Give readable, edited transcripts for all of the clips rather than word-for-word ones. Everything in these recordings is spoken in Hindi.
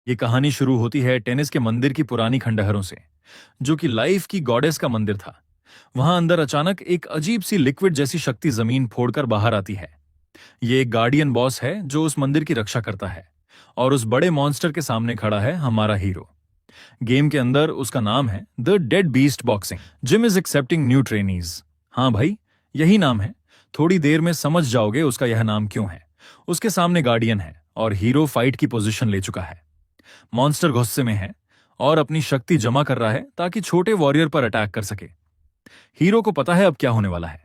ये कहानी शुरू होती है टेनिस के मंदिर की पुरानी खंडहरों से, जो कि लाइफ की गॉडेस का मंदिर था। वहां अंदर अचानक एक अजीब सी लिक्विड जैसी शक्ति जमीन फोड़कर बाहर आती है। ये एक गार्डियन बॉस है जो उस मंदिर की रक्षा करता है, और उस बड़े मॉन्स्टर के सामने खड़ा है हमारा हीरो। गेम के अंदर उसका नाम है the dead beast boxing gym is accepting new trainees. हाँ भाई, यही नाम है। थोड़ी देर में समझ जाओगे उसका यह नाम क्यों है। उसके सामने गार्डियन है और हीरो फाइट की पोजीशन ले चुका है। मॉन्स्टर गुस्से में है और अपनी शक्ति जमा कर रहा है ताकि छोटे वॉरियर पर अटैक कर सके। हीरो को पता है अब क्या होने वाला है।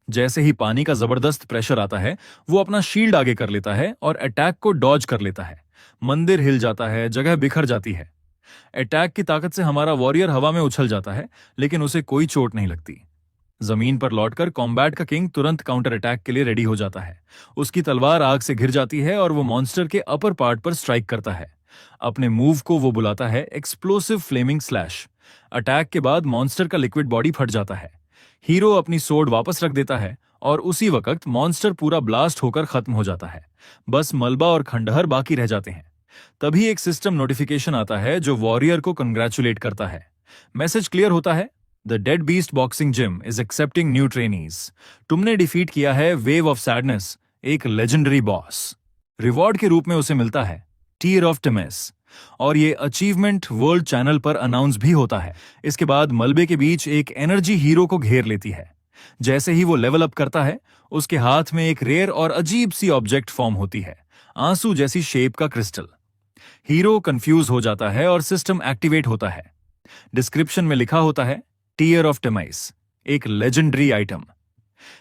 जैसे ही पानी का जबरदस्त प्रेशर आता है, वो अपना शील्ड आगे कर लेता है और अटैक को डॉज कर लेता है। मंदिर हिल जाता है, जगह बिखर जाती है। अटैक की ताकत से हमारा वॉरियर हवा में उछल जाता है, लेकिन उसे कोई चोट नहीं लगती। जमीन पर लौटकर कॉम्बैट का किंग तुरंत काउंटर अटैक के लिए रेडी हो जाता है। उसकी तलवार आग से घिर जाती है और वो मॉन्स्टर के अपर पार्ट पर स्ट्राइक करता है। अपने मूव को वो बुलाता है एक्सप्लोसिव फ्लेमिंग स्लैश। अटैक के बाद मॉन्स्टर का लिक्विड बॉडी फट जाता है। हीरो अपनी सोर्ड वापस रख देता है और उसी वक्त मॉन्स्टर पूरा ब्लास्ट होकर खत्म हो जाता है। बस मलबा और खंडहर बाकी रह जाते हैं। तभी एक सिस्टम नोटिफिकेशन आता है जो वॉरियर को कंग्रेचुलेट करता है। मैसेज क्लियर होता है, the dead beast boxing gym is accepting new trainees. तुमने डिफीट किया है वेव ऑफ सैडनेस, एक लेजेंडरी बॉस। रिवॉर्ड के रूप में उसे मिलता है टीयर ऑफ टिमिस, और ये अचीवमेंट वर्ल्ड चैनल पर अनाउंस भी होता है। इसके बाद मलबे के बीच एक एनर्जी हीरो को घेर लेती है। जैसे ही वो लेवल अप करता है, उसके हाथ में एक रेयर और अजीब सी ऑब्जेक्ट फॉर्म होती है, आंसू जैसी शेप का क्रिस्टल। हीरो कंफ्यूज हो जाता है और सिस्टम एक्टिवेट होता है। डिस्क्रिप्शन में लिखा होता है टीयर ऑफ टिमाइस, एक लेजेंडरी आइटम।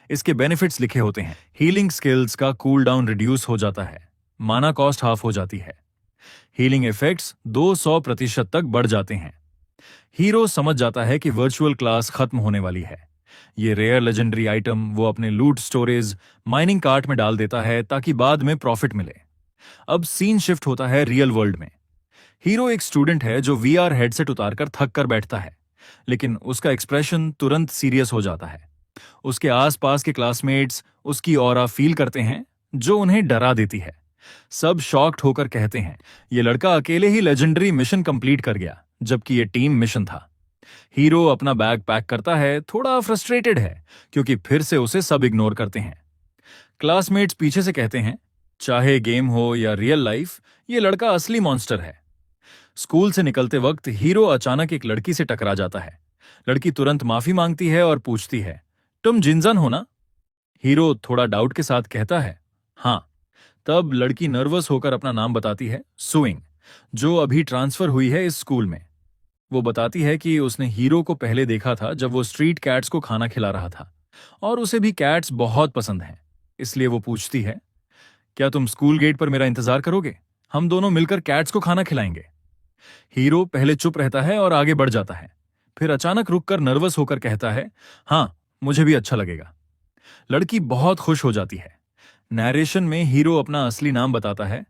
इसके बेनिफिट्स लिखे होते हैं, हीलिंग स्किल्स का कूल डाउन रिड्यूस हो जाता है, माना कॉस्ट हाफ हो जाती है, हीलिंग इफेक्ट्स 200% तक बढ़ जाते हैं। हीरो समझ जाता है कि वर्चुअल क्लास खत्म होने वाली है। ये रेयर लेजेंडरी आइटम वो अपने लूट स्टोरेज माइनिंग कार्ट में डाल देता है ताकि बाद में प्रॉफिट मिले। अब सीन शिफ्ट होता है रियल वर्ल्ड में। हीरो एक स्टूडेंट है जो वीआर हेडसेट उतारकर थक कर बैठता है, लेकिन उसका एक्सप्रेशन तुरंत सीरियस हो जाता है। उसके आसपास के क्लासमेट्स उसकी ऑरा फील करते हैं, जो उन्हें डरा देती है। सब शॉक्ड होकर कहते हैं, ये लड़का अकेले ही लेजेंडरी मिशन कंप्लीट कर गया, जबकि ये टीम मिशन था। हीरो अपना बैग पैक करता है, थोड़ा फ्रस्ट्रेटेड है क्योंकि फिर से उसे सब इग्नोर करते हैं। क्लासमेट्स पीछे से कहते हैं, चाहे गेम हो या रियल लाइफ, ये लड़का असली मॉन्स्टर है। स्कूल से निकलते वक्त हीरो अचानक एक लड़की से टकरा जाता है। लड़की तुरंत माफी मांगती है और पूछती है, तुम जिनजन हो ना? हीरो थोड़ा डाउट के साथ कहता है, हाँ। तब लड़की नर्वस होकर अपना नाम बताती है, सुइंग, जो अभी ट्रांसफर हुई है इस स्कूल में। वो बताती है कि उसने हीरो को पहले देखा था जब वो स्ट्रीट कैट्स को खाना खिला रहा था, और उसे भी कैट्स बहुत पसंद हैं। इसलिए वो पूछती है, क्या तुम स्कूल गेट पर मेरा इंतजार करोगे? हम दोनों मिलकर कैट्स को खाना खिलाएंगे। हीरो पहले चुप रहता है और आगे बढ़ जाता है, फिर अचानक रुककर नर्वस होकर कहता है, हाँ, मुझे भी अच्छा लगेगा। लड़की बहुत खुश हो जाती है। नैरेशन में हीरो अपना असली नाम बताता है,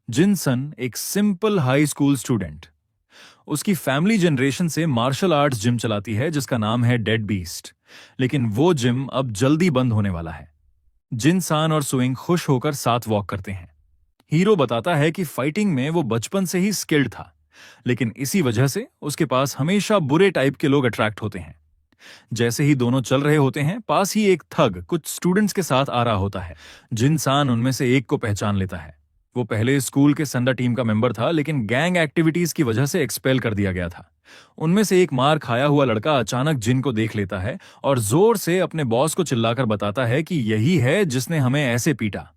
जिनसन, एक सिंपल हाई स्कूल स्टूडेंट। उसकी फैमिली जनरेशन से मार्शल आर्ट्स जिम चलाती है जिसका नाम है डेड बीस्ट, लेकिन वो जिम अब जल्दी बंद होने वाला है। जिनसान और सुइंग खुश होकर साथ वॉक करते हैं। हीरो बताता है कि फाइटिंग में वो बचपन से ही स्किल्ड था, लेकिन इसी वजह से उसके पास हमेशा बुरे टाइप के लोग अट्रैक्ट होते हैं। जैसे ही दोनों चल रहे होते हैं, पास ही एक थग कुछ स्टूडेंट्स के साथ आ रहा होता है। जिनसान उनमें से एक को पहचान लेता है। वो पहले स्कूल के संडा टीम का मेंबर था, लेकिन गैंग एक्टिविटीज की वजह से एक्सपेल कर दिया गया था। उनमें से एक मार खाया हुआ लड़का अचानक जिन को देख लेता है और जोर से अपने बॉस को चिल्लाकर बताता है कि यही है जिसने हमें ऐसे पीटा।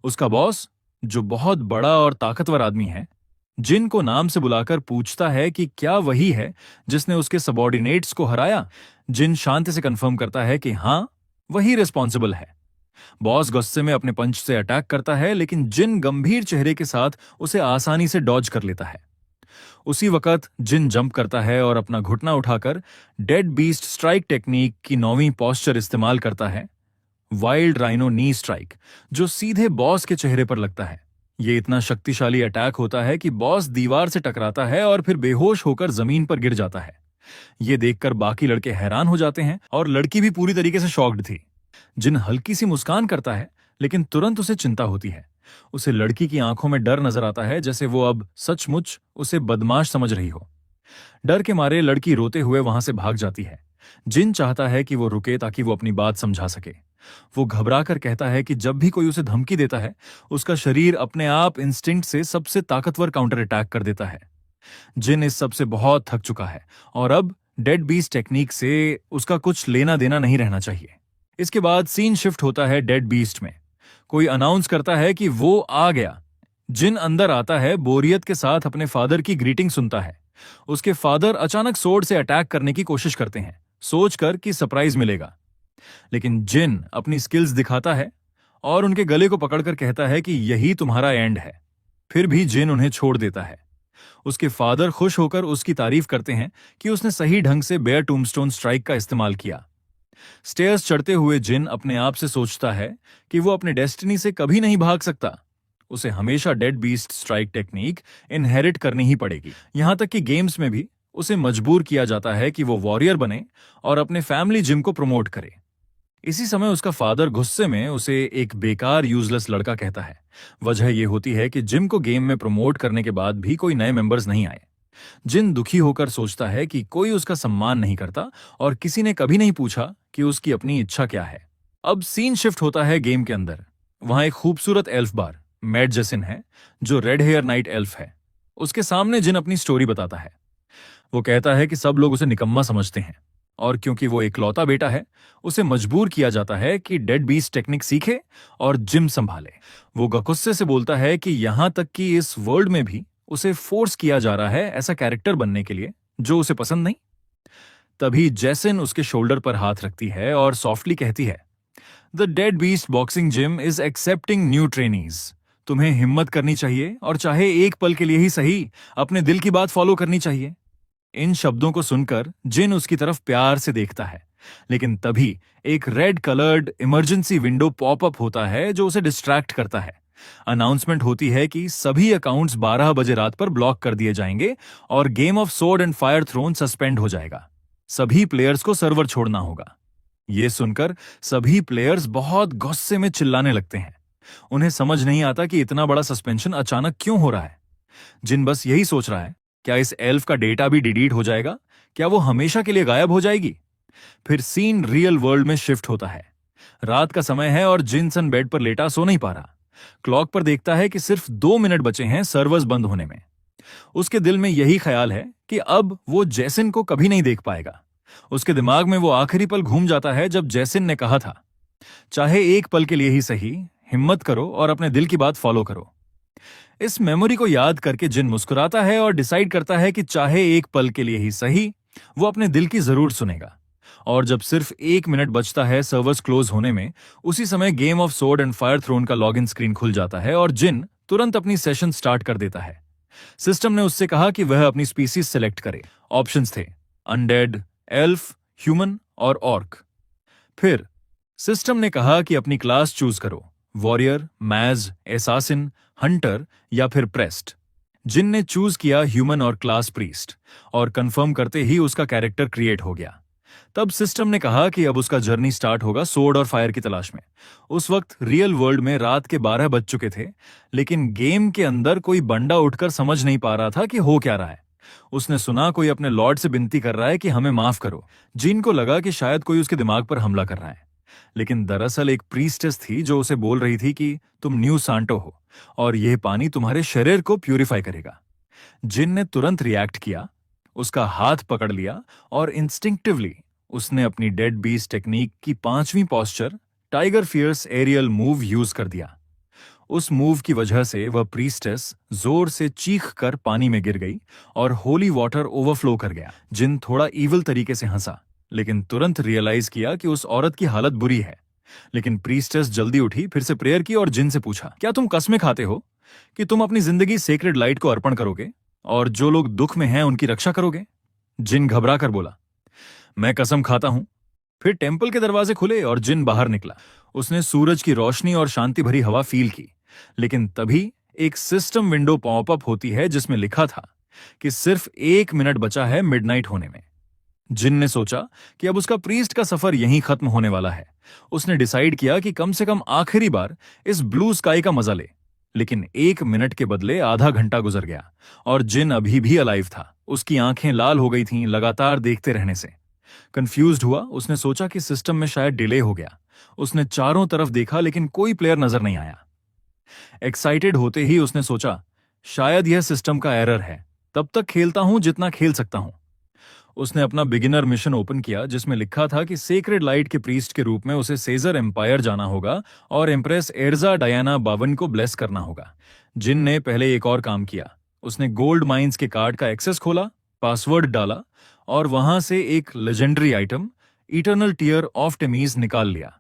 उसका बॉस, जो बहुत बड़ा और ताकतवर आदमी है, जिन को नाम से बुलाकर पूछता है कि क्या वही है जिसने उसके सबॉर्डिनेट्स को हराया। जिन शांति से कंफर्म करता है कि हाँ, वही रिस्पॉन्सिबल है। बॉस गुस्से में अपने पंच से अटैक करता है, लेकिन जिन गंभीर चेहरे के साथ उसे आसानी से डॉज कर लेता है। उसी वक्त जिन जंप करता है और अपना घुटना उठाकर डेड बीस्ट स्ट्राइक टेक्निक की 9वीं पोस्चर इस्तेमाल करता है, वाइल्ड राइनो नी स्ट्राइक, जो सीधे बॉस के चेहरे पर लगता है। ये इतना शक्तिशाली अटैक होता है कि बॉस दीवार से टकराता है और फिर बेहोश होकर जमीन पर गिर जाता है। ये देखकर बाकी लड़के हैरान हो जाते हैं और लड़की भी पूरी तरीके से शॉक्ड थी। जिन हल्की सी मुस्कान करता है, लेकिन तुरंत उसे चिंता होती है। उसे लड़की की आंखों में डर नजर आता है, जैसे वो अब सचमुच उसे बदमाश समझ रही हो। डर के मारे लड़की रोते हुए वहां से भाग जाती है। जिन चाहता है कि वो रुके ताकि वो अपनी बात समझा सके। वो घबरा कर कहता है कि जब भी कोई उसे धमकी देता है, उसका शरीर अपने आप इंस्टिंक्ट से सबसे ताकतवर काउंटर अटैक कर देता है। जिन इस सब से बहुत थक चुका है और अब डेड बीस्ट टेक्निक से उसका कुछ लेना देना नहीं रहना चाहिए। इसके बाद सीन शिफ्ट होता है डेड बीस्ट में। कोई अनाउंस करता है कि वो आ गया। जिन अंदर आता है, बोरियत के साथ अपने फादर की ग्रीटिंग सुनता है। उसके फादर अचानक सोर्ड से अटैक करने की कोशिश करते हैं, सोचकर कि सरप्राइज मिलेगा। लेकिन जिन अपनी स्किल्स दिखाता है और उनके गले को पकड़कर कहता है कि यही तुम्हारा एंड है। फिर भी जिन उन्हें छोड़ देता है। उसके फादर खुश होकर उसकी तारीफ करते हैं कि उसने सही ढंग से बेयर टूमस्टोन स्ट्राइक का इस्तेमाल किया। स्टेयर्स चढ़ते हुए जिन अपने आप से सोचता है कि वो अपने डेस्टिनी से कभी नहीं भाग सकता। उसे हमेशा dead beast strike technique inherit करनी ही पड़ेगी। यहां तक कि गेम्स में भी उसे मजबूर किया जाता है कि वो वॉरियर बने और अपने फैमिली जिम को प्रमोट करे। इसी समय उसका फादर गुस्से में उसे एक बेकार यूजलेस लड़का कहता है। वजह यह होती है कि जिम को गेम में प्रमोट करने के बाद भी कोई नए मेंबर्स नहीं आए। जिन दुखी होकर सोचता है कि कोई उसका सम्मान नहीं करता और किसी ने कभी नहीं पूछा कि उसकी अपनी इच्छा क्या है। अब सीन शिफ्ट होता है गेम के अंदर। वहां एक खूबसूरत एल्फ बार मैड जेसिन है, जो रेड हेयर नाइट एल्फ है। उसके सामने जिन अपनी स्टोरी बताता है। वो कहता है कि सब लोग उसे निकम्मा समझते हैं और क्योंकि वो इकलौता बेटा है, उसे मजबूर किया जाता है कि डेड बीस्ट टेक्निक सीखे और जिम संभाले। वो गुस्से से बोलता है कि यहां तक कि इस वर्ल्ड में भी उसे फोर्स किया जा रहा है ऐसा कैरेक्टर बनने के लिए जो उसे पसंद नहीं। तभी जैसिन उसके शोल्डर पर हाथ रखती है और सॉफ्टली कहती है, the dead beast boxing gym is accepting new trainees. तुम्हें हिम्मत करनी चाहिए और चाहे एक पल के लिए ही सही, अपने दिल की बात फॉलो करनी चाहिए। इन शब्दों को सुनकर जिन उसकी तरफ प्यार से देखता है, लेकिन तभी एक red coloured emergency window popup होता है जो उसे डिस्ट्रैक्ट करता है। अनाउंसमेंट होती है कि सभी अकाउंट्स 12 बजे रात पर ब्लॉक कर दिए जाएंगे और Game of Sword and Fire Throne suspend हो जाएगा। सभी प्लेयर्स को सर्वर छोड़ना होगा। यह सुनकर सभी प्लेयर्स बहुत गुस्से में चिल्लाने लगते हैं। उन्हें समझ नहीं आता कि इतना बड़ा सस्पेंशन अचानक क्यों हो रहा है। जिन बस यही सोच रहा है, क्या इस एल्फ का डेटा भी डिलीट हो जाएगा? क्या वो हमेशा के लिए गायब हो जाएगी? फिर सीन रियल वर्ल्ड में शिफ्ट होता है। रात का समय है और जिनसन बेड पर लेटा सो नहीं पा रहा। क्लॉक पर देखता है कि सिर्फ 2 मिनट बचे हैं सर्वर्स बंद होने में। उसके दिल में यही ख्याल है कि अब वो जैसिन को कभी नहीं देख पाएगा। उसके दिमाग में वो आखिरी पल घूम जाता है जब जैसिन ने कहा था, चाहे एक पल के लिए ही सही, हिम्मत करो और अपने दिल की बात फॉलो करो। इस मेमोरी को याद करके जिन मुस्कुराता है और डिसाइड करता है कि चाहे एक पल के लिए ही सही, वो अपने दिल की जरूर सुनेगा। और जब सिर्फ 1 मिनट बचता है सर्वर्स क्लोज होने में, उसी समय Game of Sword and Fire Throne का लॉगिन स्क्रीन खुल जाता है और जिन तुरंत अपनी सेशन स्टार्ट कर देता है। सिस्टम ने उससे कहा कि वह अपनी स्पीसीज सेलेक्ट करे। ऑप्शंस थे अनडेड, एल्फ, ह्यूमन और ऑर्क। फिर सिस्टम ने कहा कि अपनी क्लास चूज करो, वॉरियर, मैज, एसासिन, हंटर या फिर प्रेस्ट। जिन ने चूज किया ह्यूमन और क्लास प्रीस्ट, और कंफर्म करते ही उसका कैरेक्टर क्रिएट हो गया। तब सिस्टम ने कहा कि अब उसका जर्नी स्टार्ट होगा सोर्ड और फायर की तलाश में। उस वक्त रियल वर्ल्ड में रात के 12 बज चुके थे, लेकिन गेम के अंदर कोई बंदा उठकर समझ नहीं पा रहा था कि हो क्या रहा है। उसने सुना कोई अपने लॉर्ड से विनती कर रहा है कि हमें माफ करो। जिन को लगा कि शायद कोई उसके दिमाग पर हमला कर रहा है, लेकिन दरअसल एक प्रीस्टेस थी जो उसे बोल रही थी कि तुम न्यू सांटो हो और यह पानी तुम्हारे शरीर को प्यूरिफाई करेगा। जिन ने तुरंत रिएक्ट किया, उसका हाथ पकड़ लिया और इंस्टिंक्टिवली उसने अपनी डेड बीस्ट टेक्निक की 5वीं posture tiger fierce aerial move use कर दिया। उस मूव की वजह से वह प्रीस्टेस जोर से चीख कर पानी में गिर गई और होली वाटर ओवरफ्लो कर गया। जिन थोड़ा इविल तरीके से हंसा, लेकिन तुरंत रियलाइज किया कि उस औरत की हालत बुरी है। लेकिन प्रीस्टेस जल्दी उठी, फिर से प्रेयर की और जिन से पूछा, क्या तुम कसमें खाते हो कि तुम अपनी जिंदगी सेक्रेड लाइट को अर्पण करोगे और जो लोग दुख में हैं उनकी रक्षा करोगे? जिन घबरा कर बोला, मैं कसम खाता हूं। फिर टेंपल के दरवाजे खुले और जिन बाहर निकला। उसने सूरज की रोशनी और शांति भरी हवा फील की, लेकिन तभी एक सिस्टम विंडो पॉपअप होती है जिसमें लिखा था कि सिर्फ 1 मिनट बचा है मिडनाइट होने में। जिन ने सोचा कि अब उसका प्रीस्ट का सफर यहीं खत्म होने वाला है। उसने डिसाइड किया कि कम से कम आखिरी बार इस ब्लू स्काई का मजा ले। लेकिन 1 मिनट के बदले आधा घंटा गुजर गया और जिन अभी भी अलाइव था। उसकी आंखें लाल हो गई थीं लगातार देखते रहने से। कंफ्यूज्ड हुआ, उसने सोचा कि सिस्टम में शायद डिले हो गया। उसने चारों तरफ देखा लेकिन कोई प्लेयर नजर नहीं आया। एक्साइटेड होते ही उसने सोचा शायद यह सिस्टम का एरर है, तब तक खेलता हूं जितना खेल सकता हूं। उसने अपना बिगिनर मिशन ओपन किया जिसमें लिखा था कि सेक्रेड लाइट के प्रीस्ट के रूप में उसे सेजर एम्पायर जाना होगा और एम्प्रेस एर्जा डायना बावन को ब्लेस करना होगा। जिन ने पहले एक और काम किया। उसने गोल्ड माइंस के कार्ड का एक्सेस खोला, पासवर्ड डाला और वहां से एक legendary item eternal tear of Temis निकाल लिया।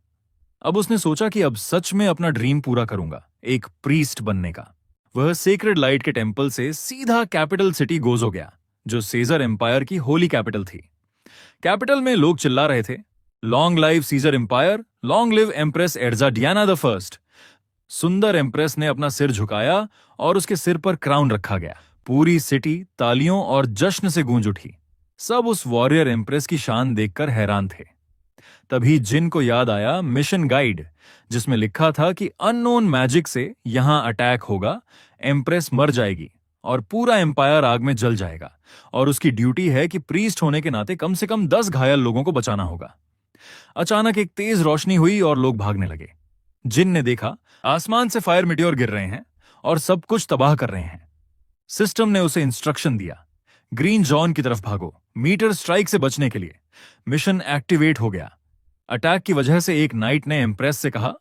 अब उसने सोचा कि अब सच में अपना ड्रीम पूरा करूंगा, एक प्रीस्ट बनने का। वह सेक्रेड लाइट के टेम्पल से सीधा कैपिटल सिटी गोजो गया, जो सीजर एम्पायर की होली कैपिटल थी। कैपिटल में लोग चिल्ला रहे थे, long live Caesar empire, long live empress Erza Diana the first. सुंदर एम्प्रेस ने अपना सिर झुकाया और उसके सिर पर क्राउन रखा गया। पूरी सिटी तालियों और जश्न से गूंज उठी। सब उस वॉरियर एम्प्रेस की शान देखकर हैरान थे। तभी जिन को याद आया मिशन गाइड, जिसमें लिखा था कि अननोन मैजिक से यहां अटैक होगा, एम्प्रेस मर जाएगी और पूरा एम्पायर आग में जल जाएगा और उसकी ड्यूटी है कि प्रीस्ट होने के नाते कम से कम 10 घायल लोगों को बचाना होगा। अचानक एक तेज रोशनी हुई और लोग भागने लगे। जिन ने देखा आसमान से फायर मिट्योर गिर रहे हैं और सब कुछ तबाह कर रहे हैं। सिस्टम ने उसे इंस्ट्रक्शन दिया, ग्रीन जॉन की तरफ भागो, मीटर स्ट्राइक से बचने के लिए। मिशन एक्टिवेट हो गया। अटैक की वजह से एक नाइट ने एम्प्रेस से कहा,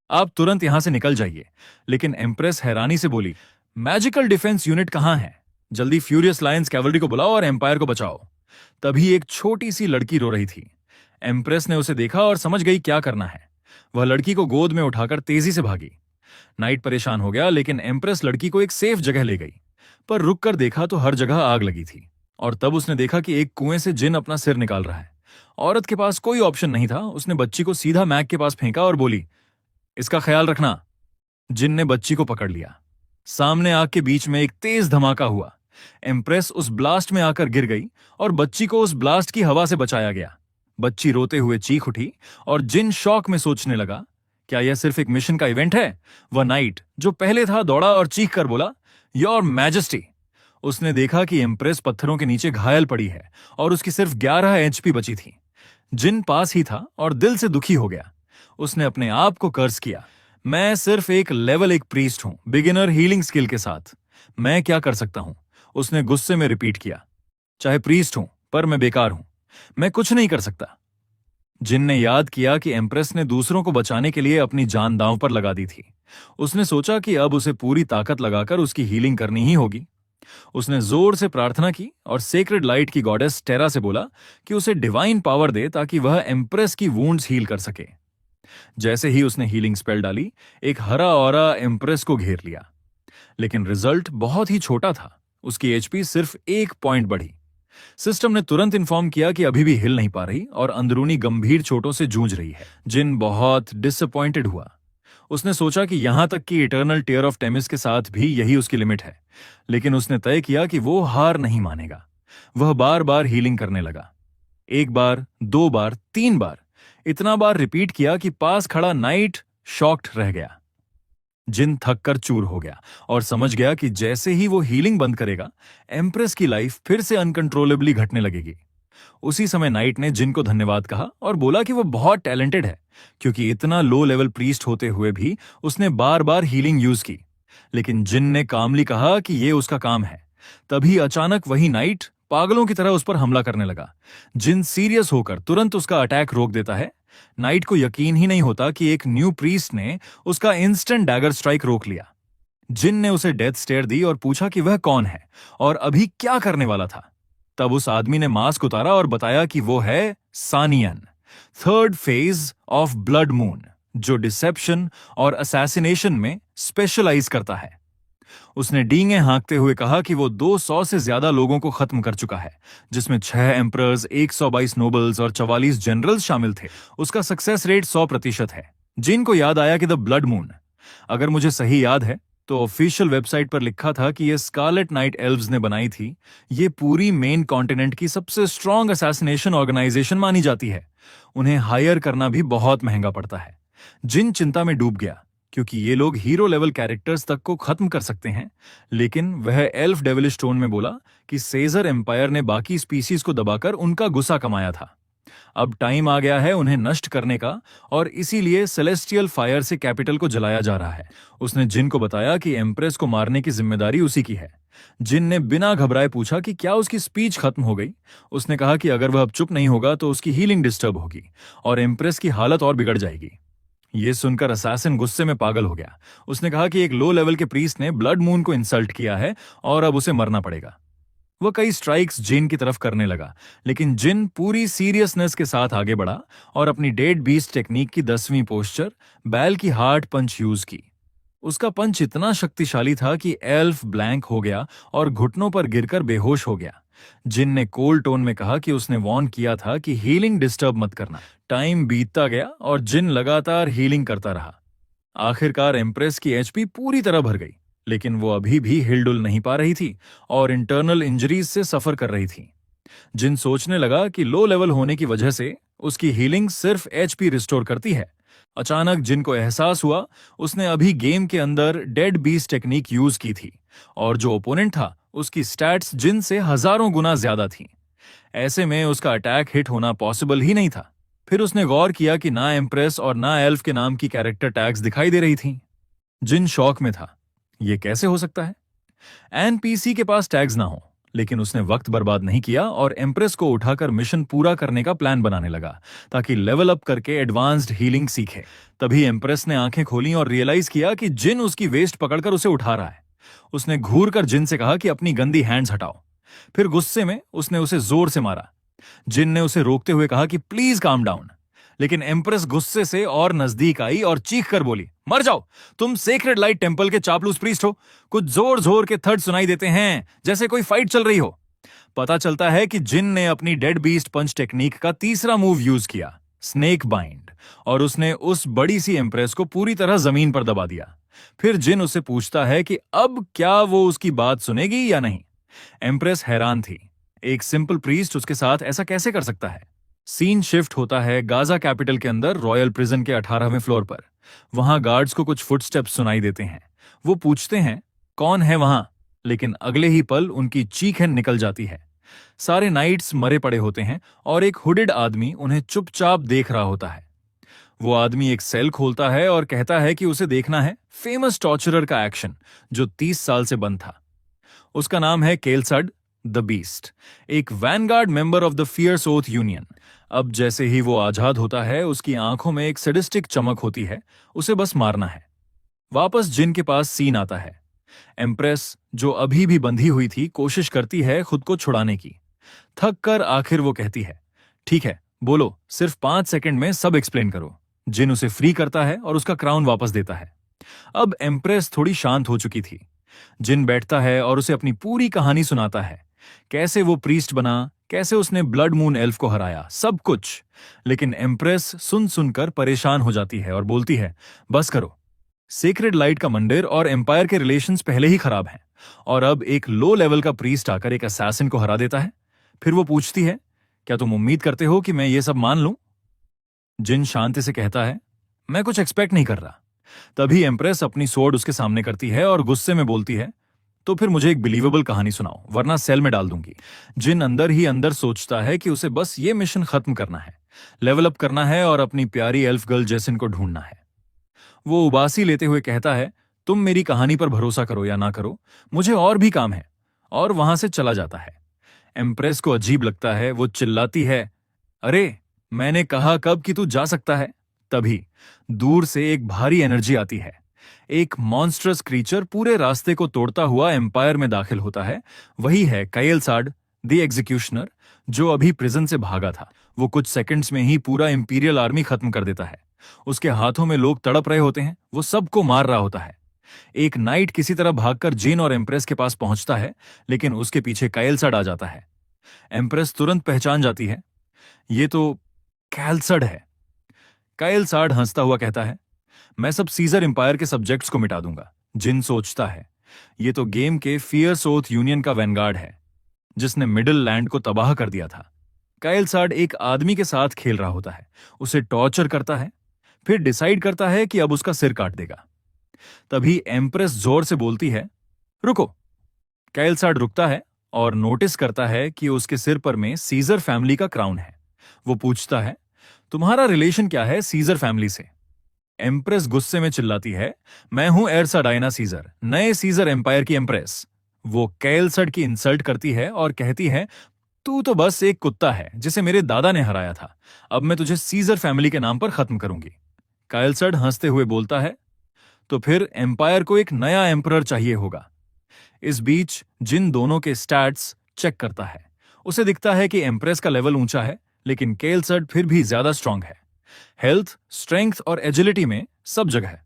आप तुरंत यहां से निकल जाइए। लेकिन एम्प्रेस हैरानी से बोली, मैजिकल डिफेंस यूनिट कहां है? जल्दी फ्यूरियस लायंस कैवलरी को बुलाओ और एम्पायर को बचाओ। तभी एक छोटी सी लड़की रो रही थी। एम्प्रेस ने उसे देखा और समझ गई क्या करना है। वह लड़की को गोद में उठाकर तेजी से भागी। नाइट परेशान हो गया, लेकिन एम्प्रेस लड़की को एक सेफ जगह ले गई। पर रुककर देखा तो हर जगह आग लगी थी और तब उसने देखा कि एक कुएं से जिन अपना सिर निकाल रहा है। औरत के पास कोई ऑप्शन नहीं था। उसने बच्ची को सीधा मैक के पास फेंका और बोली, इसका ख्याल रखना। जिन ने बच्ची को पकड़ लिया। सामने आग के बीच में एक तेज धमाका हुआ। एम्प्रेस उस ब्लास्ट में आकर गिर गई और बच्ची को उस ब्लास्ट की हवा से बचाया गया। बच्ची रोते हुए चीख उठी और जिन शॉक में सोचने लगा, क्या यह सिर्फ एक मिशन का इवेंट है? वह नाइट जो पहले था दौड़ा और चीख कर बोला, योर मैजेस्टी। उसने देखा कि एम्प्रेस पत्थरों के नीचे घायल पड़ी है और उसकी सिर्फ 11 एचपी बची थी। जिन पास ही था और दिल से दुखी हो गया। उसने अपने आप को कर्ज किया, मैं सिर्फ एक लेवल 1 प्रीस्ट हूं, बिगिनर हीलिंग स्किल के साथ। मैं क्या कर सकता हूं? उसने गुस्से में रिपीट किया, चाहे प्रीस्ट हूं पर मैं बेकार हूं, मैं कुछ नहीं कर सकता। जिन ने याद किया कि एम्प्रेस ने दूसरों को बचाने के लिए अपनी जान दांव पर लगा दी थी। उसने सोचा कि अब उसे पूरी ताकत लगाकर उसकी हीलिंग करनी ही होगी। उसने जोर से प्रार्थना की और सेक्रेड लाइट की गॉडेस टेरा से बोला कि उसे डिवाइन पावर दे ताकि वह एम्प्रेस की वुंड्स हील कर सके। जैसे ही उसने हीलिंग स्पेल डाली, एक हरा ऑरा एम्प्रेस को घेर लिया। लेकिन रिजल्ट बहुत ही छोटा था। उसकी एचपी सिर्फ 1 पॉइंट बढ़ी। सिस्टम ने तुरंत इन्फॉर्म किया कि अभी भी हिल नहीं पा रही और अंदरूनी गंभीर चोटों से जूझ रही है। जिन बहुत डिसअपॉइंटेड हुआ। उसने सोचा कि यहां तक कि इटर्नल टीयर ऑफ टेमिस के साथ भी यही उसकी लिमिट है, लेकिन उसने तय किया कि वो हार नहीं मानेगा। वह बार बार हीलिंग करने लगा। 1 बार, 2 बार, 3 बार, इतना बार रिपीट किया कि पास खड़ा नाइट शॉक्ड रह गया। जिन थक कर चूर हो गया और समझ गया कि जैसे ही वो हीलिंग बंद करेगा, एम्प्रेस की लाइफ फिर से अनकंट्रोलेबली घटने लगेगी। उसी समय नाइट ने जिन को धन्यवाद कहा और बोला कि वो बहुत टैलेंटेड है, क्योंकि इतना लो लेवल प्रीस्ट होते हुए भी उसने बार बार हीलिंग यूज की। लेकिन जिन ने कामली कहा कि ये उसका काम है। तभी अचानक वही नाइट पागलों की तरह उस पर हमला करने लगा। जिन सीरियस होकर तुरंत उसका अटैक रोक देता है। नाइट को यकीन ही नहीं होता कि एक न्यू प्रीस्ट ने उसका इंस्टेंट डैगर स्ट्राइक रोक लिया। जिन ने उसे डेथ स्टेयर दी और पूछा कि वह कौन है और अभी क्या करने वाला था। तब उस आदमी ने मास्क उतारा और बताया कि वो है सानियन, 3rd phase of blood moon, जो डिसेप्शन और असैसिनेशन में स्पेशलाइज करता है। उसने डींगे हाँकते हुए कहा कि वो 200 से ज्यादा लोगों को खत्म कर चुका है, जिसमें 6 एम्परर्स, 122 नोबल्स और 44 जनरल्स शामिल थे। उसका सक्सेस रेट 100% है। जिन को याद आया कि द ब्लड मून, अगर मुझे सही याद है तो ऑफिशियल वेबसाइट पर लिखा था कि ये स्कारलेट नाइट एल्व्स ने बनाई थी। ये पूरी मेन कॉन्टिनेंट की सबसे स्ट्रॉन्ग असैसिनेशन ऑर्गेनाइजेशन मानी जाती है। उन्हें हायर करना भी बहुत महंगा पड़ता है। जिन चिंता में डूब गया। क्योंकि ये लोग हीरो लेवल कैरेक्टर्स तक को खत्म कर सकते हैं। लेकिन वह एल्फ डेविलिश टोन में बोला कि सेजर एम्पायर ने बाकी स्पीसीज को दबाकर उनका गुस्सा कमाया था। अब टाइम आ गया है उन्हें नष्ट करने का, और इसीलिए सेलेस्टियल फायर से कैपिटल को जलाया जा रहा है। उसने जिन को बताया कि एम्प्रेस को मारने की जिम्मेदारी उसी की है। जिन ने बिना घबराए पूछा कि क्या उसकी स्पीच खत्म हो गई। उसने कहा कि अगर वह अब चुप नहीं होगा तो उसकी हीलिंग डिस्टर्ब होगी और एम्प्रेस की हालत और बिगड़ जाएगी। ये सुनकर असैसिन गुस्से में पागल हो गया। उसने कहा कि एक लो लेवल के प्रीस्ट ने ब्लड मून को इंसल्ट किया है और अब उसे मरना पड़ेगा। वह कई स्ट्राइक्स जिन की तरफ करने लगा, लेकिन जिन पूरी सीरियसनेस के साथ आगे बढ़ा और अपनी डेड बीस्ट टेक्निक की 10वीं पोस्चर बैल की हार्ट पंच यूज की। उसका पंच इतना शक्तिशाली था कि एल्फ ब्लैंक हो गया और घुटनों पर गिरकर बेहोश हो गया। जिन ने कोल्ड टोन में कहा कि उसने वॉर्न किया था कि हीलिंग डिस्टर्ब मत करना। टाइम बीतता गया और जिन लगातार हीलिंग करता रहा। आखिरकार एम्प्रेस की एचपी पूरी तरह भर गई, लेकिन वो अभी भी हिलडुल नहीं पा रही थी और इंटरनल इंजरीज से सफर कर रही थी। जिन सोचने लगा कि लो लेवल होने की वजह से उसकी हीलिंग सिर्फ एचपी रिस्टोर करती है। अचानक जिन को एहसास हुआ उसने अभी गेम के अंदर डेड बीस्ट टेक्निक यूज की थी और जो ओपोनेंट था उसकी स्टैट्स जिन से हजारों गुना ज्यादा थी। ऐसे में उसका अटैक हिट होना पॉसिबल ही नहीं था। फिर उसने गौर किया कि ना एम्प्रेस और ना एल्फ के नाम की कैरेक्टर टैग्स दिखाई दे रही थी। जिन शॉक में था, यह कैसे हो सकता है? एनपीसी के पास टैग्स ना हो। लेकिन उसने वक्त बर्बाद नहीं किया और एम्प्रेस को उठाकर मिशन पूरा करने का प्लान बनाने लगा ताकि लेवल अप करके एडवांस्ड हीलिंग सीखे। तभी एम्प्रेस ने आंखें खोली और रियलाइज किया कि जिन उसकी वेस्ट पकड़कर उसे उठा रहा है। उसने घूर कर जिन से कहा कि अपनी गंदी हैंड्स हटाओ। फिर गुस्से में उसने उसे जोर से मारा। जिन ने उसे रोकते हुए कहा कि प्लीज काम डाउन, लेकिन एम्प्रेस गुस्से से और नजदीक आई और चीख कर बोली, मर जाओ, तुम सेक्रेड लाइट टेंपल के चापलूस प्रीस्ट हो। कुछ जोर जोर के थर्ड सुनाई देते हैं जैसे कोई फाइट चल रही हो। पता चलता है कि जिन ने अपनी डेड बीस्ट पंच टेक्निक का तीसरा मूव यूज किया, स्नेक बाइंड, और उसने उस बड़ी सी एम्प्रेस को पूरी तरह जमीन पर दबा दिया। फिर जिन उसे पूछता है कि अब क्या वो उसकी बात सुनेगी या नहीं। एम्प्रेस हैरान थी। एक सिंपल प्रीस्ट उसके साथ ऐसा कैसे कर सकता है? सीन शिफ्ट होता है गाजा कैपिटल के अंदर रॉयल प्रिजन के 18वें फ्लोर पर। वहां गार्ड्स को कुछ फुटस्टेप्स सुनाई देते हैं। वो पूछते हैं कौन है वहां, लेकिन अगले ही पल उनकी चीखें निकल जाती है। सारे नाइट्स मरे पड़े होते हैं और एक हुडेड आदमी उन्हें चुपचाप देख रहा होता है। वो आदमी एक सेल खोलता है और कहता है कि उसे देखना है फेमस टॉर्चरर का एक्शन जो 30 साल से बंद था। उसका नाम है केलसड द बीस्ट, एक vanguard member of the Fierce Oath Union. अब जैसे ही वो आजाद होता है उसकी आंखों में एक सडिस्टिक चमक होती है। उसे बस मारना है। वापस जिन के पास सीन आता है। एम्प्रेस जो अभी भी बंधी हुई थी कोशिश करती है खुद को छुड़ाने की। थक कर आखिर वो कहती है, ठीक है बोलो, सिर्फ 5 सेकंड में सब एक्सप्लेन करो। जिन उसे फ्री करता है और उसका क्राउन वापस देता है। अब एम्प्रेस थोड़ी शांत हो चुकी थी। जिन बैठता है और उसे अपनी पूरी कहानी सुनाता है, कैसे वो प्रीस्ट बना, कैसे उसने ब्लड मून एल्फ को हराया, सब कुछ। लेकिन एम्प्रेस सुन सुनकर परेशान हो जाती है और बोलती है, बस करो। सेक्रेड लाइट का मंदिर और एम्पायर के रिलेशंस पहले ही खराब हैं और अब एक लो लेवल का प्रीस्ट आकर एक असैसिन को हरा देता है। फिर वो पूछती है, क्या तुम उम्मीद करते हो कि मैं ये सब मान लूं? जिन शांति से कहता है, मैं कुछ एक्सपेक्ट नहीं कर रहा। तभी एम्प्रेस अपनी सोर्ड उसके सामने करती है और गुस्से में बोलती है, तो फिर मुझे एक बिलीवेबल कहानी सुनाओ वरना सेल में डाल दूंगी। जिन अंदर ही अंदर सोचता है कि उसे बस ये मिशन खत्म करना है, लेवल अप करना है और अपनी प्यारी एल्फ गर्ल जेसिन को ढूंढना है। वो उबासी लेते हुए कहता है, तुम मेरी कहानी पर भरोसा करो या ना करो, मुझे और भी काम है, और वहां से चला जाता है। एम्प्रेस को अजीब लगता है। वो चिल्लाती है, अरे मैंने कहा कब कि तू जा सकता है। तभी दूर से एक भारी एनर्जी आती है। एक मॉन्स्ट्रस क्रीचर पूरे रास्ते को तोड़ता हुआ एम्पायर में दाखिल होता है। वही है कायलसाड द एग्जीक्यूशनर, जो अभी प्रिजन से भागा था। वो कुछ सेकंड्स में ही पूरा इंपीरियल आर्मी खत्म कर देता है। उसके हाथों में लोग तड़प रहे होते हैं। वो सबको मार रहा होता है। एक नाइट किसी तरह भागकर जिन और एम्प्रेस के पास पहुंचता है, लेकिन उसके पीछे कायलसाड आ जाता है। एम्प्रेस तुरंत पहचान जाती है, ये तो कैलसड है। कायलसाड हंसता हुआ कहता है, मैं सब सीजर एम्पायर के सब्जेक्ट्स को मिटा दूंगा। जिन सोचता है, ये तो गेम के फियर्स ओथ यूनियन का वैनगार्ड है जिसने मिडिल लैंड को तबाह कर दिया था। कायलसाड एक आदमी के साथ खेल रहा होता है, उसे टॉर्चर करता है, फिर डिसाइड करता है कि अब उसका सिर काट देगा। तभी एम्प्रेस जोर से बोलती है, रुको। कैलसाड रुकता है और नोटिस करता है कि उसके सिर पर में सीजर फैमिली का क्राउन है। वो पूछता है, तुम्हारा रिलेशन क्या है सीजर फैमिली से? एम्प्रेस गुस्से में चिल्लाती है, मैं हूं एर्सा डायना सीजर, नए सीजर एम्पायर की एम्प्रेस। वो कैलसड की इंसल्ट करती है और कहती है, तू तो बस एक कुत्ता है जिसे मेरे दादा ने हराया था। अब मैं तुझे सीजर फैमिली के नाम पर खत्म करूंगी। कैलसड हंसते हुए बोलता है, तो फिर एम्पायर को एक नया एम्परर चाहिए होगा। इस बीच जिन दोनों के स्टैट्स चेक करता है। उसे दिखता है कि एम्प्रेस का लेवल ऊंचा है, लेकिन कैलसड फिर भी ज्यादा स्ट्रांग है। हेल्थ, स्ट्रेंथ और एजिलिटी में सब जगह।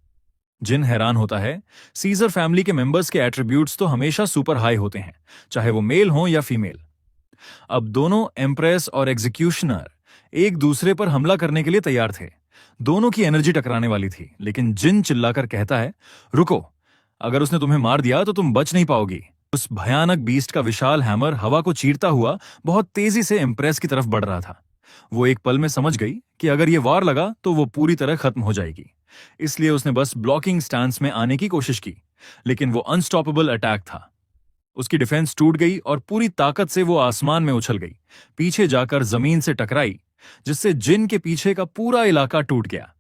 जिन हैरान होता है, सीजर फैमिली के मेंबर्स के एट्रीब्यूट्स तो हमेशा सुपर हाई होते हैं, चाहे वो मेल हो या फीमेल। अब दोनों एम्प्रेस और एग्जीक्यूशनर एक दूसरे पर हमला करने के लिए तैयार थे। दोनों की एनर्जी टकराने वाली थी, लेकिन जिन चिल्लाकर कहता है, रुको, अगर उसने तुम्हें मार दिया तो तुम बच नहीं पाओगी। उस भयानक बीस्ट का विशाल हैमर हवा को चीरता हुआ बहुत तेजी से एम्प्रेस की तरफ बढ़ रहा था। वो एक पल में समझ गई कि अगर ये वार लगा तो वो पूरी तरह खत्म हो जाएगी। इसलिए उसने बस ब्लॉकिंग स्टांस में आने की कोशिश की, लेकिन वो अनस्टॉपेबल अटैक था। उसकी डिफेंस टूट गई और पूरी ताकत से वो आसमान में उछल गई, पीछे जाकर जमीन से टकराई, जिससे जिन के पीछे का पूरा इलाका टूट गया।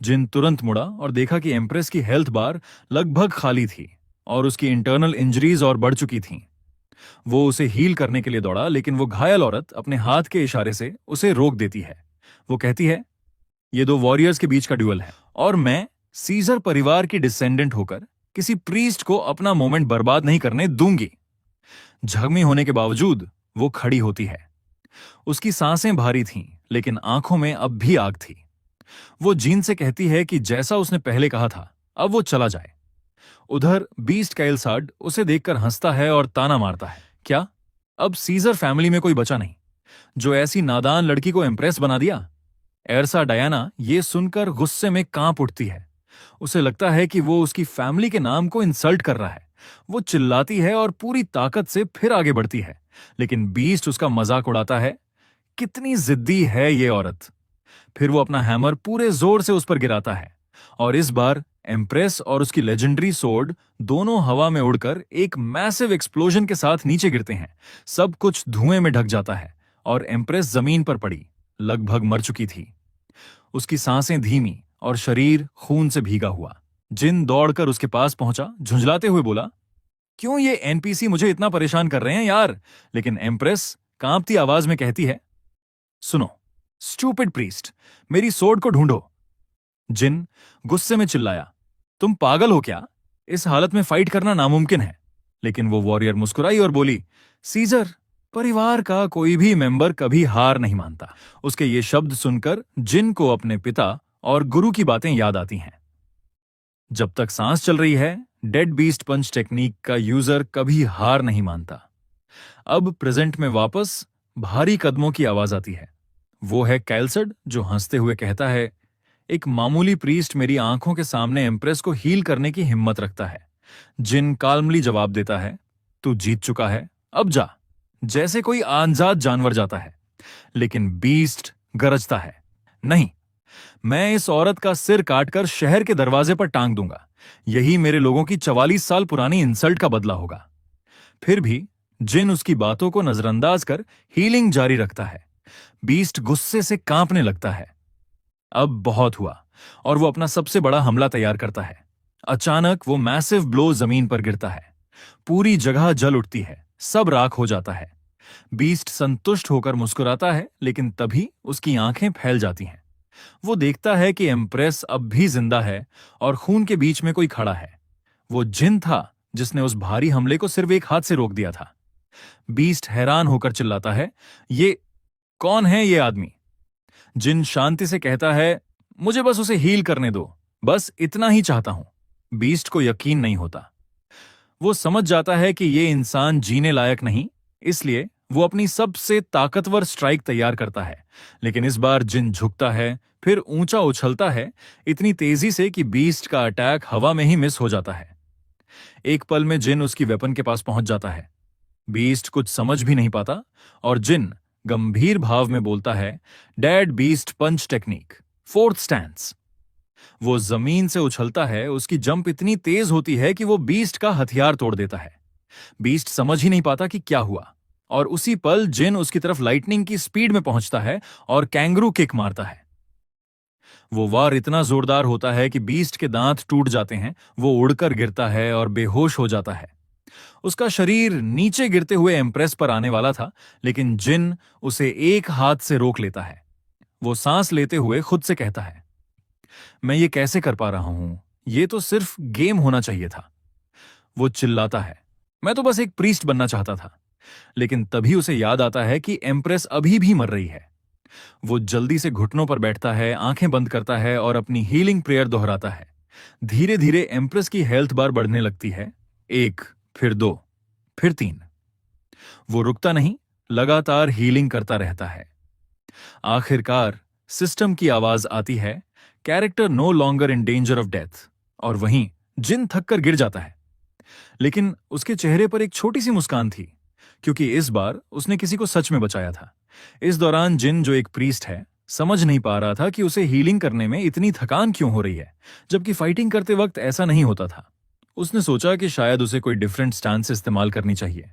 जिन तुरंत मुड़ा और देखा कि एम्प्रेस की हेल्थ बार लगभग खाली थी और उसकी इंटरनल इंजरीज और बढ़ चुकी थीं। वो उसे हील करने के लिए दौड़ा, लेकिन वो घायल औरत अपने हाथ के इशारे से उसे रोक देती है। वो कहती है, ये दो वॉरियर्स के बीच का ड्यूअल है और मैं सीजर परिवार की डिसेंडेंट होकर किसी प्रीस्ट को अपना मोमेंट बर्बाद नहीं करने दूंगी। जख्मी होने के बावजूद वो खड़ी होती है। उसकी सांसें भारी थीं, लेकिन आंखों में अब भी आग थी। वो जीन से कहती है कि जैसा उसने पहले कहा था, अब वो चला जाए। उधर बीस्ट कैलसाड उसे देखकर हंसता है और ताना मारता है, क्या अब सीजर फैमिली में कोई बचा नहीं जो ऐसी नादान लड़की को इम्प्रेस बना दिया? एर्सा डायना ये सुनकर गुस्से में कांप उठती है। उसे लगता है कि वो उसकी फैमिली के नाम को इंसल्ट कर रहा है। वो चिल्लाती है और पूरी ताकत से फिर आगे बढ़ती है, लेकिन बीस्ट उसका मजाक उड़ाता है, कितनी जिद्दी है ये औरत। फिर वो अपना हैमर पूरे जोर से उस पर गिराता है और इस बार एम्प्रेस और उसकी लेजेंडरी सोर्ड दोनों हवा में उड़कर एक मैसिव एक्सप्लोजन के साथ नीचे गिरते हैं। सब कुछ धुएं में ढक जाता है और एम्प्रेस जमीन पर पड़ी, लगभग मर चुकी थी। उसकी सांसें धीमी और शरीर खून से भीगा हुआ। जिन दौड़कर उसके पास पहुंचा, झुंझलाते हुए बोला, क्यों ये एनपीसी मुझे इतना परेशान कर रहे हैं यार? लेकिन एम्प्रेस कांपती आवाज में कहती है, सुनो स्टूपिड प्रीस्ट, मेरी सोर्ड को ढूंढो। जिन गुस्से में चिल्लाया, तुम पागल हो क्या? इस हालत में फाइट करना नामुमकिन है। लेकिन वो वॉरियर मुस्कुराई और बोली, सीजर परिवार का कोई भी मेंबर कभी हार नहीं मानता। उसके ये शब्द सुनकर जिन को अपने पिता और गुरु की बातें याद आती हैं। जब तक सांस चल रही है, डेड बीस्ट पंच टेक्निक का यूजर कभी हार नहीं मानता। अब प्रेजेंट में वापस भारी कदमों की आवाज आती है। वो है कैलसड, जो हंसते हुए कहता है, एक मामूली प्रीस्ट मेरी आंखों के सामने एम्प्रेस को हील करने की हिम्मत रखता है। जिन काल्मली जवाब देता है, तू जीत चुका है, अब जा, जैसे कोई अनजात जानवर जाता है। लेकिन बीस्ट गरजता है, नहीं, मैं इस औरत का सिर काटकर शहर के दरवाजे पर टांग दूंगा। यही मेरे लोगों की 44 साल पुरानी इंसल्ट का बदला होगा। फिर भी जिन उसकी बातों को नजरअंदाज कर हीलिंग जारी रखता है। बीस्ट गुस्से से कांपने लगता है। अब बहुत हुआ और वो अपना सबसे बड़ा हमला तैयार करता है। अचानक वो मैसिव ब्लो जमीन पर गिरता है। पूरी जगह जल उठती है, सब राख हो जाता है। बीस्ट संतुष्ट होकर मुस्कुराता है, लेकिन तभी उसकी आंखें फैल जाती हैं। वो देखता है कि एम्प्रेस अब भी जिंदा है और खून के बीच में कोई खड़ा है। वो जिन था जिसने उस भारी हमले को सिर्फ एक हाथ से रोक दिया था। बीस्ट हैरान होकर चिल्लाता है, ये कौन है ये आदमी? जिन शांति से कहता है, मुझे बस उसे हील करने दो, बस इतना ही चाहता हूं। बीस्ट को यकीन नहीं होता। वो समझ जाता है कि ये इंसान जीने लायक नहीं, इसलिए वो अपनी सबसे ताकतवर स्ट्राइक तैयार करता है। लेकिन इस बार जिन झुकता है, फिर ऊंचा उछलता है, इतनी तेजी से कि बीस्ट का अटैक हवा में ही मिस हो जाता है। एक पल में जिन उसकी वेपन के पास पहुंच जाता है। बीस्ट कुछ समझ भी नहीं पाता और जिन गंभीर भाव में बोलता है, डेड बीस्ट पंच टेक्निक, फोर्थ स्टैंस। वो जमीन से उछलता है, उसकी जंप इतनी तेज होती है कि वो बीस्ट का हथियार तोड़ देता है। बीस्ट समझ ही नहीं पाता कि क्या हुआ, और उसी पल जिन उसकी तरफ लाइटनिंग की स्पीड में पहुंचता है और कैंगरू किक मारता है। वो वार इतना जोरदार होता है कि बीस्ट के दांत टूट जाते हैं, वो उड़कर गिरता है और बेहोश हो जाता है। उसका शरीर नीचे गिरते हुए एम्प्रेस पर आने वाला था, लेकिन जिन उसे एक हाथ से रोक लेता है। वो सांस लेते हुए खुद से कहता है, मैं ये कैसे कर पा रहा हूं, ये तो सिर्फ गेम होना चाहिए था। वो चिल्लाता है, मैं तो बस एक प्रीस्ट बनना चाहता था। लेकिन तभी उसे याद आता है कि एम्प्रेस अभी भी मर रही है। वो जल्दी से घुटनों पर बैठता है, आंखें बंद करता है और अपनी हीलिंग प्रेयर दोहराता है। धीरे धीरे एम्प्रेस की हेल्थ बार बढ़ने लगती है। 1, फिर 2, फिर 3। वो रुकता नहीं, लगातार हीलिंग करता रहता है। आखिरकार सिस्टम की आवाज आती है, character no longer in danger of death. और वहीं जिन थक कर गिर जाता है। लेकिन उसके चेहरे पर एक छोटी सी मुस्कान थी, क्योंकि इस बार उसने किसी को सच में बचाया था। इस दौरान जिन, जो एक प्रीस्ट है, समझ नहीं पा रहा था कि उसे हीलिंग करने में इतनी थकान क्यों हो रही है, जबकि फाइटिंग करते वक्त ऐसा नहीं होता था। उसने सोचा कि शायद उसे कोई डिफरेंट स्टांस इस्तेमाल करनी चाहिए।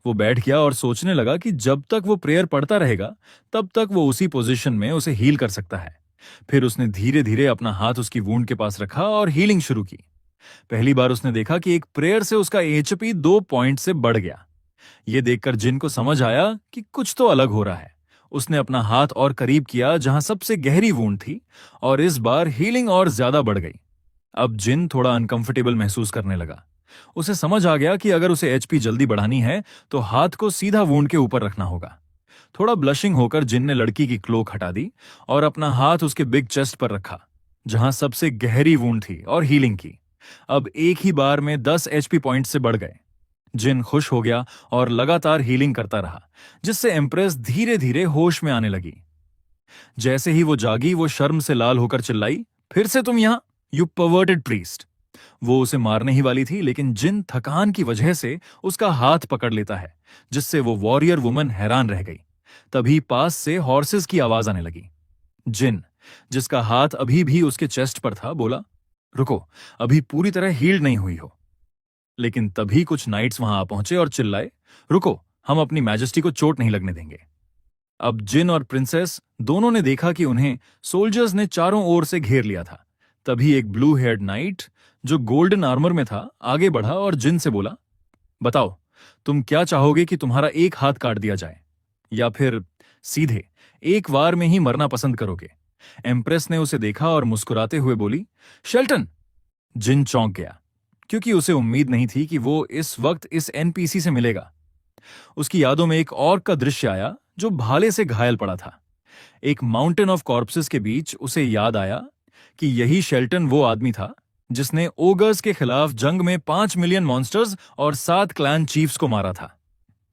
वो बैठ गया और सोचने लगा कि जब तक वो प्रेयर पढ़ता रहेगा, तब तक वो उसी पोजीशन में उसे हील कर सकता है। फिर उसने धीरे धीरे अपना हाथ उसकी वूंड के पास रखा और हीलिंग शुरू की। पहली बार उसने देखा कि एक प्रेयर से उसका एचपी 2 पॉइंट से बढ़ गया। यह देखकर जिन को समझ आया कि कुछ तो अलग हो रहा है। उसने अपना हाथ और करीब किया जहां सबसे गहरी वूंड थी, और इस बार हीलिंग और ज्यादा बढ़ गई। अब जिन थोड़ा अनकंफर्टेबल महसूस करने लगा। उसे समझ आ गया कि अगर उसे एचपी जल्दी बढ़ानी है तो हाथ को सीधा वूंड के ऊपर रखना होगा। थोड़ा ब्लशिंग होकर जिन ने लड़की की क्लोक हटा दी और अपना हाथ उसके बिग चेस्ट पर रखा, जहां सबसे गहरी वूंड थी, और हीलिंग की। अब एक ही बार में 10 एचपी पॉइंट से बढ़ गए। जिन खुश हो गया और लगातार हीलिंग करता रहा, जिससे एम्प्रेस धीरे धीरे होश में आने लगी। जैसे ही वो जागी, वो शर्म से लाल होकर चिल्लाई, फिर से तुम यहां, यू परवर्टेड प्रीस्ट। वो उसे मारने ही वाली थी, लेकिन जिन थकान की वजह से उसका हाथ पकड़ लेता है, जिससे वो वॉरियर वुमन हैरान रह गई। तभी पास से हॉर्सेस की आवाज आने लगी। जिन, जिसका हाथ अभी भी उसके चेस्ट पर था, बोला, रुको, अभी पूरी तरह हील्ड नहीं हुई हो। लेकिन तभी कुछ नाइट्स वहां आ पहुंचे और चिल्लाए, रुको, हम अपनी मैजेस्टी को चोट नहीं लगने देंगे। अब जिन और प्रिंसेस दोनों ने देखा कि उन्हें सोल्जर्स ने चारों ओर से घेर लिया था। तभी एक ब्लू हेयर्ड नाइट, जो गोल्डन आर्मर में था, आगे बढ़ा और जिन से बोला, बताओ, तुम क्या चाहोगे कि तुम्हारा एक हाथ काट दिया जाए, या फिर सीधे एक वार में ही मरना पसंद करोगे? एम्प्रेस ने उसे देखा और मुस्कुराते हुए बोली, शेल्टन। जिन चौंक गया, क्योंकि उसे उम्मीद नहीं थी कि वो इस वक्त इस एनपीसी से मिलेगा। उसकी यादों में एक और का दृश्य आया, जो भाले से घायल पड़ा था। एक माउंटेन ऑफ कॉर्पसेस के बीच उसे याद आया कि यही शेल्टन वो आदमी था जिसने ओगर्स के खिलाफ जंग में 5 मिलियन मॉन्स्टर्स और 7 क्लैन चीफ्स को मारा था।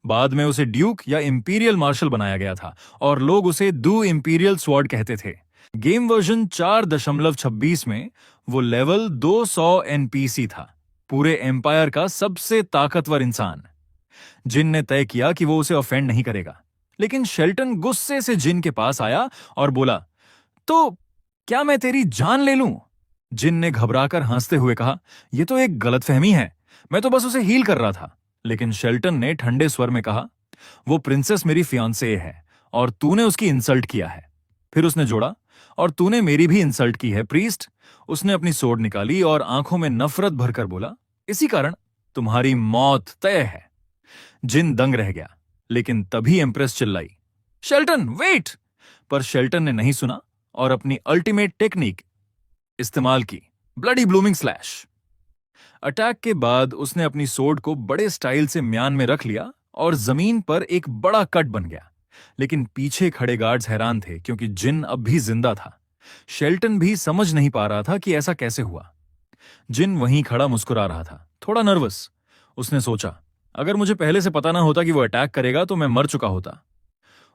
बाद में उसे ड्यूक या इंपीरियल मार्शल बनाया गया था, और लोग उसे दू इंपीरियल स्वॉर्ड कहते थे। गेम वर्जन 4.26 में वो लेवल 200 एनपीसी था, पूरे एम्पायर का सबसे ताकतवर इंसान। जिन ने तय किया कि वो उसे ऑफेंड नहीं करेगा, लेकिन शेल्टन गुस्से से जिन के पास आया और बोला, तो क्या मैं तेरी जान ले लूं? जिन ने घबराकर हंसते हुए कहा, यह तो एक गलतफहमी है, मैं तो बस उसे हील कर रहा था। लेकिन शेल्टन ने ठंडे स्वर में कहा, वो प्रिंसेस मेरी फियांसे है और तूने उसकी इंसल्ट किया है। फिर उसने जोड़ा, और तूने मेरी भी इंसल्ट की है प्रीस्ट। उसने अपनी सोर्ड निकाली और आंखों में नफरत भरकर बोला, इसी कारण तुम्हारी मौत तय है। जिन दंग रह गया, लेकिन तभी एम्प्रेस चिल्लाई, शेल्टन वेट! पर शेल्टन ने नहीं सुना और अपनी अल्टीमेट टेक्निक इस्तेमाल की, ब्लडी ब्लूमिंग स्लैश। अटैक के बाद उसने अपनी सोर्ड को बड़े स्टाइल से म्यान में रख लिया और जमीन पर एक बड़ा कट बन गया। लेकिन पीछे खड़े गार्ड्स हैरान थे, क्योंकि जिन अब भी जिंदा था। शेल्टन भी समझ नहीं पा रहा था कि ऐसा कैसे हुआ। जिन वहीं खड़ा मुस्कुरा रहा था, थोड़ा नर्वस। उसने सोचा, अगर मुझे पहले से पता ना होता कि वो अटैक करेगा तो मैं मर चुका होता।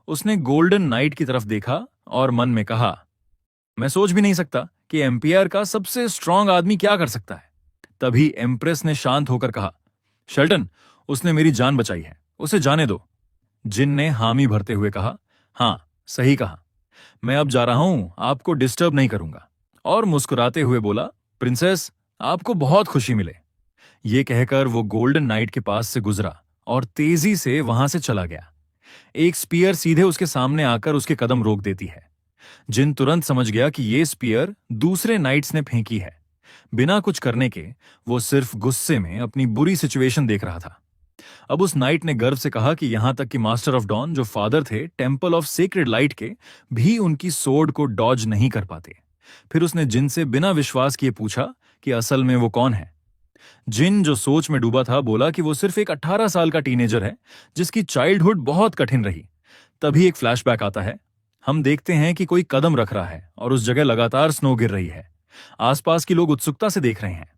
उसने गोल्डन नाइट की तरफ देखा और मन में कहा, मैं सोच भी नहीं सकता कि एम्पायर का सबसे स्ट्रांग आदमी क्या कर सकता है। तभी एम्प्रेस ने शांत होकर कहा, शेल्टन, उसने मेरी जान बचाई है, उसे जाने दो। जिन ने हामी भरते हुए कहा, हां, सही कहा, मैं अब जा रहा हूं, आपको डिस्टर्ब नहीं करूंगा। और मुस्कुराते हुए बोला, प्रिंसेस, आपको बहुत खुशी मिले। ये कहकर वो गोल्डन नाइट के पास से गुजरा और तेजी से वहां से चला गया। एक स्पीयर सीधे उसके सामने आकर उसके कदम रोक देती है। जिन तुरंत समझ गया कि ये स्पीयर दूसरे नाइट्स ने फेंकी है। बिना कुछ करने के वो सिर्फ गुस्से में अपनी बुरी सिचुएशन देख रहा था। अब उस नाइट ने गर्व से कहा कि यहां तक कि मास्टर ऑफ डॉन जो फादर थे टेम्पल ऑफ सेक्रेड लाइट के, भी उनकी सोर्ड को डॉज नहीं कर पाते। फिर उसने जिन से बिना विश्वास किए पूछा कि असल में वो कौन है। जिन, जो सोच में डूबा था, बोला कि वो सिर्फ एक 18 साल का टीनेजर है जिसकी चाइल्डहुड बहुत कठिन रही। तभी एक फ्लैशबैक आता है। हम देखते हैं कि कोई कदम रख रहा है और उस जगह लगातार स्नो गिर रही है। आसपास के लोग उत्सुकता से देख रहे हैं।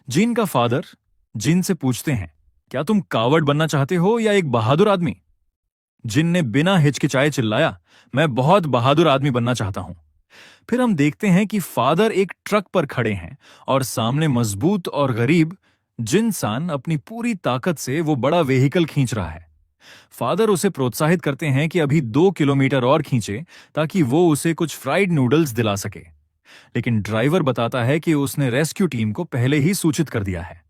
जिन का फादर जिन से पूछते हैं, क्या तुम कावड़ बनना चाहते हो या एक बहादुर आदमी? जिन ने बिना हिचकिचाए चिल्लाया, मैं बहुत बहादुर आदमी बनना चाहता हूं। फिर हम देखते हैं कि फादर एक ट्रक पर खड़े हैं और सामने मजबूत और गरीब जिनसान अपनी पूरी ताकत से वो बड़ा व्हीकल खींच रहा है। फादर उसे प्रोत्साहित करते हैं कि अभी 2 किलोमीटर और खींचे ताकि वो उसे कुछ फ्राइड नूडल्स दिला सके। लेकिन ड्राइवर बताता है कि उसने रेस्क्यू टीम को पहले ही सूचित कर दिया है।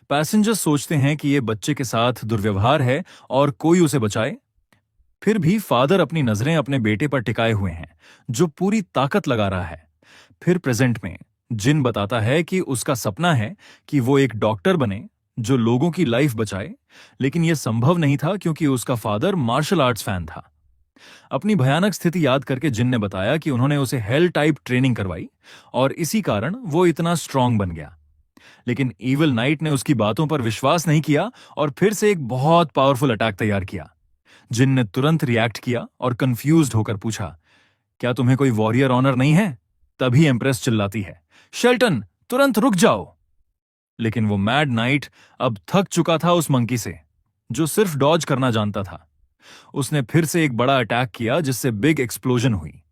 पैसेंजर्स सोचते हैं कि ये बच्चे के साथ दुर्व्यवहार है और कोई उसे बचाए। फिर भी फादर अपनी नजरें अपने बेटे पर टिकाए हुए हैं, जो पूरी ताकत लगा रहा है। फिर प्रेजेंट में जिन बताता है कि उसका सपना है कि वो एक डॉक्टर बने जो लोगों की लाइफ बचाए, लेकिन यह संभव नहीं था क्योंकि उसका फादर मार्शल आर्ट्स फैन था। अपनी भयानक स्थिति याद करके जिन ने बताया कि उन्होंने उसे हेल टाइप ट्रेनिंग करवाई और इसी कारण वो इतना स्ट्रांग बन गया। लेकिन इविल नाइट ने उसकी बातों पर विश्वास नहीं किया और फिर से एक बहुत पावरफुल अटैक तैयार किया। जिन ने तुरंत रिएक्ट किया और कंफ्यूज्ड होकर पूछा, क्या तुम्हें कोई वॉरियर ऑनर नहीं है? तभी एम्प्रेस चिल्लाती है, शेल्टन, तुरंत रुक जाओ। लेकिन वो मैड नाइट अब थक चुका था उस मंकी से, जो सिर्फ डॉज करना जानता था। उसने फिर से एक बड़ा अटैक किया जिससे बिग एक्सप्लोजन हुई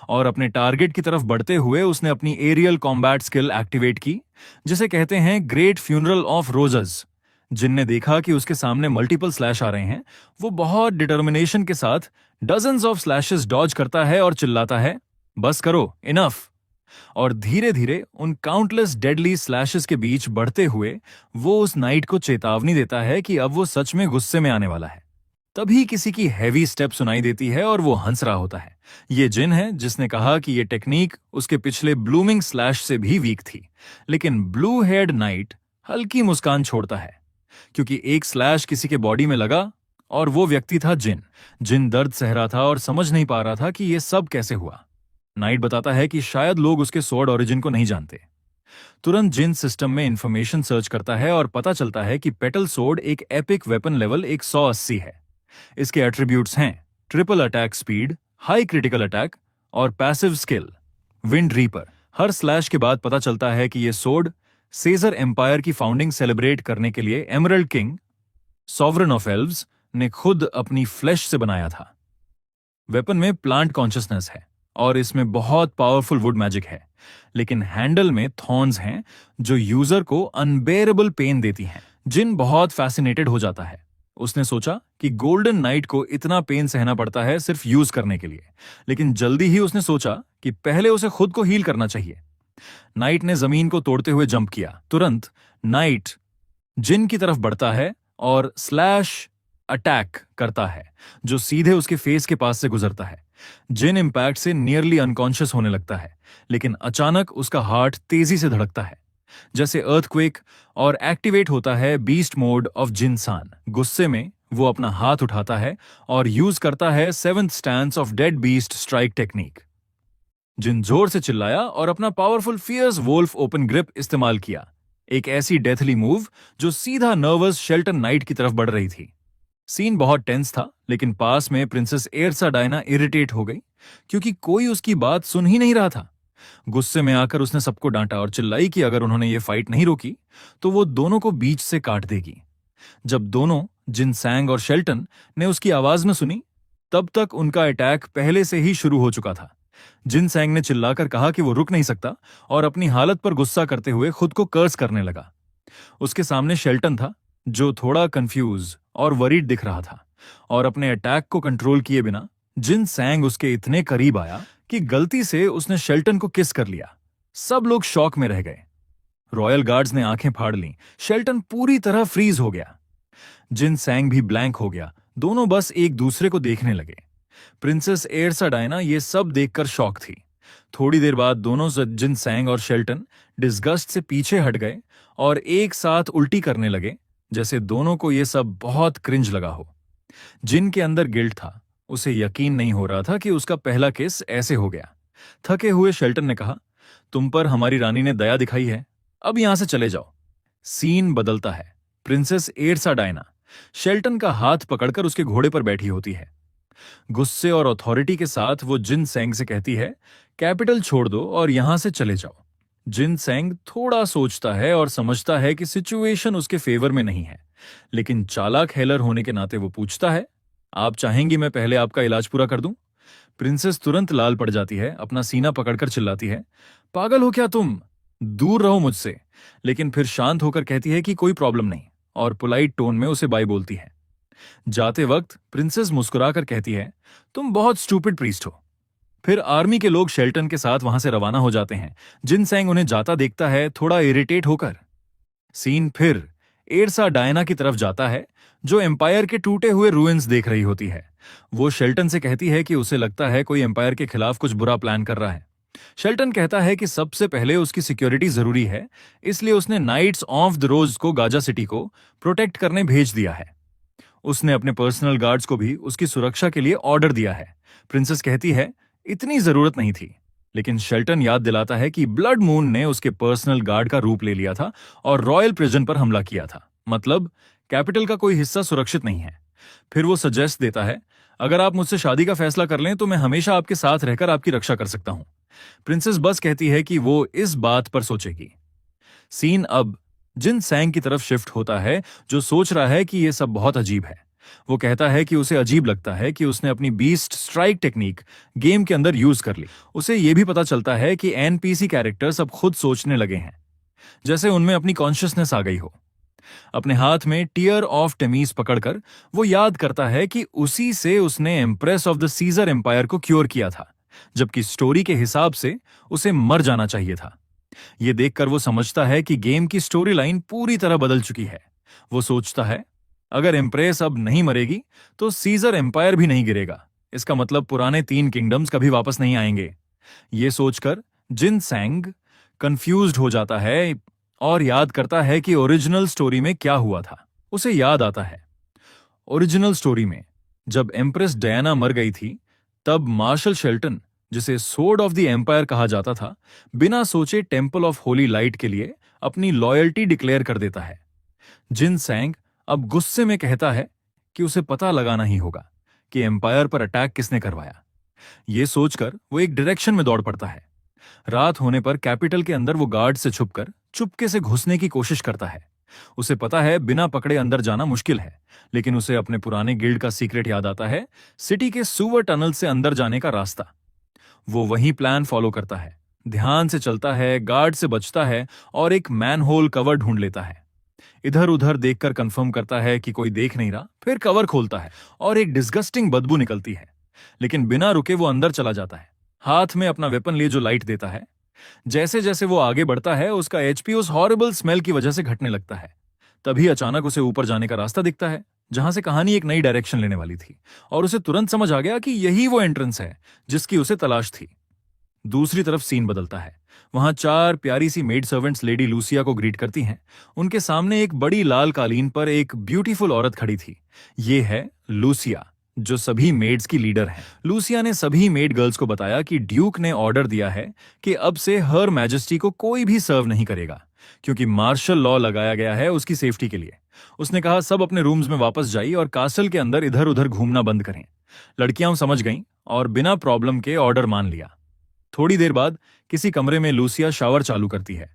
और अपने टारगेट की तरफ बढ़ते हुए उसने अपनी एरियल कॉम्बैट स्किल एक्टिवेट की, जिसे कहते हैं ग्रेट फ्यूनरल ऑफ रोजेस। जिनने देखा कि उसके सामने मल्टीपल स्लैश आ रहे हैं, वो बहुत डिटर्मिनेशन के साथ डजन्स ऑफ स्लैशेस डॉज करता है और चिल्लाता है, बस करो, इनफ। और धीरे धीरे उन काउंटलेस डेडली स्लैशेस के बीच बढ़ते हुए वो उस नाइट को चेतावनी देता है कि अब वो सच में गुस्से में आने वाला है। तभी किसी की हैवी स्टेप सुनाई देती है और वो हंस रहा होता है। ये जिन है जिसने कहा कि ये टेक्निक उसके पिछले ब्लूमिंग स्लैश से भी वीक थी। लेकिन ब्लू हेयर्ड नाइट हल्की मुस्कान छोड़ता है क्योंकि एक स्लैश किसी के बॉडी में लगा और वो व्यक्ति था जिन। जिन दर्द सह रहा था और समझ नहीं पा रहा था कि ये सब कैसे हुआ। नाइट बताता है कि शायद लोग उसके स्वॉर्ड ओरिजिन को नहीं जानते। तुरंत जिन सिस्टम में इंफॉर्मेशन सर्च करता है और पता चलता है कि पेटल सोर्ड एक एपिक वेपन लेवल 180 है। इसके एट्रीब्यूट्स हैं triple attack speed, high critical attack और पैसिव स्किल विंड रीपर। हर स्लैश के बाद पता चलता है कि यह सोर्ड सेजर एम्पायर की फाउंडिंग सेलिब्रेट करने के लिए emerald king, sovereign of elves, ने खुद अपनी फ्लैश से बनाया था। वेपन में प्लांट कॉन्शियसनेस है और इसमें बहुत पावरफुल वुड मैजिक है, लेकिन हैंडल में थॉर्न्स हैं जो यूजर को अनबेरेबल पेन देती हैं। जिन बहुत फैसिनेटेड हो जाता है। उसने सोचा कि गोल्डन नाइट को इतना पेन सहना पड़ता है सिर्फ यूज करने के लिए, लेकिन जल्दी ही उसने सोचा कि पहले उसे खुद को हील करना चाहिए। नाइट ने जमीन को तोड़ते हुए जंप किया। तुरंत नाइट जिन की तरफ बढ़ता है और स्लैश अटैक करता है जो सीधे उसके फेस के पास से गुजरता है। जिन इंपैक्ट से नियरली अनकॉन्शियस होने लगता है, लेकिन अचानक उसका हार्ट तेजी से धड़कता है जैसे अर्थक्वेक और एक्टिवेट होता है बीस्ट मोड ऑफ जिनसान। गुस्से में वो अपना हाथ उठाता है और यूज करता है 7th stance of dead beast strike technique. Jin जोर से चिल्लाया और अपना powerful fierce wolf open grip इस्तेमाल किया, एक ऐसी डेथली मूव जो सीधा नर्वस शेल्टन नाइट की तरफ बढ़ रही थी। सीन बहुत टेंस था, लेकिन पास में प्रिंसेस एर्सा डायना इरिटेट हो गई क्योंकि कोई उसकी बात सुन ही नहीं रहा था। गुस्से में आकर उसने सबको डांटा और चिल्लाई कि अगर उन्होंने ये फाइट नहीं रोकी तो वो दोनों को बीच से काट देगी। जब दोनों जिन सैंग और शेल्टन ने उसकी आवाज न सुनी, तब तक उनका अटैक पहले से ही शुरू हो चुका था। जिन सैंग ने चिल्लाकर कहा कि वो रुक नहीं सकता और अपनी हालत पर गुस्सा करते हुए खुद को कर्स करने लगा। उसके सामने शेल्टन था जो थोड़ा कंफ्यूज और वरीड दिख रहा था और अपने अटैक को कंट्रोल किए बिना जिन सैंग उसके इतने करीब आया कि गलती से उसने शेल्टन को किस कर लिया। सब लोग शॉक में रह गए। रॉयल गार्ड्स ने आंखें फाड़ लीं। शेल्टन पूरी तरह फ्रीज हो गया। जिन सैंग भी ब्लैंक हो गया। दोनों बस एक दूसरे को देखने लगे। प्रिंसेस एर्सा डायना ये सब देखकर शॉक थी। थोड़ी देर बाद दोनों जिन सैंग और शेल्टन डिस्गस्ट से पीछे हट गए और एक साथ उल्टी करने लगे, जैसे दोनों को ये सब बहुत क्रिंज लगा हो। जिन के अंदर गिल्ट था, उसे यकीन नहीं हो रहा था कि उसका पहला किस ऐसे हो गया। थके हुए शेल्टन ने कहा, तुम पर हमारी रानी ने दया दिखाई है, अब यहां से चले जाओ। सीन बदलता है। प्रिंसेस एर्सा डायना शेल्टन का हाथ पकड़कर उसके घोड़े पर बैठी होती है। गुस्से और अथॉरिटी के साथ वो जिन सेंग से कहती है, कैपिटल छोड़ दो और यहां से चले जाओ। जिन सेंग थोड़ा सोचता है और समझता है कि सिचुएशन उसके फेवर में नहीं है, लेकिन चालाक हेलर होने के नाते वो पूछता है, आप चाहेंगी मैं पहले आपका इलाज पूरा कर दूं? प्रिंसेस तुरंत लाल पड़ जाती है, अपना सीना पकड़कर चिल्लाती है, पागल हो क्या तुम, दूर रहो मुझसे। लेकिन फिर शांत होकर कहती है कि कोई प्रॉब्लम नहीं, और पोलाइट टोन में उसे बाय बोलती है। जाते वक्त प्रिंसेस मुस्कुराकर कहती है, तुम बहुत स्टूपिड प्रीस्ट हो। फिर आर्मी के लोग शेल्टन के साथ वहां से रवाना हो जाते हैं। जिन सैंग उन्हें जाता देखता है, थोड़ा इरिटेट होकर। सीन फिर एर्सा डायना की तरफ जाता है, जो एम्पायर के टूटे हुए रूइंस देख रही होती है। वो शेल्टन से कहती है कि उसे लगता है कोई एम्पायर के खिलाफ कुछ बुरा प्लान कर रहा है। शेल्टन कहता है कि सबसे पहले उसकी सिक्योरिटी जरूरी है, इसलिए उसने नाइट्स ऑफ द रोज को गाजा सिटी को प्रोटेक्ट करने भेज दिया है। उसने अपने पर्सनल गार्ड्स को भी उसकी सुरक्षा के लिए ऑर्डर दिया है। प्रिंसेस कहती है, इतनी जरूरत नहीं थी, लेकिन शेल्टन याद दिलाता है कि ब्लड मून ने उसके पर्सनल गार्ड का रूप ले लिया था और रॉयल प्रिजन पर हमला किया था, मतलब कैपिटल का कोई हिस्सा सुरक्षित नहीं है। फिर वो सजेस्ट देता है, अगर आप मुझसे शादी का फैसला कर लें तो मैं हमेशा आपके साथ रहकर आपकी रक्षा कर सकता हूं। प्रिंसेस बस कहती है कि वो इस बात पर सोचेगी। सीन अब जिन सैंग की तरफ शिफ्ट होता है, जो सोच रहा है कि यह सब बहुत अजीब है। वो कहता है कि उसे अजीब लगता है कि उसने अपनी बीस्ट स्ट्राइक टेक्निक गेम के अंदर यूज कर ली। उसे यह भी पता चलता है कि एनपीसी कैरेक्टर्स अब खुद सोचने लगे हैं, जैसे उनमें अपनी कॉन्शियसनेस आ गई हो। अपने हाथ में टीयर ऑफ टेमीज पकड़कर वो याद करता है कि उसी से उसने empress of the Caesar Empire को क्योर किया था, जबकि स्टोरी के हिसाब से उसे मर जाना चाहिए था। यह देखकर वो समझता है कि गेम की स्टोरी लाइन पूरी तरह बदल चुकी है। वो सोचता है, अगर एम्प्रेस अब नहीं मरेगी तो सीजर एम्पायर भी नहीं गिरेगा। इसका मतलब पुराने 3 किंगडम्स कभी वापस नहीं आएंगे। ये सोचकर जिन सैंग कंफ्यूज्ड हो जाता है और याद करता है कि ओरिजिनल स्टोरी में क्या हुआ था। उसे याद आता है, ओरिजिनल स्टोरी में जब एम्प्रेस डायना मर गई थी, तब मार्शल शेल्टन, जिसे सोर्ड ऑफ द एम्पायर कहा जाता था, बिना सोचे टेंपल ऑफ होली लाइट के लिए अपनी लॉयल्टी डिक्लेयर कर देता है। जिन सैंग अब गुस्से में कहता है कि उसे पता लगाना ही होगा कि एम्पायर पर अटैक किसने करवाया। यह सोचकर वो एक डायरेक्शन में दौड़ पड़ता है। रात होने पर कैपिटल के अंदर वो गार्ड से छुपकर चुपके से घुसने की कोशिश करता है। उसे पता है बिना पकड़े अंदर जाना मुश्किल है, लेकिन उसे अपने पुराने गिल्ड का सीक्रेट याद आता है, सिटी के सुवर टनल से अंदर जाने का रास्ता। वो वही प्लान फॉलो करता है, ध्यान से चलता है, गार्ड से बचता है और एक मैनहोल कवर ढूंढ लेता है। इधर उधर देखकर कंफर्म करता है कि कोई देख नहीं रहा, फिर कवर खोलता है और एक डिस्गस्टिंग बदबू निकलती है, लेकिन बिना रुके वो अंदर चला जाता है, हाथ में अपना वेपन लिए जो लाइट देता है। जैसे जैसे वो आगे बढ़ता है, उसका एचपी उस हॉरिबल स्मेल की वजह से घटने लगता है। तभी अचानक उसे ऊपर जाने का रास्ता दिखता है, जहां से कहानी एक नई डायरेक्शन लेने वाली थी, और उसे तुरंत समझ आ गया कि यही वो एंट्रेंस है जिसकी उसे तलाश थी। दूसरी तरफ सीन बदलता है। वहां 4 प्यारी सी मेड सर्वेंट्स लेडी लूसिया को ग्रीट करती हैं। उनके सामने एक बड़ी लाल कालीन पर एक ब्यूटीफुल औरत खड़ी थी। ये है लूसिया, जो सभी मेड्स की लीडर है। लूसिया ने सभी मेड गर्ल्स को बताया कि ड्यूक ने ऑर्डर दिया है कि अब से हर मैजेस्टी को कोई भी सर्व नहीं करेगा, क्योंकि मार्शल लॉ लगाया गया है उसकी सेफ्टी के लिए। उसने कहा, सब अपने रूम्स में वापस जाइए और कासल के अंदर इधर उधर घूमना बंद करें। लड़कियां समझ गईं और बिना प्रॉब्लम के ऑर्डर मान लिया। थोड़ी देर बाद किसी कमरे में लूसिया शावर चालू करती है।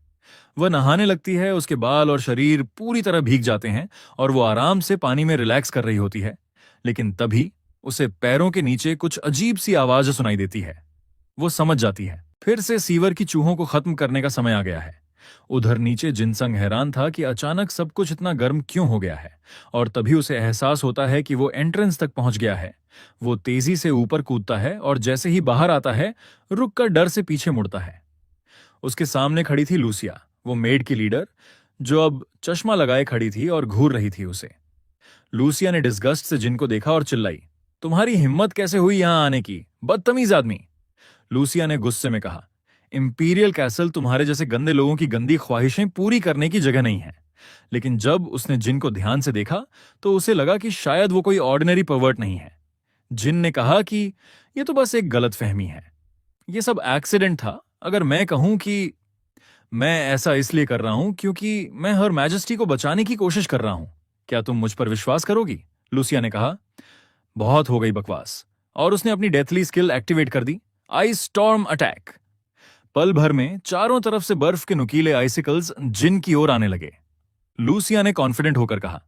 वह नहाने लगती है, उसके बाल और शरीर पूरी तरह भीग जाते हैं और वो आराम से पानी में रिलैक्स कर रही होती है। लेकिन तभी उसे पैरों के नीचे कुछ अजीब सी आवाज सुनाई देती है। वो समझ जाती है, फिर से सीवर की चूहों को खत्म करने का समय आ गया है। उधर नीचे जिनसंग हैरान था कि अचानक सब कुछ इतना गर्म क्यों हो गया है, और तभी उसे एहसास होता है कि वो एंट्रेंस तक पहुंच गया है। वो तेजी से ऊपर कूदता है और जैसे ही बाहर आता है, रुक कर डर से पीछे मुड़ता है। उसके सामने खड़ी थी लूसिया, वो मेड की लीडर, जो अब चश्मा लगाए खड़ी थी और घूर रही थी उसे। लूसिया ने डिस्गस्ट से जिन को देखा और चिल्लाई, तुम्हारी हिम्मत कैसे हुई यहां आने की, बदतमीज आदमी। लूसिया ने गुस्से में कहा, इंपीरियल कैसल तुम्हारे जैसे गंदे लोगों की गंदी ख्वाहिशें पूरी करने की जगह नहीं है। लेकिन जब उसने जिन को ध्यान से देखा तो उसे लगा कि शायद वो कोई ऑर्डिनरी पर्वर्ट नहीं है। जिन ने कहा कि यह तो बस एक गलतफहमी है, ये सब एक्सीडेंट था। अगर मैं कहूं कि मैं ऐसा इसलिए कर रहा हूं क्योंकि मैं हर मैजेस्टी को बचाने की कोशिश कर रहा हूं, क्या तुम मुझ पर विश्वास करोगी? लूसिया ने कहा, बहुत हो गई बकवास। और उसने अपनी डेथली स्किल एक्टिवेट कर दी, आइस स्टॉर्म अटैक। पल भर में चारों तरफ से बर्फ के नुकीले आइसिकल्स जिन की ओर आने लगे। लूसिया ने कॉन्फिडेंट होकर कहा,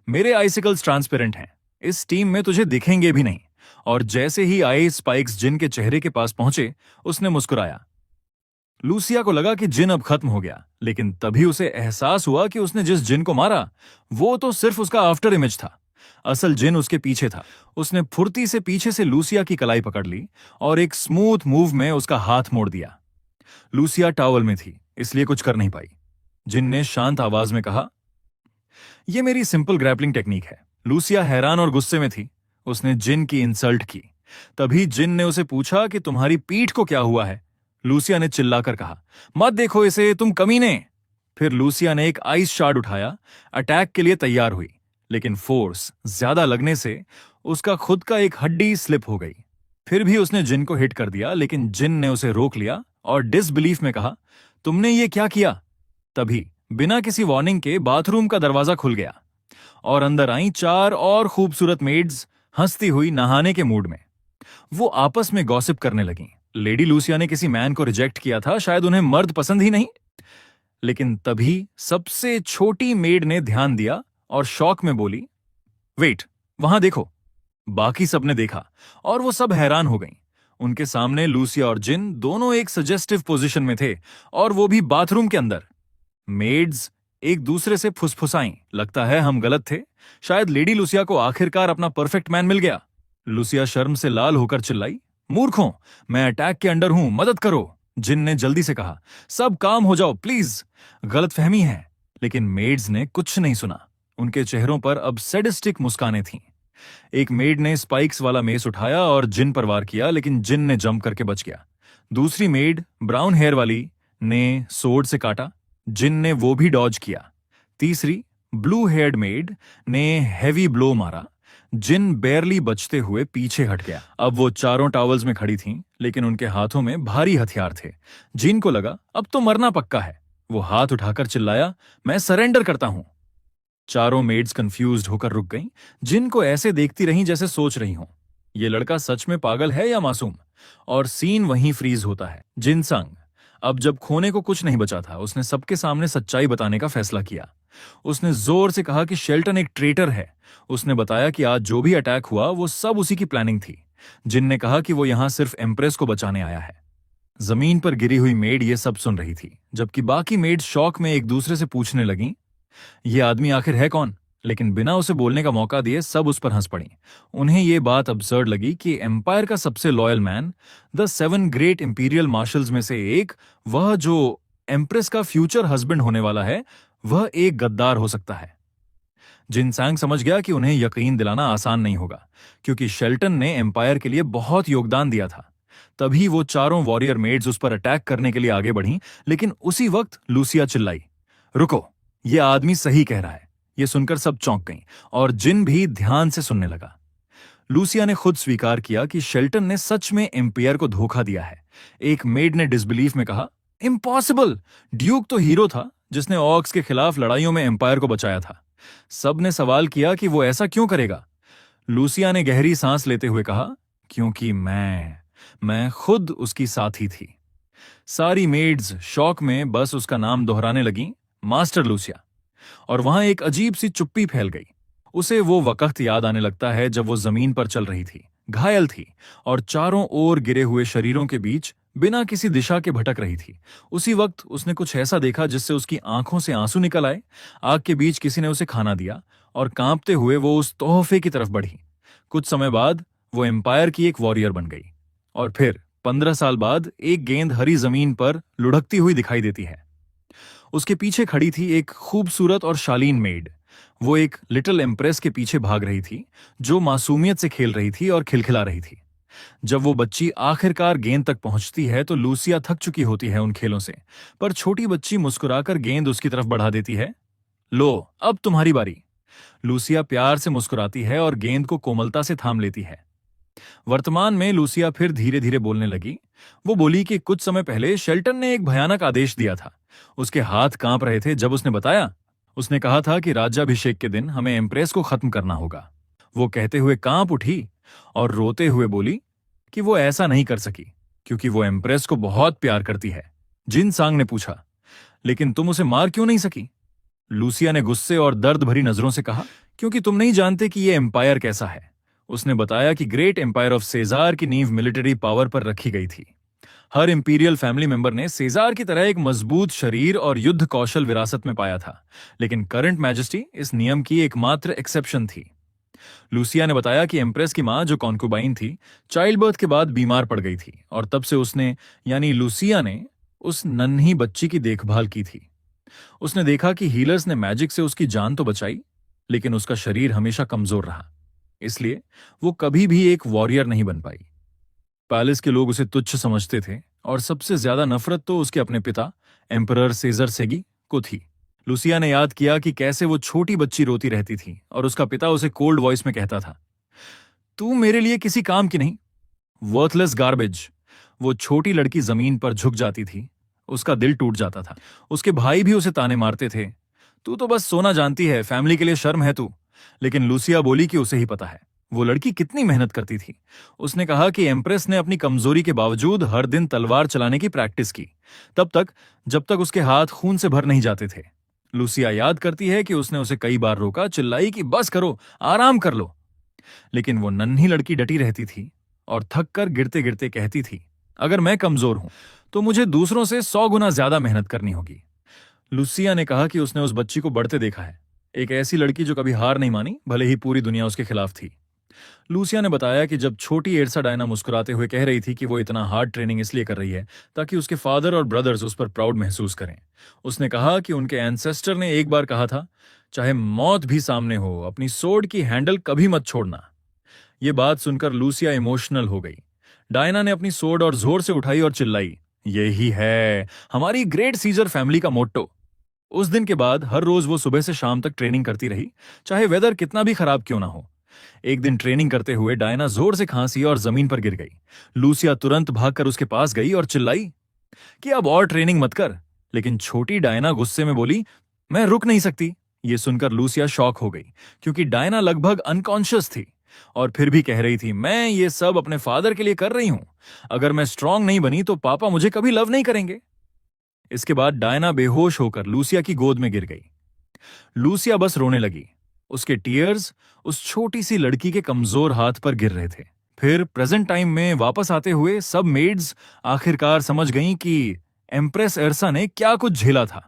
मेरे आइसिकल्स ट्रांसपेरेंट हैं, इस टीम में तुझे दिखेंगे भी नहीं। और जैसे ही आइस स्पाइक्स जिन के चेहरे के पास पहुंचे, उसने मुस्कुराया। लूसिया को लगा कि जिन अब खत्म हो गया, लेकिन तभी उसे एहसास हुआ कि उसने जिस जिन को मारा वो तो सिर्फ उसका आफ्टर इमेज था। असल जिन उसके पीछे था। उसने फुर्ती से पीछे से लूसिया की कलाई पकड़ ली और एक स्मूथ मूव में उसका हाथ मोड़ दिया। लूसिया टॉवल में थी, इसलिए कुछ कर नहीं पाई। जिन ने शांत आवाज में कहा, यह मेरी सिंपल ग्रैपलिंग टेक्निक है। लूसिया हैरान और गुस्से में थी। उसने जिन की इंसल्ट की। तभी जिन ने उसे पूछा कि तुम्हारी पीठ को क्या हुआ है? लूसिया ने चिल्लाकर कहा, मत देखो इसे, तुम कमीने। फिर लूसिया ने एक आइस शार्ड उठाया, अटैक के लिए तैयार हुई, लेकिन फोर्स ज्यादा लगने से उसका खुद का एक हड्डी स्लिप हो गई। फिर भी उसने जिन को हिट कर दिया, लेकिन जिन ने उसे रोक लिया और डिसबिलीफ में कहा, तुमने ये क्या किया? तभी बिना किसी वार्निंग के बाथरूम का दरवाजा खुल गया और अंदर आई 4 और खूबसूरत मेड्स, हंसती हुई नहाने के मूड में। वो आपस में गॉसिप करने लगीं। लेडी लूसिया ने किसी मैन को रिजेक्ट किया था, शायद उन्हें मर्द पसंद ही नहीं। लेकिन तभी सबसे छोटी मेड ने ध्यान दिया और शॉक में बोली, वेट, वहां देखो। बाकी सबने देखा और वो सब हैरान हो गईं। उनके सामने लूसिया और जिन दोनों एक सजेस्टिव पोजीशन में थे, और वो भी बाथरूम के अंदर। मेड्स एक दूसरे से फुसफुसाईं, लगता है हम गलत थे, शायद लेडी लूसिया को आखिरकार अपना परफेक्ट मैन मिल गया। लूसिया शर्म से लाल होकर चिल्लाई, मूर्खों, मैं अटैक के अंडर हूं, मदद करो। जिन ने जल्दी से कहा, सब काम हो जाओ प्लीज, गलतफहमी है। लेकिन मेड्स ने कुछ नहीं सुना। उनके चेहरों पर अब सैडिस्टिक मुस्कानें थीं। एक मेड ने स्पाइक्स वाला मेस उठाया और जिन पर वार किया, लेकिन जिन ने जंप करके बच गया। दूसरी मेड, ब्राउन हेयर वाली, ने सोर्ड से काटा, जिन ने वो भी डॉज किया। तीसरी, ब्लू हेयर्ड मेड, ने हैवी ब्लो मारा। जिन बेरली बचते हुए पीछे हट गया। अब वो चारों टॉवल्स में खड़ी थीं, लेकिन उनके हाथों में भारी हथियार थे। जिन को लगा अब तो मरना पक्का है। वो हाथ उठाकर चिल्लाया, मैं सरेंडर करता हूं। चारों मेड्स कंफ्यूज्ड होकर रुक गईं। जिन को ऐसे देखती रहीं जैसे सोच रही हों, ये लड़का सच में पागल है या मासूम। और सीन वहीं फ्रीज होता है। जिनसंग अब जब खोने को कुछ नहीं बचा था, उसने सबके सामने सच्चाई बताने का फैसला किया। उसने जोर से कहा कि शेल्टन एक ट्रेटर है। उसने बताया कि आज जो भी अटैक हुआ वो सब उसी की प्लानिंग थी। जिन ने कहा कि वो यहां सिर्फ एम्प्रेस को बचाने आया है। जमीन पर गिरी हुई मेड ये सब सुन रही थी, जबकि बाकी मेड शौक में एक दूसरे से पूछने लगीं, ये आदमी आखिर है कौन? लेकिन बिना उसे बोलने का मौका दिए सब उस पर हंस पड़ी। उन्हें यह बात अब्सर्ड लगी कि एम्पायर का सबसे loyal man, the 7 great imperial marshals में से एक, वह जो एम्प्रेस का फ्यूचर हस्बैंड होने वाला है, वह एक गद्दार हो सकता है। जिनसैंग समझ गया कि उन्हें यकीन दिलाना आसान नहीं होगा, क्योंकि शेल्टन ने एम्पायर के लिए बहुत योगदान दिया था। तभी वो चारों वॉरियर मेड्स उस पर अटैक करने के लिए आगे बढ़ीं, लेकिन उसी वक्त लूसिया चिल्लाई, रुको, यह आदमी सही कह रहा है। यह सुनकर सब चौंक गईं और जिन भी ध्यान से सुनने लगा। लूसिया ने खुद स्वीकार किया कि शेल्टन ने सच में एम्पायर को धोखा दिया है। एक मेड ने डिसबिलीफ में कहा, इम्पॉसिबल, ड्यूक तो हीरो था जिसने ऑक्स के खिलाफ लड़ाइयों में एम्पायर को बचाया था। सब ने सवाल किया कि वो ऐसा क्यों करेगा। लूसिया ने गहरी सांस लेते हुए कहा, क्योंकि मैं खुद उसकी साथी थी। सारी मेड्स शौक में बस उसका नाम दोहराने लगीं, मास्टर लूसिया। और वहां एक अजीब सी चुप्पी फैल गई। उसे वो वक्त याद आने लगता है जब वो जमीन पर चल रही थी, घायल थी और चारों ओर गिरे हुए शरीरों के बीच बिना किसी दिशा के भटक रही थी। उसी वक्त उसने कुछ ऐसा देखा जिससे उसकी आंखों से आंसू निकल आए। आग के बीच किसी ने उसे खाना दिया और कांपते हुए वो उस तोहफे की तरफ बढ़ी। कुछ समय बाद वो एम्पायर की एक वॉरियर बन गई। और फिर 15 साल बाद एक गेंद हरी जमीन पर लुढ़कती हुई दिखाई देती है। उसके पीछे खड़ी थी एक खूबसूरत और शालीन मेड। वो एक लिटिल एम्प्रेस के पीछे भाग रही थी, जो मासूमियत से खेल रही थी और खिलखिला रही थी। जब वो बच्ची आखिरकार गेंद तक पहुंचती है तो लूसिया थक चुकी होती है उन खेलों से, पर छोटी बच्ची मुस्कुराकर गेंद उसकी तरफ बढ़ा देती है। लो, अब तुम्हारी बारी। लूसिया प्यार से मुस्कुराती है और गेंद को कोमलता से थाम लेती है। वर्तमान में लूसिया फिर धीरे धीरे बोलने लगी। वो बोली कि कुछ समय पहले शेल्टन ने एक भयानक आदेश दिया था। उसके हाथ कांप रहे थे जब उसने बताया। उसने कहा था कि राज्याभिषेक के दिन हमें एम्प्रेस को खत्म करना होगा। वो कहते हुए कांप उठी और रोते हुए बोली कि वो ऐसा नहीं कर सकी क्योंकि वो एम्प्रेस को बहुत प्यार करती है। जिन सांग ने पूछा, लेकिन तुम उसे मार क्यों नहीं सकी? लूसिया ने गुस्से और दर्द भरी नजरों से कहा, क्योंकि तुम नहीं जानते कि यह एम्पायर कैसा है। उसने बताया कि ग्रेट एम्पायर ऑफ सेजार की नींव मिलिट्री पावर पर रखी गई थी। हर इंपीरियल फैमिली मेंबर ने सेजार की तरह एक मजबूत शरीर और युद्ध कौशल विरासत में पाया था, लेकिन करंट मैजेस्टी इस नियम की एकमात्र एक्सेप्शन थी। लूसिया ने बताया कि एम्प्रेस की मां, जो कॉन्कुबाइन थी, चाइल्ड बर्थ के बाद बीमार पड़ गई थी और तब से उसने, यानी लूसिया ने, उस नन्ही बच्ची की देखभाल की थी। उसने देखा कि हीलर्स ने मैजिक से उसकी जान तो बचाई, लेकिन उसका शरीर हमेशा कमजोर रहा। इसलिए वो कभी भी एक वॉरियर नहीं बन पाई। पैलेस के लोग उसे तुच्छ समझते थे और सबसे ज्यादा नफरत तो उसके अपने पिता एम्परर सेजर सेगी को थी। लूसिया ने याद किया कि कैसे वो छोटी बच्ची रोती रहती थी और उसका पिता उसे कोल्ड वॉइस में कहता था, तू मेरे लिए किसी काम की नहीं, वर्थलेस गार्बेज। वो छोटी लड़की जमीन पर झुक जाती थी। उसका दिल टूट जाता था। उसके भाई भी उसे ताने मारते थे, तू तो बस सोना जानती है, फैमिली के लिए शर्म है तू। लेकिन लूसिया बोली कि उसे ही पता है वो लड़की कितनी मेहनत करती थी। उसने कहा कि एम्प्रेस ने अपनी कमजोरी के बावजूद हर दिन तलवार चलाने की प्रैक्टिस की, तब तक जब तक उसके हाथ खून से भर नहीं जाते थे। लूसिया याद करती है कि उसने उसे कई बार रोका, चिल्लाई कि बस करो, आराम कर लो। लेकिन वो नन्ही लड़की डटी रहती थी और थक कर गिरते गिरते कहती थी, अगर मैं कमजोर हूं तो मुझे दूसरों से 100 गुना ज्यादा मेहनत करनी होगी। लूसिया ने कहा कि उसने उस बच्ची को बढ़ते देखा है, एक ऐसी लड़की जो कभी हार नहीं मानी, भले ही पूरी दुनिया उसके खिलाफ थी। लूसिया ने बताया कि जब छोटी एर्सा डायना मुस्कुराते हुए कह रही थी कि वो इतना हार्ड ट्रेनिंग इसलिए कर रही है ताकि उसके फादर और ब्रदर्स उस पर प्राउड महसूस करें। उसने कहा कि उनके एंसेस्टर ने एक बार कहा था, चाहे मौत भी सामने हो, अपनी सोर्ड की हैंडल कभी मत छोड़ना। ये बात सुनकर लूसिया इमोशनल हो गई। डायना ने अपनी सोर्ड और जोर से उठाई और चिल्लाई, यही है हमारी ग्रेट सीजर फैमिली का मोट्टो। उस दिन के बाद हर रोज वो सुबह से शाम तक ट्रेनिंग करती रही, चाहे वेदर कितना भी खराब क्यों ना हो। एक दिन ट्रेनिंग करते हुए डायना जोर से खांसी और जमीन पर गिर गई। लूसिया तुरंत भागकर उसके पास गई और चिल्लाई कि अब और ट्रेनिंग मत कर। लेकिन छोटी डायना गुस्से में बोली, मैं रुक नहीं सकती। ये सुनकर लूसिया शॉक हो गई, क्योंकि डायना लगभग अनकॉन्शियस थी और फिर भी कह रही थी, मैं ये सब अपने फादर के लिए कर रही हूं। अगर मैं स्ट्रांग नहीं बनी तो पापा मुझे कभी लव नहीं करेंगे। इसके बाद डायना बेहोश होकर लूसिया की गोद में गिर गई। लूसिया बस रोने लगी। उसके टीयर्स उस छोटी सी लड़की के कमजोर हाथ पर गिर रहे थे। फिर प्रेजेंट टाइम में वापस आते हुए सब मेड्स आखिरकार समझ गईं कि एम्प्रेस एर्सा ने क्या कुछ झेला था।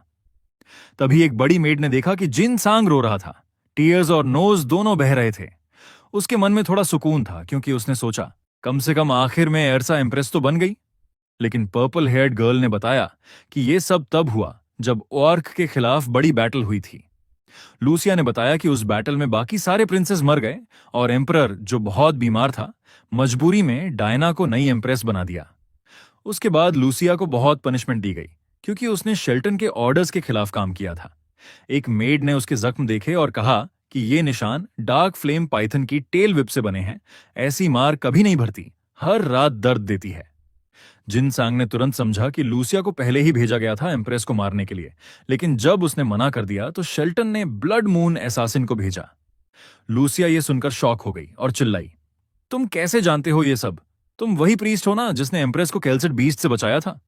तभी एक बड़ी मेड ने देखा कि जिन सांग रो रहा था। टीयर्स और नोज दोनों बह रहे थे। उसके मन में थोड़ा सुकून था, क्योंकि उसने सोचा, कम से कम आखिर में एर्सा एम्प्रेस तो बन गई। लेकिन पर्पल हेयर्ड गर्ल ने बताया कि यह सब तब हुआ जब ऑर्क के खिलाफ बड़ी बैटल हुई थी। लूसिया ने बताया कि उस बैटल में बाकी सारे प्रिंसेस मर गए और एम्परर, जो बहुत बीमार था, मजबूरी में डायना को नई एम्प्रेस बना दिया। उसके बाद लूसिया को बहुत पनिशमेंट दी गई, क्योंकि उसने शेल्टन के ऑर्डर्स के खिलाफ काम किया था। एक मेड ने उसके जख्म देखे और कहा कि ये निशान डार्क फ्लेम पाइथन की टेल विप से बने हैं। ऐसी मार कभी नहीं भरती, हर रात दर्द देती है। जिन सांग ने तुरंत समझा कि लूसिया को पहले ही भेजा गया था एम्प्रेस को मारने के लिए, लेकिन जब उसने मना कर दिया तो शेल्टन ने ब्लड मून एसासिन को भेजा। लूसिया ये सुनकर शॉक हो गई और चिल्लाई, तुम कैसे जानते हो ये सब? तुम वही प्रीस्ट हो ना जिसने एम्प्रेस को कैल्सेट बीस्ट से बचाया था?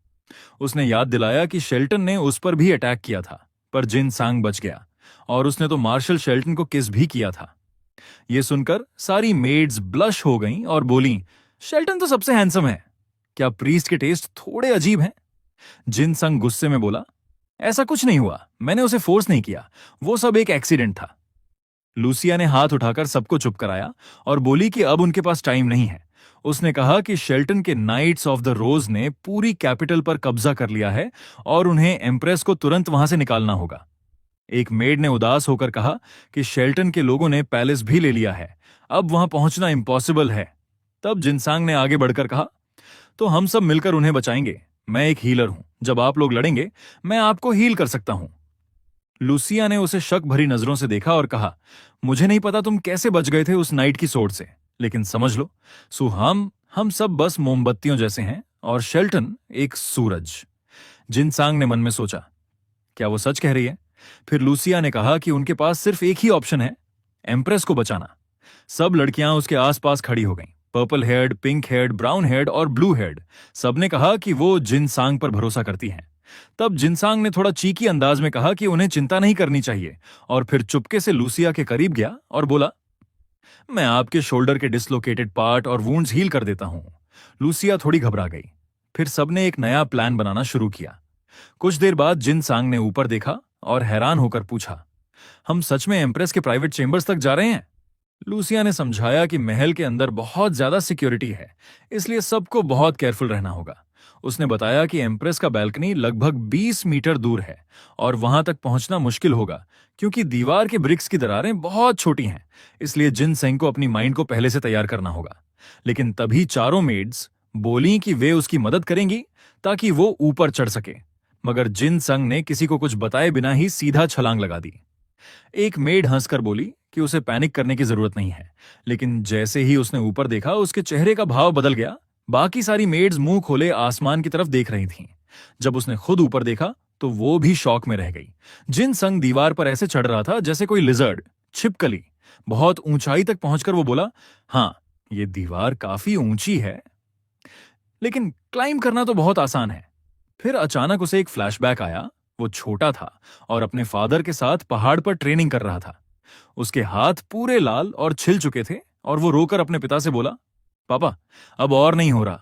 उसने याद दिलाया कि शेल्टन ने उस पर भी अटैक किया था, पर जिन सांग बच गया और उसने तो मार्शल शेल्टन को किस भी किया था। यह सुनकर सारी मेड्स ब्लश हो गईं और बोली, शेल्टन तो सबसे हैंडसम है, क्या प्रीस्ट के टेस्ट थोड़े अजीब हैं? जिन संग गुस्से में बोला, ऐसा कुछ नहीं हुआ, मैंने उसे फोर्स नहीं किया, वो सब एक एक्सीडेंट था। लूसिया ने हाथ उठाकर सबको चुप कराया और बोली कि अब उनके पास टाइम नहीं है, उसने कहा कि शेल्टन के नाइट्स ऑफ द रोज ने पूरी कैपिटल पर कब्जा कर लिया है और उन्हें एम्प्रेस को तुरंत वहां से निकालना होगा। एक मेड ने उदास होकर कहा कि शेल्टन के लोगों ने पैलेस भी ले लिया है, अब वहां पहुंचना इम्पॉसिबल है। तब जिनसांग ने आगे बढ़कर कहा, तो हम सब मिलकर उन्हें बचाएंगे। मैं एक हीलर हूं, जब आप लोग लड़ेंगे मैं आपको हील कर सकता हूं। लूसिया ने उसे शक भरी नजरों से देखा और कहा, मुझे नहीं पता तुम कैसे बच गए थे उस नाइट की सोर्ड से, लेकिन समझ लो सो हम सब बस मोमबत्तियों जैसे हैं और शेल्टन एक सूरज। जिनसांग ने मन में सोचा, क्या वो सच कह रही है? फिर लूसिया ने कहा कि उनके पास सिर्फ एक ही ऑप्शन है, एम्प्रेस को बचाना। सब लड़कियां उसके आसपास खड़ी हो गईं, purple head, pink head, brown head और ब्लू हेड। सबने कहा कि वो जिनसांग पर भरोसा करती हैं। तब जिनसांग ने थोड़ा चीकी अंदाज में कहा कि उन्हें चिंता नहीं करनी चाहिए, और फिर चुपके से लूसिया के करीब गया और बोला, मैं आपके शोल्डर के डिसलोकेटेड पार्ट और वुंड्स हील कर देता हूं। लूसिया थोड़ी घबरा गई। फिर सबने एक नया प्लान बनाना शुरू किया। कुछ देर बाद जिनसांग ने ऊपर देखा और हैरान होकर पूछा, हम सच में एम्प्रेस के प्राइवेट चेंबर्स तक जा रहे हैं? लूसिया ने समझाया कि महल के अंदर बहुत ज्यादा सिक्योरिटी है, इसलिए सबको बहुत केयरफुल रहना होगा। उसने बताया कि एम्प्रेस का बैल्कनी लगभग 20 मीटर दूर है और वहां तक पहुंचना मुश्किल होगा, क्योंकि दीवार के ब्रिक्स की दरारें बहुत छोटी हैं। इसलिए जिनसेंग को अपनी माइंड को पहले से तैयार करना होगा। लेकिन तभी चारों मेड्स बोली कि वे उसकी मदद करेंगी ताकि वो ऊपर चढ़ सके, मगर जिनसंग ने किसी को कुछ बताए बिना ही सीधा छलांग लगा दी। एक मेड हंसकर बोली कि उसे पैनिक करने की जरूरत नहीं है, लेकिन जैसे ही उसने ऊपर देखा उसके चेहरे का भाव बदल गया। बाकी सारी मेड्स मुंह खोले आसमान की तरफ देख रही थीं। जब उसने खुद ऊपर देखा तो वो भी शॉक में रह गई। जिनसंग दीवार पर ऐसे चढ़ रहा था जैसे कोई लिजर्ड, छिपकली। बहुत ऊंचाई तक पहुंचकर वो बोला, हाँ, ये दीवार काफी ऊंची है, लेकिन क्लाइंब करना तो बहुत आसान है। फिर अचानक उसे एक फ्लैशबैक आया। वो छोटा था और अपने फादर के साथ पहाड़ पर ट्रेनिंग कर रहा था। उसके हाथ पूरे लाल और छिल चुके थे और वो रोकर अपने पिता से बोला, पापा, अब और नहीं हो रहा।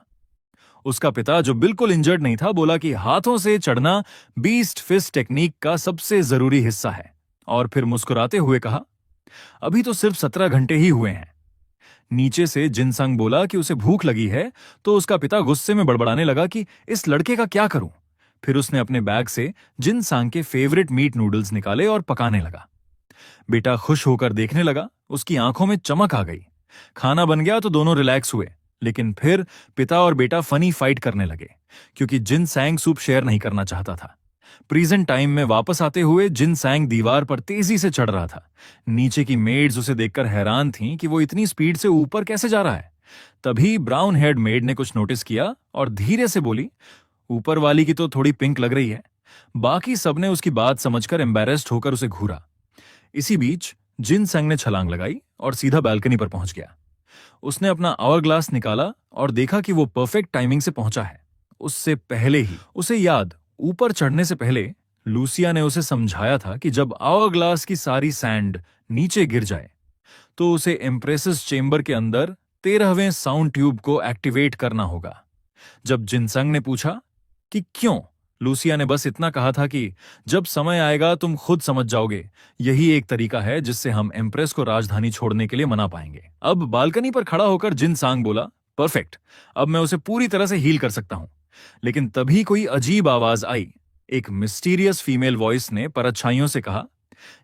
उसका पिता, जो बिल्कुल इंजर्ड नहीं था, बोला कि हाथों से चढ़ना बीस्ट फिस्ट टेक्निक का सबसे जरूरी हिस्सा है, और फिर मुस्कुराते हुए कहा, अभी तो सिर्फ 17 घंटे ही हुए हैं। नीचे से जिनसंग बोला कि उसे भूख लगी है, तो उसका पिता गुस्से में बड़बड़ाने लगा कि इस लड़के का क्या करूं। फिर उसने अपने बैग से जिनसंग के फेवरेट मीट नूडल्स निकाले और पकाने लगा। बेटा खुश होकर देखने लगा, उसकी आंखों में चमक आ गई। खाना बन गया तो दोनों रिलैक्स हुए, लेकिन फिर पिता और बेटा फनी फाइट करने लगे, क्योंकि जिनसंग सूप शेयर नहीं करना चाहता था। प्रेजेंट टाइम में वापस आते हुए जिनसंग दीवार पर तेजी से चढ़ रहा था। नीचे की मेड्स उसे देखकर हैरान थीं कि वो इतनी स्पीड से ऊपर कैसे जा रहा है। तभी ब्राउन हेड मेड ने कुछ नोटिस किया और धीरे से बोली, ऊपर वाली की तो थोड़ी पिंक लग रही है। बाकी सबने उसकी बात समझकर एम्बैरेस्ड होकर उसे घूरा। इसी बीच जिनसंग ने छलांग लगाई और सीधा बालकनी पर पहुंच गया। उसने अपना आवर ग्लास निकाला और देखा कि वो परफेक्ट टाइमिंग से पहुंचा है। उससे पहले ही उसे याद, ऊपर चढ़ने से पहले लूसिया ने उसे समझाया था कि जब आवर ग्लास की सारी सैंड नीचे गिर जाए तो उसे एम्प्रेसेस चेंबर के अंदर 13वें साउंड ट्यूब को एक्टिवेट करना होगा। जब जिनसंग ने पूछा कि क्यों, लूसिया ने बस इतना कहा था कि जब समय आएगा तुम खुद समझ जाओगे, यही एक तरीका है जिससे हम एम्प्रेस को राजधानी छोड़ने के लिए मना पाएंगे। अब बालकनी पर खड़ा होकर जिनसंग बोला, परफेक्ट, अब मैं उसे पूरी तरह से हील कर सकता हूं। लेकिन तभी कोई अजीब आवाज आई। एक मिस्टीरियस फीमेल वॉइस ने परछाइयों से कहा,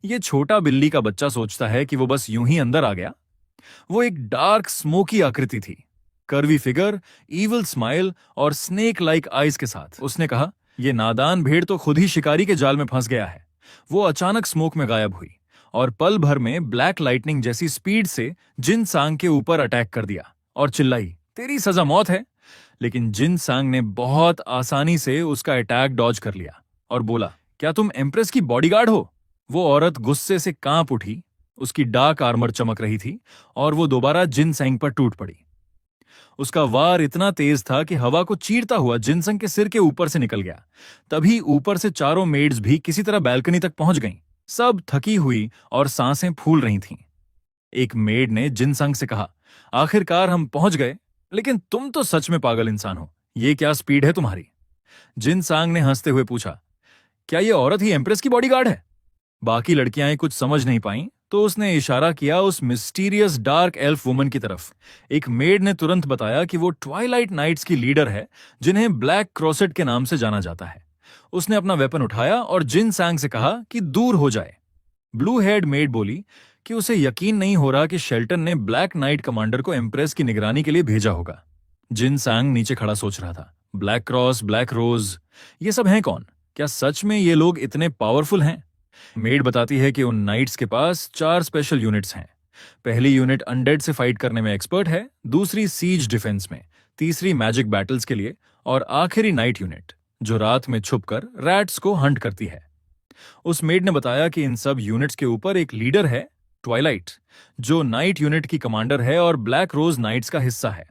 यह छोटा बिल्ली का बच्चा सोचता है कि वो बस यूं ही अंदर आ गया। वो एक डार्क स्मोकी आकृति थी, कर्वी फिगर, इविल स्माइल और स्नेक लाइक आईज के साथ। उसने कहा, यह नादान भेड़ तो खुद ही शिकारी के जाल में फंस गया है। वो अचानक स्मोक में गायब हुई और पल भर में ब्लैक लाइटनिंग जैसी स्पीड से जिनसंग के ऊपर अटैक कर दिया और चिल्लाई, तेरी सजा मौत है। लेकिन जिनसंग ने बहुत आसानी से उसका अटैक डॉज कर लिया और बोला, क्या तुम एम्प्रेस की बॉडीगार्ड हो? वो औरत गुस्से से कांप उठी। उसकी डार्क आर्मर चमक रही थी और वो दोबारा जिनसंग पर टूट पड़ी। उसका वार इतना तेज था कि हवा को चीरता हुआ जिनसंग के सिर के ऊपर से निकल गया। तभी ऊपर से चारों मेड्स भी किसी तरह बालकनी तक पहुंच गईं। सब थकी हुई और सांसें फूल रही थीं। एक मेड ने जिनसंग से कहा, आखिरकार हम पहुंच गए, लेकिन तुम तो सच में पागल इंसान हो। ये क्या स्पीड है तुम्हारी? जिनसंग ने हंसते हुए पूछा, क्या ये औरत ही एम्प्रेस की बॉडीगार्ड है? बाकी लड़कियां कुछ समझ नहीं पाईं तो उसने इशारा किया उस मिस्टीरियस डार्क एल्फ वुमन की तरफ। एक मेड ने तुरंत बताया कि वो ट्वाइलाइट नाइट्स की लीडर है, जिन्हें ब्लैक क्रोसेट के नाम से जाना जाता है। उसने अपना वेपन उठाया और जिन सांग से कहा कि दूर हो जाए। ब्लू हेड मेड बोली कि उसे यकीन नहीं हो रहा कि शेल्टन ने ब्लैक नाइट कमांडर को एम्प्रेस की निगरानी के लिए भेजा होगा। जिन सांग नीचे खड़ा सोच रहा था, ब्लैक क्रॉस, ब्लैक रोज, ये सब हैं कौन? क्या सच में ये लोग इतने पावरफुल हैं? मेड बताती है कि उन नाइट्स के पास 4 स्पेशल यूनिट्स हैं। पहली यूनिट अनडेड से फाइट करने में एक्सपर्ट है, दूसरी सीज डिफेंस में, तीसरी मैजिक बैटल्स के लिए, और आखिरी नाइट यूनिट जो रात में छुपकर रैट्स को हंट करती है। उस मेड ने बताया कि इन सब यूनिट्स के ऊपर एक लीडर है, ट्वाइलाइट, जो नाइट यूनिट की कमांडर है और ब्लैक रोज नाइट्स का हिस्सा है।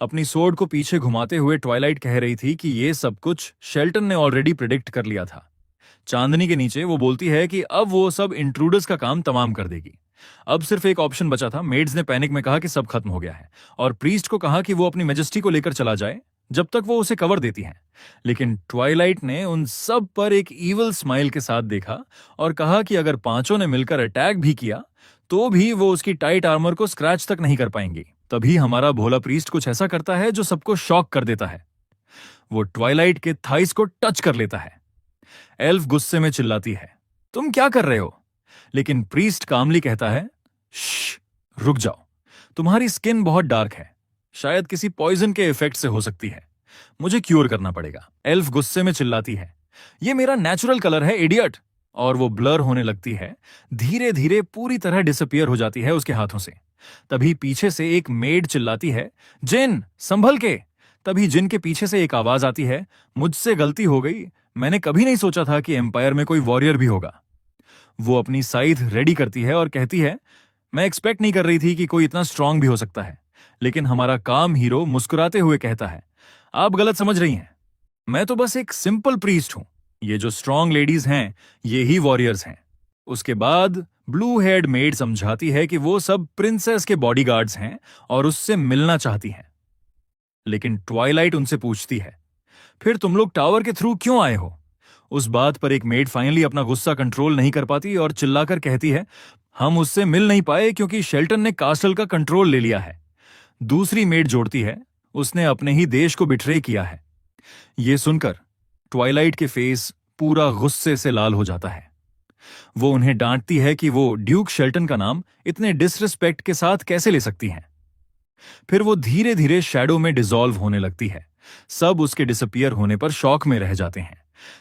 अपनी सोर्ड को पीछे घुमाते हुए ट्वाइलाइट कह रही थी कि ये सब कुछ शेल्टन ने ऑलरेडी प्रिडिक्ट कर लिया था। चांदनी के नीचे वो बोलती है कि अब वो सब इंट्रूडर्स का काम तमाम कर देगी। अब सिर्फ एक ऑप्शन बचा था। मेड्स ने पैनिक में कहा कि सब खत्म हो गया है और प्रीस्ट को कहा कि वो अपनी मेजेस्टी को लेकर चला जाए जब तक वो उसे कवर देती हैं। लेकिन ट्वाइलाइट ने उन सब पर एक ईवल स्माइल के साथ देखा और कहा कि अगर पांचों ने मिलकर अटैक भी किया तो भी वो उसकी टाइट आर्मर को स्क्रैच तक नहीं कर पाएंगी। तभी हमारा भोला प्रीस्ट कुछ ऐसा करता है जो सबको शॉक कर देता है। वो ट्वाइलाइट के थाइस को टच कर लेता है। एल्फ गुस्से में चिल्लाती है, तुम क्या कर रहे हो? लेकिन प्रीस्ट कामली कहता है, श्श, रुक जाओ, तुम्हारी स्किन बहुत डार्क है, शायद किसी पॉइजन के इफेक्ट से हो सकती है, मुझे क्योर करना पड़ेगा। एल्फ गुस्से में चिल्लाती है, ये मेरा नेचुरल कलर है इडियट, और वो ब्लर होने लगती है, धीरे धीरे पूरी तरह डिसअपियर हो जाती है उसके हाथों से। तभी पीछे से एक मेड चिल्लाती है, जिन संभल के। तभी जिन के पीछे से एक आवाज आती है, मुझसे गलती हो गई, मैंने कभी नहीं सोचा था कि एम्पायर में कोई वॉरियर भी होगा। वो अपनी साइथ रेडी करती है और कहती है, मैं एक्सपेक्ट नहीं कर रही थी कि कोई इतना स्ट्रांग भी हो सकता है। लेकिन हमारा काम हीरो मुस्कुराते हुए कहता है, आप गलत समझ रही हैं, मैं तो बस एक सिंपल प्रीस्ट हूं, ये जो स्ट्रांग लेडीज हैं ये ही वॉरियर्स हैं। उसके बाद ब्लू हेड मेड समझाती है कि वो सब प्रिंसेस के बॉडीगार्ड्स हैं और उससे मिलना चाहती हैं। लेकिन ट्वाइलाइट उनसे पूछती है, फिर तुम लोग टावर के थ्रू क्यों आए हो? उस बात पर एक मेड फाइनली अपना गुस्सा कंट्रोल नहीं कर पाती और चिल्लाकर कहती है, हम उससे मिल नहीं पाए क्योंकि शेल्टन ने कास्टल का कंट्रोल ले लिया है। दूसरी मेड जोड़ती है, उसने अपने ही देश को बिट्रे किया है। यह सुनकर ट्वाइलाइट के फेस पूरा गुस्से से लाल हो जाता है। वो उन्हें डांटती है कि वो ड्यूक शेल्टन का नाम इतने डिसरिस्पेक्ट के साथ कैसे ले सकती हैं। फिर वो धीरे धीरे शैडो में डिसॉल्व होने लगती है। सब उसके डिसअपियर होने पर शॉक में रह जाते हैं।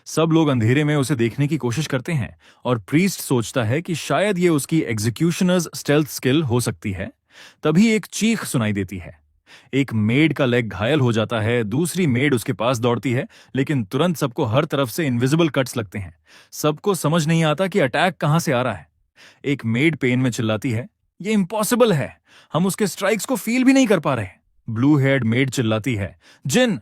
सब लोग अंधेरे में उसे देखने की कोशिश करते हैं और प्रीस्ट सोचता है कि शायद ये उसकी एग्जीक्यूशनर्स स्टेल्थ स्किल हो सकती है। तभी एक चीख सुनाई देती है। एक मेड का लेग घायल हो जाता है, दूसरी मेड उसके पास दौड़ती है, लेकिन तुरंत सबको हर तरफ से इनविजिबल कट्स लगते हैं। सबको समझ नहीं आता कि अटैक कहां से आ रहा है। एक मेड पेन में चिल्लाती है, ये इम्पॉसिबल है, हम उसके स्ट्राइक्स को फील भी नहीं कर पा रहे। ब्लू हेड मेड चिल्लाती है, जिन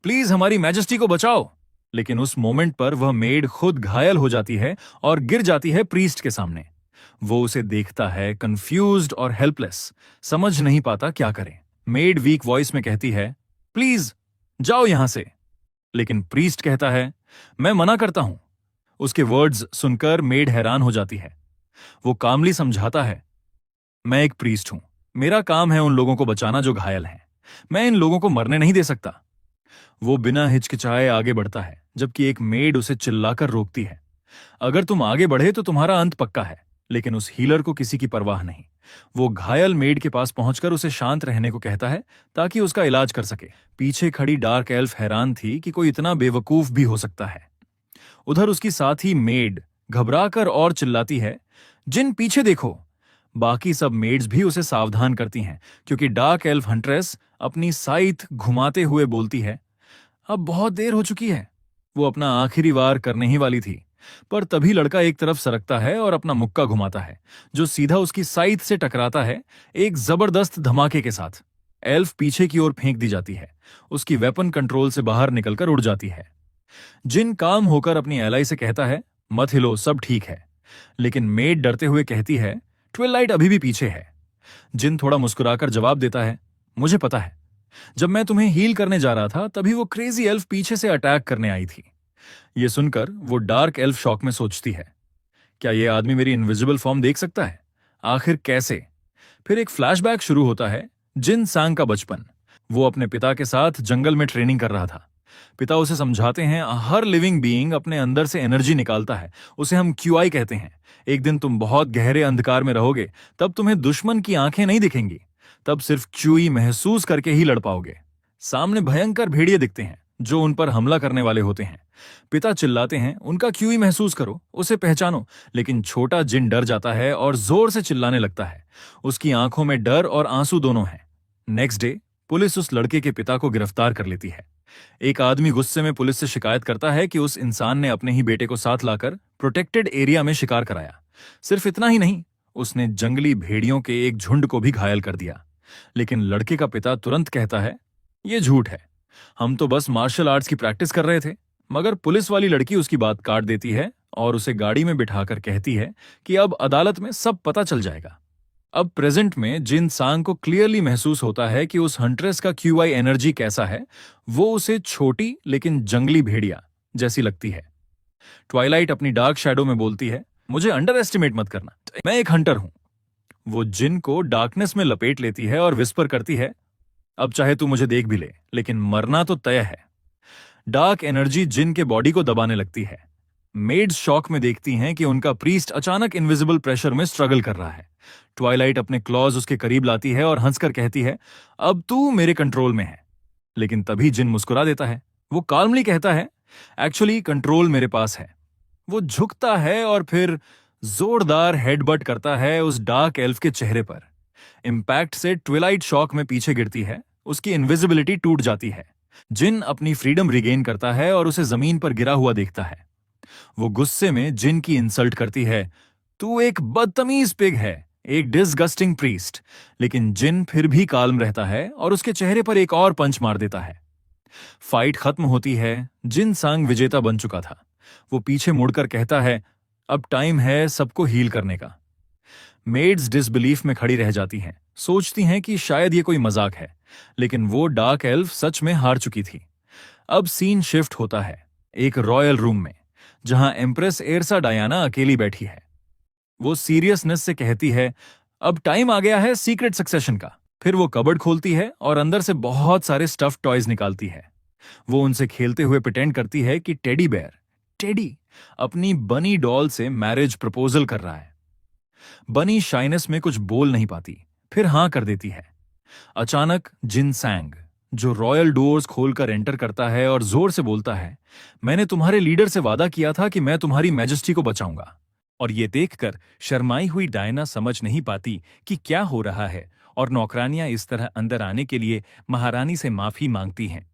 प्लीज हमारी मैजेस्टी को बचाओ। लेकिन उस मोमेंट पर वह मेड खुद घायल हो जाती है और गिर जाती है प्रीस्ट के सामने। वो उसे देखता है, कंफ्यूज्ड और हेल्पलेस, समझ नहीं पाता क्या करे। मेड वीक वॉइस में कहती है, प्लीज जाओ यहां से। लेकिन प्रीस्ट कहता है, मैं मना करता हूं। उसके वर्ड्स सुनकर मेड हैरान हो जाती है। वो कामली समझाता है, मैं एक प्रीस्ट हूं, मेरा काम है उन लोगों को बचाना जो घायल हैं, मैं इन लोगों को मरने नहीं दे सकता। वो बिना हिचकिचाए आगे बढ़ता है, जबकि एक मेड उसे चिल्लाकर रोकती है, अगर तुम आगे बढ़े तो तुम्हारा अंत पक्का है। लेकिन उस हीलर को किसी की परवाह नहीं। वो घायल मेड के पास पहुंचकर उसे शांत रहने को कहता है ताकि उसका इलाज कर सके। पीछे खड़ी डार्क एल्फ हैरान थी कि कोई इतना बेवकूफ भी हो सकता है। उधर उसकी साथी मेड घबराकर और चिल्लाती है, जिन पीछे देखो। बाकी सब मेड्स भी उसे सावधान करती हैं, क्योंकि डार्क एल्फ हंट्रेस अपनी साइथ घुमाते हुए बोलती है, अब बहुत देर हो चुकी है। वो अपना आखिरी वार करने ही वाली थी, पर तभी लड़का एक तरफ सरकता है और अपना मुक्का घुमाता है, जो सीधा उसकी साइथ से टकराता है, एक जबरदस्त धमाके के साथ। एल्फ पीछे की ओर फेंक दी जाती है, उसकी वेपन कंट्रोल से बाहर निकलकर उड़ जाती है। जिन काम होकर अपनी एलाई से कहता है, मत हिलो, सब ठीक है। लेकिन मेड डरते हुए कहती है, ट्विलाइट अभी भी पीछे है। जिन थोड़ा मुस्कुराकर जवाब देता है, मुझे पता है, जब मैं तुम्हें हील करने जा रहा था तभी वो क्रेजी एल्फ पीछे से अटैक करने आई थी। ये सुनकर वो डार्क एल्फ शॉक में सोचती है, क्या ये आदमी मेरी इनविजिबल फॉर्म देख सकता है? आखिर कैसे? फिर एक फ्लैशबैक शुरू होता है। जिन सांग का बचपन। वो अपने पिता के साथ जंगल में ट्रेनिंग कर रहा था। पिता उसे समझाते हैं हर लिविंग बीइंग अपने अंदर से एनर्जी निकालता है, उसे हम क्यूआई कहते हैं। एक दिन तुम बहुत गहरे अंधकार में रहोगे, तब तुम्हें दुश्मन की आंखें नहीं दिखेंगी, तब सिर्फ क्यूई महसूस करके ही लड़ पाओगे। सामने भयंकर भेड़िए दिखते हैं जो उन पर हमला करने वाले होते हैं। पिता चिल्लाते हैं उनका क्यूई महसूस करो, उसे पहचानो। लेकिन छोटा जिन डर जाता है और जोर से चिल्लाने लगता है। उसकी आंखों में डर और आंसू दोनों हैं। नेक्स्ट डे पुलिस उस लड़के के पिता को गिरफ्तार कर लेती है। एक आदमी गुस्से में पुलिस से शिकायत करता है कि उस इंसान ने अपने ही बेटे को साथ लाकर प्रोटेक्टेड एरिया में शिकार कराया। सिर्फ इतना ही नहीं, उसने जंगली भेड़ियों के एक झुंड को भी घायल कर दिया। लेकिन लड़के का पिता तुरंत कहता है यह झूठ है, हम तो बस मार्शल आर्ट्स की प्रैक्टिस कर रहे थे। मगर पुलिस वाली लड़की उसकी बात काट देती है और उसे गाड़ी में बिठाकर कहती है कि अब अदालत में सब पता चल जाएगा। अब प्रेजेंट में जिन सांग को क्लियरली महसूस होता है कि उस हंट्रेस का क्यूआई एनर्जी कैसा है। वो उसे छोटी लेकिन जंगली भेड़िया जैसी लगती है। ट्वाइलाइट अपनी डार्क शैडो में बोलती है मुझे अंडर एस्टिमेट मत करना, मैं एक हंटर हूं। वो जिन को डार्कनेस में लपेट लेती है और विस्पर करती है अब चाहे तू मुझे देख भी ले, लेकिन मरना तो तय है। डार्क एनर्जी जिन के बॉडी को दबाने लगती है। मेड्स शॉक में देखती हैं कि उनका प्रीस्ट अचानक इनविजिबल प्रेशर में स्ट्रगल कर रहा है। ट्वाइलाइट अपने क्लॉज उसके करीब लाती है और हंसकर कहती है अब तू मेरे कंट्रोल में है। लेकिन तभी जिन मुस्कुरा देता है। वो काल्मली कहता है एक्चुअली कंट्रोल मेरे पास है। वो झुकता है और फिर जोरदार हेडबट करता है उस डार्क एल्फ के चेहरे पर। इंपैक्ट से ट्विलाइट शॉक में पीछे गिरती है, उसकी इनविजिबिलिटी टूट जाती है। जिन अपनी फ्रीडम रिगेन करता है और उसे जमीन पर गिरा हुआ देखता है। वो गुस्से में जिन की इंसल्ट करती है तू एक बदतमीज पिग है, एक डिसगस्टिंग प्रीस्ट। लेकिन जिन फिर भी काल्म रहता है और उसके चेहरे पर एक और पंच मार देता है। फाइट खत्म होती है। जिन सांग विजेता बन चुका था। वो पीछे मुड़कर कहता है अब टाइम है सबको हील करने का। मेड्स डिसबिलीफ में खड़ी रह जाती हैं, सोचती हैं कि शायद ये कोई मजाक है। लेकिन वो डार्क एल्फ सच में हार चुकी थी। अब सीन शिफ्ट होता है एक रॉयल रूम में, जहां एम्प्रेस एर्सा डायना अकेली बैठी है। वो सीरियसनेस से कहती है अब टाइम आ गया है सीक्रेट सक्सेशन का। फिर वो कबर्ड खोलती है और अंदर से बहुत सारे स्टफ्ड टॉयज निकालती है। वो उनसे खेलते हुए प्रिटेंड करती है कि टेडी बेयर टेडी अपनी बनी डॉल से मैरिज प्रपोजल कर रहा है। बनी शाइनेस में कुछ बोल नहीं पाती, फिर हां कर देती है। अचानक जिन सैंग जो रॉयल डोर्स खोलकर एंटर करता है और जोर से बोलता है मैंने तुम्हारे लीडर से वादा किया था कि मैं तुम्हारी मैजेस्टी को बचाऊंगा। और ये देखकर शर्माई हुई डायना समझ नहीं पाती कि क्या हो रहा है और नौकरानियां इस तरह अंदर आने के लिए महारानी से माफी मांगती हैं।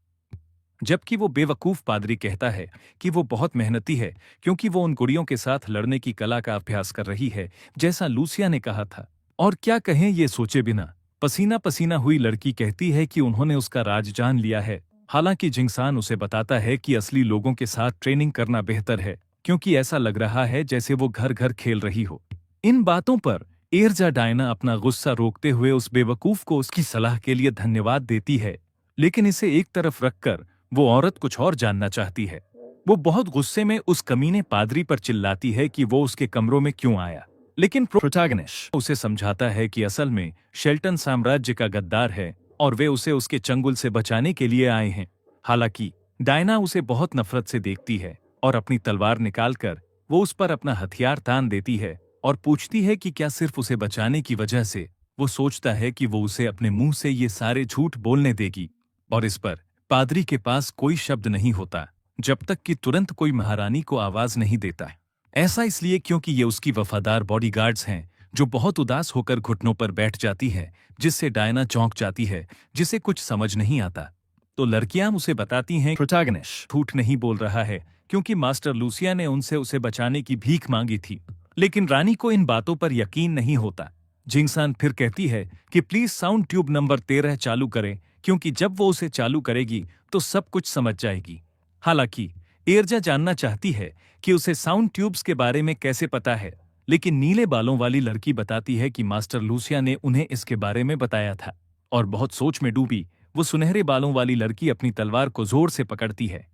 जबकि वो बेवकूफ पादरी कहता है कि वो बहुत मेहनती है क्योंकि वो उन कुड़ियों के साथ लड़ने की कला का अभ्यास कर रही है जैसा लूसिया ने कहा था। और क्या कहें ये सोचे बिना पसीना पसीना हुई लड़की कहती है कि उन्होंने उसका राज जान लिया है। हालांकि जिंगसान उसे बताता है कि असली लोगों के साथ ट्रेनिंग करना बेहतर है क्योंकि ऐसा लग रहा है जैसे वो घर घर खेल रही हो। इन बातों पर एर्जा डायना अपना गुस्सा रोकते हुए उस बेवकूफ को उसकी सलाह के लिए धन्यवाद देती है। लेकिन इसे एक तरफ रखकर वो औरत कुछ और जानना चाहती है। वो बहुत गुस्से में उस कमीने पादरी पर चिल्लाती है कि वो उसके कमरों में क्यों आया। लेकिन प्रोटैगनिस्ट उसे समझाता है कि असल में शेल्टन साम्राज्य का गद्दार है और वे उसे उसके चंगुल से बचाने के लिए आए हैं। हालांकि डायना उसे बहुत नफरत से देखती है और अपनी तलवार निकालकर वो उस पर अपना हथियार तान देती है और पूछती है कि क्या सिर्फ उसे बचाने की वजह से वो सोचता है कि वो उसे अपने मुंह से ये सारे झूठ बोलने देगी। और इस पर पादरी के पास कोई शब्द नहीं होता जब तक कि तुरंत कोई महारानी को आवाज नहीं देता। ऐसा इसलिए क्योंकि ये उसकी वफादार बॉडीगार्ड्स हैं जो बहुत उदास होकर घुटनों पर बैठ जाती है, जिससे डायना चौंक जाती है, जिसे कुछ समझ नहीं आता। तो लड़कियां उसे बताती हैं प्रोटैगनिस्ट झूठ नहीं बोल रहा है क्योंकि मास्टर लूसिया ने उनसे उसे बचाने की भीख मांगी थी। लेकिन रानी को इन बातों पर यकीन नहीं होता। जिंगसान फिर कहती है कि प्लीज साउंड ट्यूब नंबर 13 चालू करें क्योंकि जब वो उसे चालू करेगी तो सब कुछ समझ जाएगी। हालांकि एर्जा जानना चाहती है कि उसे साउंड ट्यूब्स के बारे में कैसे पता है, लेकिन नीले बालों वाली लड़की बताती है कि मास्टर लूसिया ने उन्हें इसके बारे में बताया था। और बहुत सोच में डूबी वो सुनहरे बालों वाली लड़की अपनी तलवार को जोर से पकड़ती है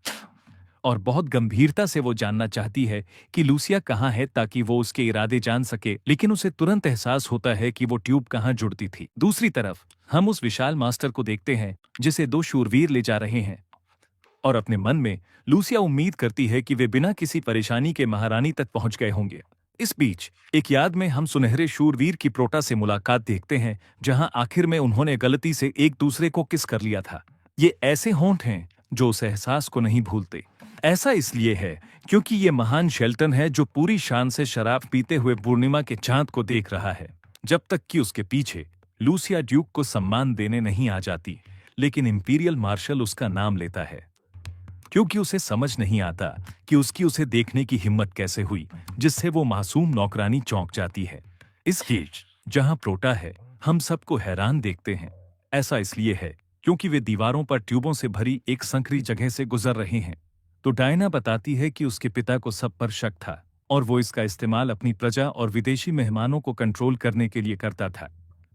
और बहुत गंभीरता से वो जानना चाहती है कि लूसिया कहाँ है ताकि वो उसके इरादे जान सके, लेकिन उसे तुरंत एहसास होता है कि वो ट्यूब कहाँ जुड़ती थी। दूसरी तरफ हम उस विशाल मास्टर को देखते हैं जिसे दो शूरवीर ले जा रहे हैं, और अपने मन में लूसिया उम्मीद करती है कि वे बिना किसी परेशानी के महारानी तक पहुंच गए होंगे। इस बीच एक याद में हम सुनहरे शूरवीर की प्रोटा से मुलाकात देखते हैं, जहां आखिर में उन्होंने गलती से एक दूसरे को किस कर लिया था। ये ऐसे होंठ हैं जो उस एहसास को नहीं भूलते। ऐसा इसलिए है क्योंकि ये महान शेल्टन है जो पूरी शान से शराब पीते हुए पूर्णिमा के चांद को देख रहा है, जब तक कि उसके पीछे लूसिया ड्यूक को सम्मान देने नहीं आ जाती। लेकिन इंपीरियल मार्शल उसका नाम लेता है क्योंकि उसे समझ नहीं आता कि उसकी उसे देखने की हिम्मत कैसे हुई, जिससे वो मासूम नौकरानी चौंक जाती है। इस बीच जहां प्रोटा है, हम सबको हैरान देखते हैं। ऐसा इसलिए है क्योंकि वे दीवारों पर ट्यूबों से भरी एक संकरी जगह से गुजर रहे हैं। तो डायना बताती है कि उसके पिता को सब पर शक था और वो इसका इस्तेमाल अपनी प्रजा और विदेशी मेहमानों को कंट्रोल करने के लिए करता था।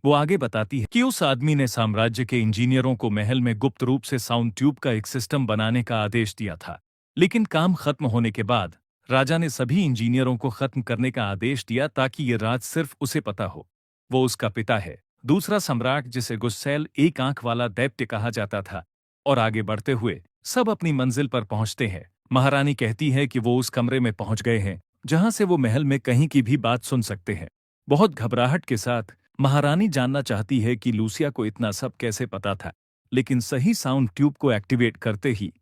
वो आगे बताती है कि उस आदमी ने साम्राज्य के इंजीनियरों को महल में गुप्त रूप से साउंड ट्यूब का एक सिस्टम बनाने का आदेश दिया था, लेकिन काम खत्म होने के बाद राजा ने सभी इंजीनियरों को खत्म करने का आदेश दिया ताकि ये राज सिर्फ उसे पता हो। वो उसका पिता है, दूसरा सम्राट जिसे गुस्सैल एक आंख वाला दैत्य कहा जाता था। और आगे बढ़ते हुए सब अपनी मंजिल पर पहुंचते हैं। महारानी कहती है कि वो उस कमरे में पहुंच गए हैं जहां से वो महल में कहीं की भी बात सुन सकते हैं। बहुत घबराहट के साथ महारानी जानना चाहती है कि लूसिया को इतना सब कैसे पता था, लेकिन सही साउंड ट्यूब को एक्टिवेट करते ही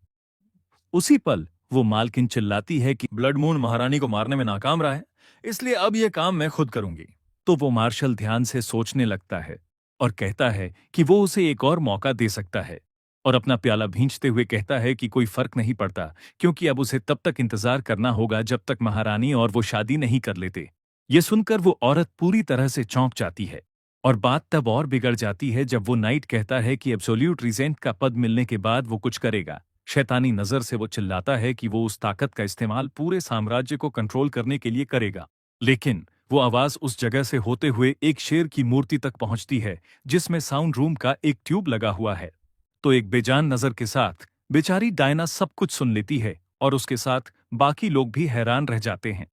उसी पल वो मालकिन चिल्लाती है कि ब्लड मून महारानी को मारने में नाकाम रहा है, इसलिए अब यह काम मैं खुद करूंगी। तो वो मार्शल ध्यान से सोचने लगता है और कहता है कि वो उसे एक और मौका दे सकता है, और अपना प्याला भींचते हुए कहता है कि कोई फर्क नहीं पड़ता क्योंकि अब उसे तब तक इंतजार करना होगा जब तक महारानी और वो शादी नहीं कर लेते। ये सुनकर वो औरत पूरी तरह से चौंक जाती है, और बात तब और बिगड़ जाती है जब वो नाइट कहता है कि एब्सोल्यूट रीजेंट का पद मिलने के बाद वो कुछ करेगा। शैतानी नजर से वो चिल्लाता है कि वो उस ताकत का इस्तेमाल पूरे साम्राज्य को कंट्रोल करने के लिए करेगा। लेकिन वो आवाज उस जगह से होते हुए एक शेर की मूर्ति तक पहुंचती है जिसमें साउंड रूम का एक ट्यूब लगा हुआ है। तो एक बेजान नजर के साथ बेचारी डायना सब कुछ सुन लेती है और उसके साथ बाकी लोग भी हैरान रह जाते हैं।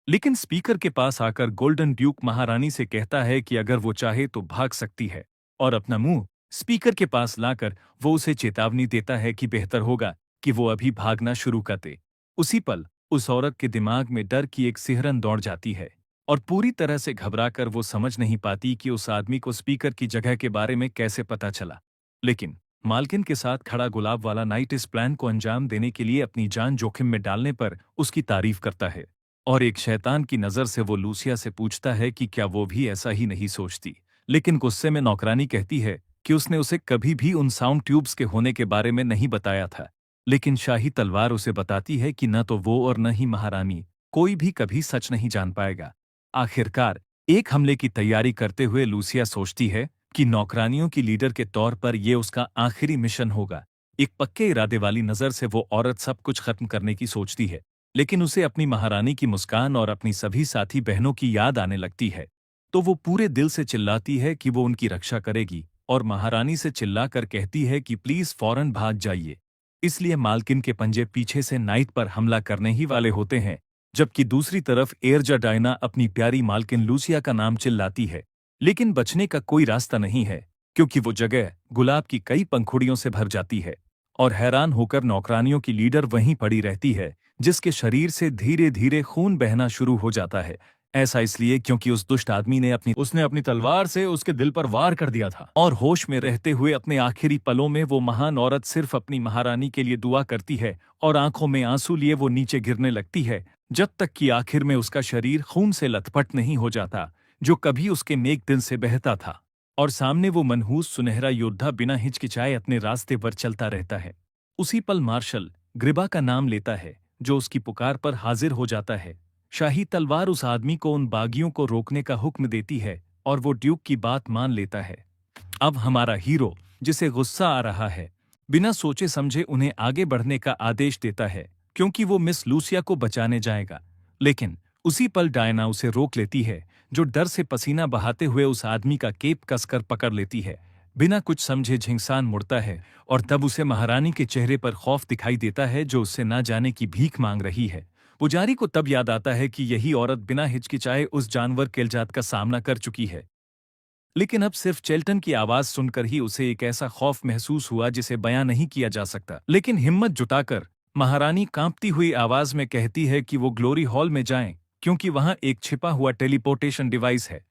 लेकिन स्पीकर के पास आकर गोल्डन ड्यूक महारानी से कहता है कि अगर वो चाहे तो भाग सकती है, और अपना मुंह स्पीकर के पास लाकर वो उसे चेतावनी देता है कि बेहतर होगा कि वो अभी भागना शुरू कर दे। उसी पल उस औरत के दिमाग में डर की एक सिहरन दौड़ जाती है और पूरी तरह से घबराकर वो समझ नहीं पाती कि उस आदमी को स्पीकर की जगह के बारे में कैसे पता चला। लेकिन मालकिन के साथ खड़ा गुलाब वाला नाइट इस प्लान को अंजाम देने के लिए अपनी जान जोखिम में डालने पर उसकी तारीफ करता है, और एक शैतान की नजर से वो लूसिया से पूछता है कि क्या वो भी ऐसा ही नहीं सोचती। लेकिन गुस्से में नौकरानी कहती है कि उसने उसे कभी भी उन साउंड ट्यूब्स के होने के बारे में नहीं बताया था। लेकिन शाही तलवार उसे बताती है कि न तो वो और न ही महारानी कोई भी कभी सच नहीं जान पाएगा। आखिरकार एक हमले की तैयारी करते हुए लूसिया सोचती है कि नौकरानियों की लीडर के तौर पर यह उसका आखिरी मिशन होगा। एक पक्के इरादे वाली नजर से वो औरत सब कुछ खत्म करने की सोचती है, लेकिन उसे अपनी महारानी की मुस्कान और अपनी सभी साथी बहनों की याद आने लगती है। तो वो पूरे दिल से चिल्लाती है कि वो उनकी रक्षा करेगी, और महारानी से चिल्लाकर कहती है कि प्लीज फौरन भाग जाइए। इसलिए मालकिन के पंजे पीछे से नाइट पर हमला करने ही वाले होते हैं, जबकि दूसरी तरफ एरजा डायना अपनी प्यारी मालकिन लूसिया का नाम चिल्लाती है। लेकिन बचने का कोई रास्ता नहीं है क्योंकि वो जगह गुलाब की कई पंखुड़ियों से भर जाती है, और हैरान होकर नौकरानियों की लीडर वहीं पड़ी रहती है जिसके शरीर से धीरे धीरे खून बहना शुरू हो जाता है। ऐसा इसलिए क्योंकि उस दुष्ट आदमी ने अपनी तलवार से उसके दिल पर वार कर दिया था, और होश में रहते हुए अपने आखिरी पलों में वो महान औरत सिर्फ अपनी महारानी के लिए दुआ करती है और आंखों में आंसू लिए वो नीचे गिरने लगती है, जब तक कि आखिर में उसका शरीर खून से लथपथ नहीं हो जाता जो कभी उसके नेक दिल से बहता था, और सामने वो मनहूस सुनहरा योद्धा बिना हिचकिचाए अपने रास्ते पर चलता रहता है। उसी पल मार्शल ग्रिबा का नाम लेता है जो उसकी पुकार पर हाजिर हो जाता है। शाही तलवार उस आदमी को उन बागियों को रोकने का हुक्म देती है और वो ड्यूक की बात मान लेता है। अब हमारा हीरो, जिसे गुस्सा आ रहा है, बिना सोचे समझे उन्हें आगे बढ़ने का आदेश देता है क्योंकि वो मिस लूसिया को बचाने जाएगा। लेकिन उसी पल डायना उसे रोक लेती है, जो डर से पसीना बहाते हुए उस आदमी का केप कसकर पकड़ लेती है। बिना कुछ समझे झिंगसान मुड़ता है और तब उसे महारानी के चेहरे पर खौफ दिखाई देता है जो उससे ना जाने की भीख मांग रही है। पुजारी को तब याद आता है कि यही औरत बिना हिचकिचाए उस जानवर केलजात का सामना कर चुकी है। लेकिन अब सिर्फ चेल्टन की आवाज सुनकर ही उसे एक ऐसा खौफ महसूस हुआ जिसे बयां नहीं किया जा सकता। लेकिन हिम्मत जुटाकर महारानी कांपती हुई आवाज में कहती है कि वो ग्लोरी हॉल में जाएं, क्योंकि वहां एक छिपा हुआ टेलीपोर्टेशन डिवाइस है।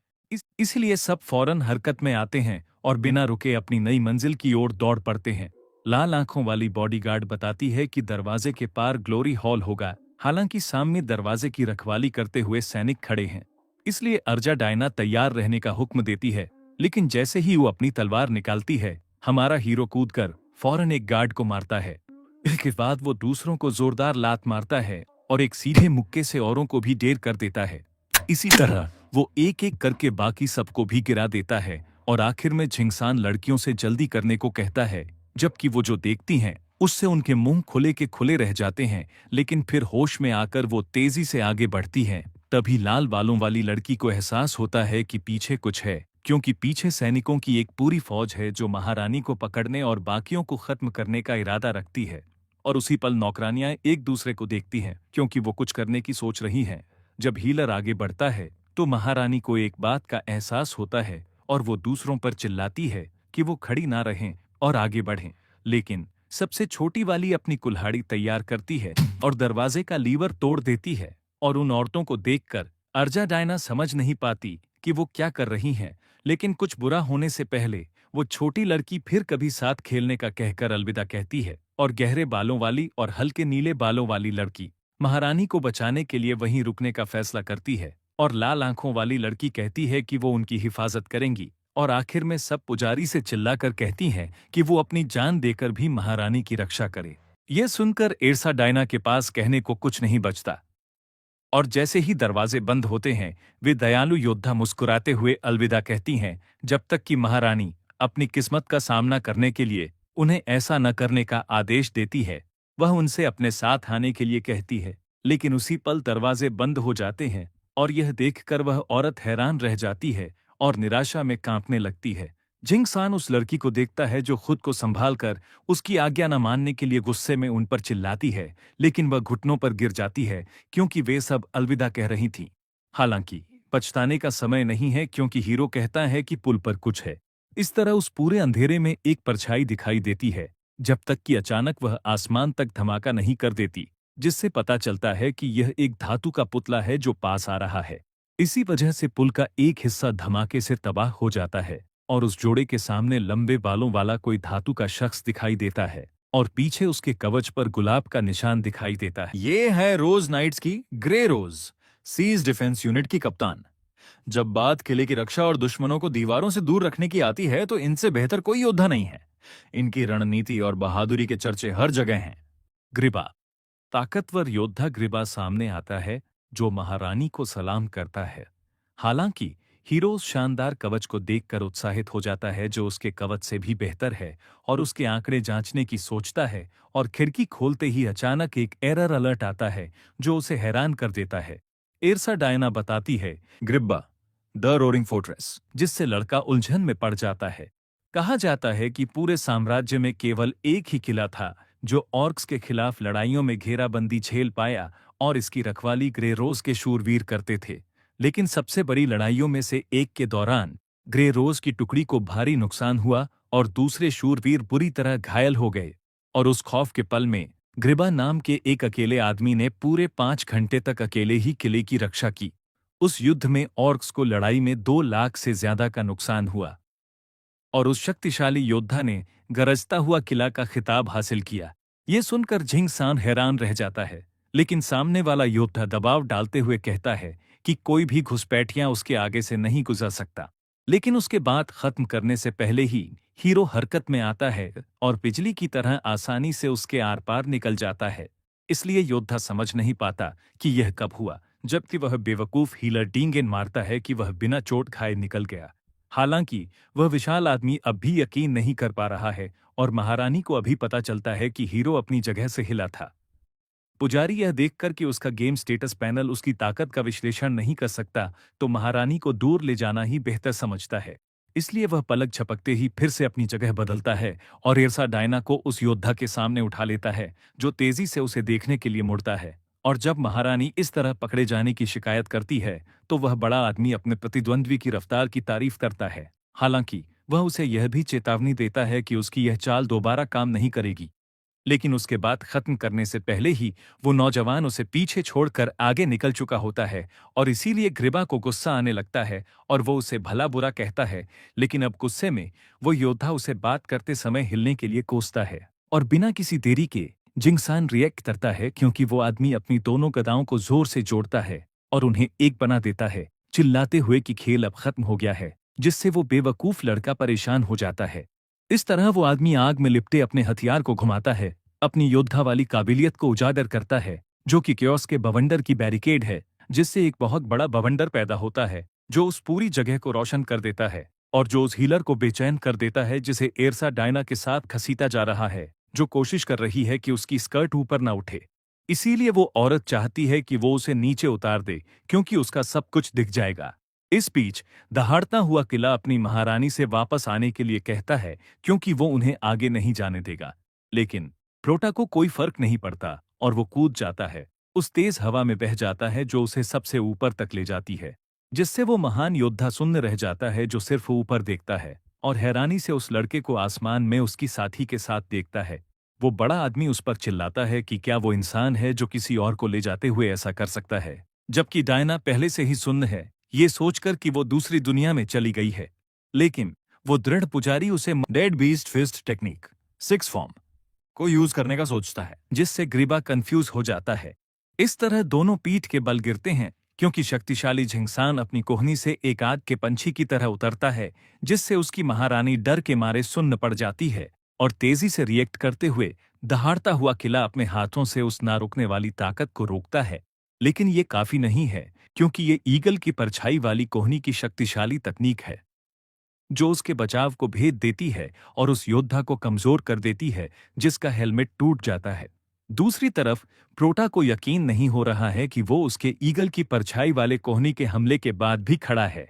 इसलिए सब फौरन हरकत में आते हैं और बिना रुके अपनी नई मंजिल की ओर दौड़ पड़ते हैं। लाल आंखों वाली बॉडीगार्ड बताती है कि दरवाजे के पार ग्लोरी हॉल होगा, हालांकि सामने दरवाजे की रखवाली करते हुए सैनिक खड़े हैं। इसलिए अर्जा डायना तैयार रहने का हुक्म देती है। लेकिन जैसे ही वो अपनी तलवार निकालती है, हमारा हीरो कूदकर फौरन एक गार्ड को मारता है। इसके बाद वो दूसरों को जोरदार लात मारता है और एक सीधे मुक्के से औरों को भी ढेर कर देता है। इसी तरह वो एक एक करके बाकी सबको भी गिरा देता है और आखिर में झिंगसान लड़कियों से जल्दी करने को कहता है, जबकि वो जो देखती हैं उससे उनके मुंह खुले के खुले रह जाते हैं। लेकिन फिर होश में आकर वो तेजी से आगे बढ़ती हैं। तभी लाल बालों वाली लड़की को एहसास होता है कि पीछे कुछ है, क्योंकि पीछे सैनिकों की एक पूरी फौज है जो महारानी को पकड़ने और बाकियों को खत्म करने का इरादा रखती है। और उसी पल नौकरानियां एक दूसरे को देखती हैं, क्योंकि वो कुछ करने की सोच रही हैं। जब हीलर आगे बढ़ता है तो महारानी को एक बात का एहसास होता है और वो दूसरों पर चिल्लाती है कि वो खड़ी ना रहें और आगे बढ़ें। लेकिन सबसे छोटी वाली अपनी कुल्हाड़ी तैयार करती है और दरवाजे का लीवर तोड़ देती है। और उन औरतों को देखकर अर्जा डायना समझ नहीं पाती कि वो क्या कर रही हैं। लेकिन कुछ बुरा होने से पहले वो छोटी लड़की फिर कभी साथ खेलने का कहकर अलविदा कहती है और गहरे बालों वाली और हल्के नीले बालों वाली लड़की महारानी को बचाने के लिए वहीं रुकने का फैसला करती है। और लाल आंखों वाली लड़की कहती है कि वो उनकी हिफाजत करेंगी। और आखिर में सब पुजारी से चिल्लाकर कहती हैं कि वो अपनी जान देकर भी महारानी की रक्षा करे। यह सुनकर एर्सा डायना के पास कहने को कुछ नहीं बचता। और जैसे ही दरवाजे बंद होते हैं, वे दयालु योद्धा मुस्कुराते हुए अलविदा कहती हैं, जब तक कि महारानी अपनी किस्मत का सामना करने के लिए उन्हें ऐसा न करने का आदेश देती है। वह उनसे अपने साथ आने के लिए कहती है, लेकिन उसी पल दरवाजे बंद हो जाते हैं और यह देखकर वह औरत हैरान रह जाती है और निराशा में कांपने लगती है। जिंगसान उस लड़की को देखता है जो खुद को संभाल कर उसकी आज्ञा न मानने के लिए गुस्से में उन पर चिल्लाती है, लेकिन वह घुटनों पर गिर जाती है क्योंकि वे सब अलविदा कह रही थीं। हालांकि पछताने का समय नहीं है, क्योंकि हीरो कहता है कि पुल पर कुछ है। इस तरह उस पूरे अंधेरे में एक परछाई दिखाई देती है, जब तक कि अचानक वह आसमान तक धमाका नहीं कर देती, जिससे पता चलता है कि यह एक धातु का पुतला है जो पास आ रहा है। इसी वजह से पुल का एक हिस्सा धमाके से तबाह हो जाता है और उस जोड़े के सामने लंबे बालों वाला कोई धातु का शख्स दिखाई देता है और पीछे उसके कवच पर गुलाब का निशान दिखाई देता है। ये है रोज नाइट्स की ग्रे रोज, सीज डिफेंस यूनिट की कप्तान। जब बात किले की रक्षा और दुश्मनों को दीवारों से दूर रखने की आती है तो इनसे बेहतर कोई योद्धा नहीं है। इनकी रणनीति और बहादुरी के चर्चे हर जगह हैं। ग्रीबा, ताकतवर योद्धा ग्रीबा सामने आता है जो महारानी को सलाम करता है। हालांकि हीरो उस शानदार कवच को देखकर उत्साहित हो जाता है जो उसके कवच से भी बेहतर है और उसके आंकड़े जांचने की सोचता है। और खिड़की खोलते ही अचानक एक एरर अलर्ट आता है जो उसे हैरान कर देता है। एर्सा डायना बताती है, ग्रिब्बा, द रोरिंग फोर्ट्रेस, जिससे लड़का उलझन में पड़ जाता है। कहा जाता है कि पूरे साम्राज्य में केवल एक ही किला था जो ऑर्क्स के खिलाफ लड़ाइयों में घेराबंदी झेल पाया और इसकी रखवाली ग्रे रोज के शूरवीर करते थे। लेकिन सबसे बड़ी लड़ाइयों में से एक के दौरान ग्रे रोज की टुकड़ी को भारी नुकसान हुआ और दूसरे शूरवीर बुरी तरह घायल हो गए। और उस खौफ के पल में ग्रिबा नाम के एक अकेले आदमी ने पूरे 5 घंटे तक अकेले ही किले की रक्षा की। उस युद्ध में ऑर्क्स को लड़ाई में 2 लाख से ज्यादा का नुकसान हुआ और उस शक्तिशाली योद्धा ने गरजता हुआ किला का खिताब हासिल किया। ये सुनकर झिंगसान हैरान रह जाता है, लेकिन सामने वाला योद्धा दबाव डालते हुए कहता है कि कोई भी घुसपैठियां उसके आगे से नहीं गुजर सकता। लेकिन उसके बात खत्म करने से पहले ही हीरो हरकत में आता है और बिजली की तरह आसानी से उसके आर पार निकल जाता है। इसलिए योद्धा समझ नहीं पाता कि यह कब हुआ, जबकि वह बेवकूफ हीलर डींगेन मारता है कि वह बिना चोट खाए निकल गया। हालांकि वह विशाल आदमी अब भी यकीन नहीं कर पा रहा है और महारानी को अभी पता चलता है कि हीरो अपनी जगह से हिला था। पुजारी यह देखकर कि उसका गेम स्टेटस पैनल उसकी ताकत का विश्लेषण नहीं कर सकता, तो महारानी को दूर ले जाना ही बेहतर समझता है। इसलिए वह पलक झपकते ही फिर से अपनी जगह बदलता है और एर्सा डायना को उस योद्धा के सामने उठा लेता है, जो तेजी से उसे देखने के लिए मुड़ता है। और जब महारानी इस तरह पकड़े जाने की शिकायत करती है, तो वह बड़ा आदमी अपने प्रतिद्वंद्वी की रफ्तार की तारीफ करता है। हालांकि वह उसे यह भी चेतावनी देता है कि उसकी यह चाल दोबारा काम नहीं करेगी। लेकिन उसके बाद खत्म करने से पहले ही वो नौजवान उसे पीछे छोड़कर आगे निकल चुका होता है और इसीलिए ग्रीबा को गुस्सा आने लगता है और वो उसे भला बुरा कहता है। लेकिन अब गुस्से में वो योद्धा उसे बात करते समय हिलने के लिए कोसता है और बिना किसी देरी के जिंगसान रिएक्ट करता है, क्योंकि वो आदमी अपनी दोनों गदाओं को जोर से जोड़ता है और उन्हें एक बना देता है, चिल्लाते हुए कि खेल अब खत्म हो गया है, जिससे वो बेवकूफ लड़का परेशान हो जाता है। इस तरह वो आदमी आग में लिपटे अपने हथियार को घुमाता है, अपनी योद्धा वाली काबिलियत को उजागर करता है, जो कि क्योस के बवंडर की बैरिकेड है, जिससे एक बहुत बड़ा बवंडर पैदा होता है जो उस पूरी जगह को रोशन कर देता है और जो उस हीलर को बेचैन कर देता है जिसे एर्सा डायना के साथ घसीटा जा रहा है, जो कोशिश कर रही है कि उसकी स्कर्ट ऊपर न उठे। इसीलिए वो औरत चाहती है कि वो उसे नीचे उतार दे, क्योंकि उसका सब कुछ दिख जाएगा। इस बीच दहाड़ता हुआ किला अपनी महारानी से वापस आने के लिए कहता है, क्योंकि वो उन्हें आगे नहीं जाने देगा। लेकिन प्रोटा को कोई फर्क नहीं पड़ता और वो कूद जाता है, उस तेज हवा में बह जाता है जो उसे सबसे ऊपर तक ले जाती है, जिससे वो महान योद्धा शून्य रह जाता है, जो सिर्फ ऊपर देखता है और हैरानी से उस लड़के को आसमान में उसकी साथी के साथ देखता है। वो बड़ा आदमी उस पर चिल्लाता है कि क्या वो इंसान है जो किसी और को ले जाते हुए ऐसा कर सकता है, जबकि डायना पहले से ही शून्य है, ये सोचकर कि वो दूसरी दुनिया में चली गई है। लेकिन वो दृढ़ पुजारी उसे dead beast fist technique 6 form को यूज करने का सोचता है, जिससे ग्रीबा कंफ्यूज हो जाता है। इस तरह दोनों पीठ के बल गिरते हैं, क्योंकि शक्तिशाली झिंगसान अपनी कोहनी से एक आग के पंछी की तरह उतरता है, जिससे उसकी महारानी डर के मारे सुन्न पड़ जाती है और तेजी से रिएक्ट करते हुए दहाड़ता हुआ किला अपने हाथों से उस ना रुकने वाली ताकत को रोकता है। लेकिन ये काफी नहीं है, क्योंकि ये ईगल की परछाई वाली कोहनी की शक्तिशाली तकनीक है, जो उसके बचाव को भेद देती है और उस योद्धा को कमजोर कर देती है, जिसका हेलमेट टूट जाता है। दूसरी तरफ प्रोटा को यकीन नहीं हो रहा है कि वो उसके ईगल की परछाई वाले कोहनी के हमले के बाद भी खड़ा है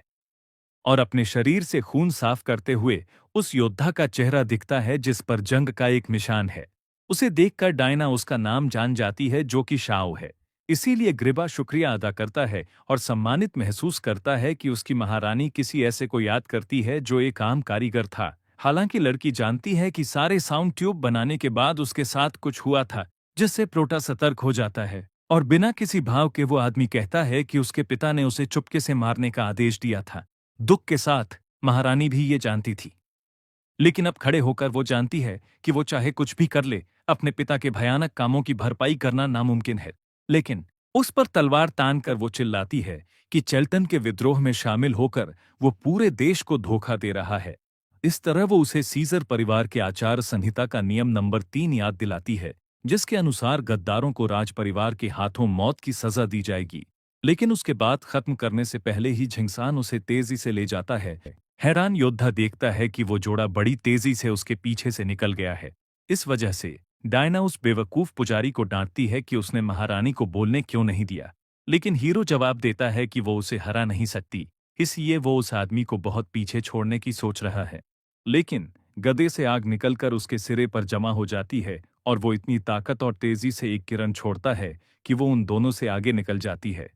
और अपने शरीर से खून साफ करते हुए उस योद्धा का चेहरा दिखता है जिस पर जंग का एक निशान है। उसे देखकर डायना उसका नाम जान जाती है, जो कि शाओ है। इसीलिए ग्रीबा शुक्रिया अदा करता है और सम्मानित महसूस करता है कि उसकी महारानी किसी ऐसे को याद करती है जो एक आम कारीगर था। हालांकि लड़की जानती है कि सारे साउंड ट्यूब बनाने के बाद उसके साथ कुछ हुआ था, जिससे प्रोटा सतर्क हो जाता है और बिना किसी भाव के वो आदमी कहता है कि उसके पिता ने उसे चुपके से मारने का आदेश दिया था। दुख के साथ महारानी भी ये जानती थी, लेकिन अब खड़े होकर वो जानती है कि वो चाहे कुछ भी कर ले, अपने पिता के भयानक कामों की भरपाई करना नामुमकिन है। लेकिन उस पर तलवार तान कर वो चिल्लाती है कि चेल्टन के विद्रोह में शामिल होकर वो पूरे देश को धोखा दे रहा है। इस तरह वो उसे सीजर परिवार के आचार संहिता का नियम नंबर 3 याद दिलाती है, जिसके अनुसार गद्दारों को राज परिवार के हाथों मौत की सजा दी जाएगी। लेकिन उसके बाद खत्म करने से पहले ही झिंगसान उसे तेजी से ले जाता है। हैरान योद्धा देखता है कि वो जोड़ा बड़ी तेजी से उसके पीछे से निकल गया है। इस वजह से डायना उस बेवकूफ पुजारी को डांटती है कि उसने महारानी को बोलने क्यों नहीं दिया, लेकिन हीरो जवाब देता है कि वो उसे हरा नहीं सकती, इसलिए वो उस आदमी को बहुत पीछे छोड़ने की सोच रहा है। लेकिन गदे से आग निकलकर उसके सिरे पर जमा हो जाती है और वो इतनी ताकत और तेजी से एक किरण छोड़ता है कि वो उन दोनों से आगे निकल जाती है।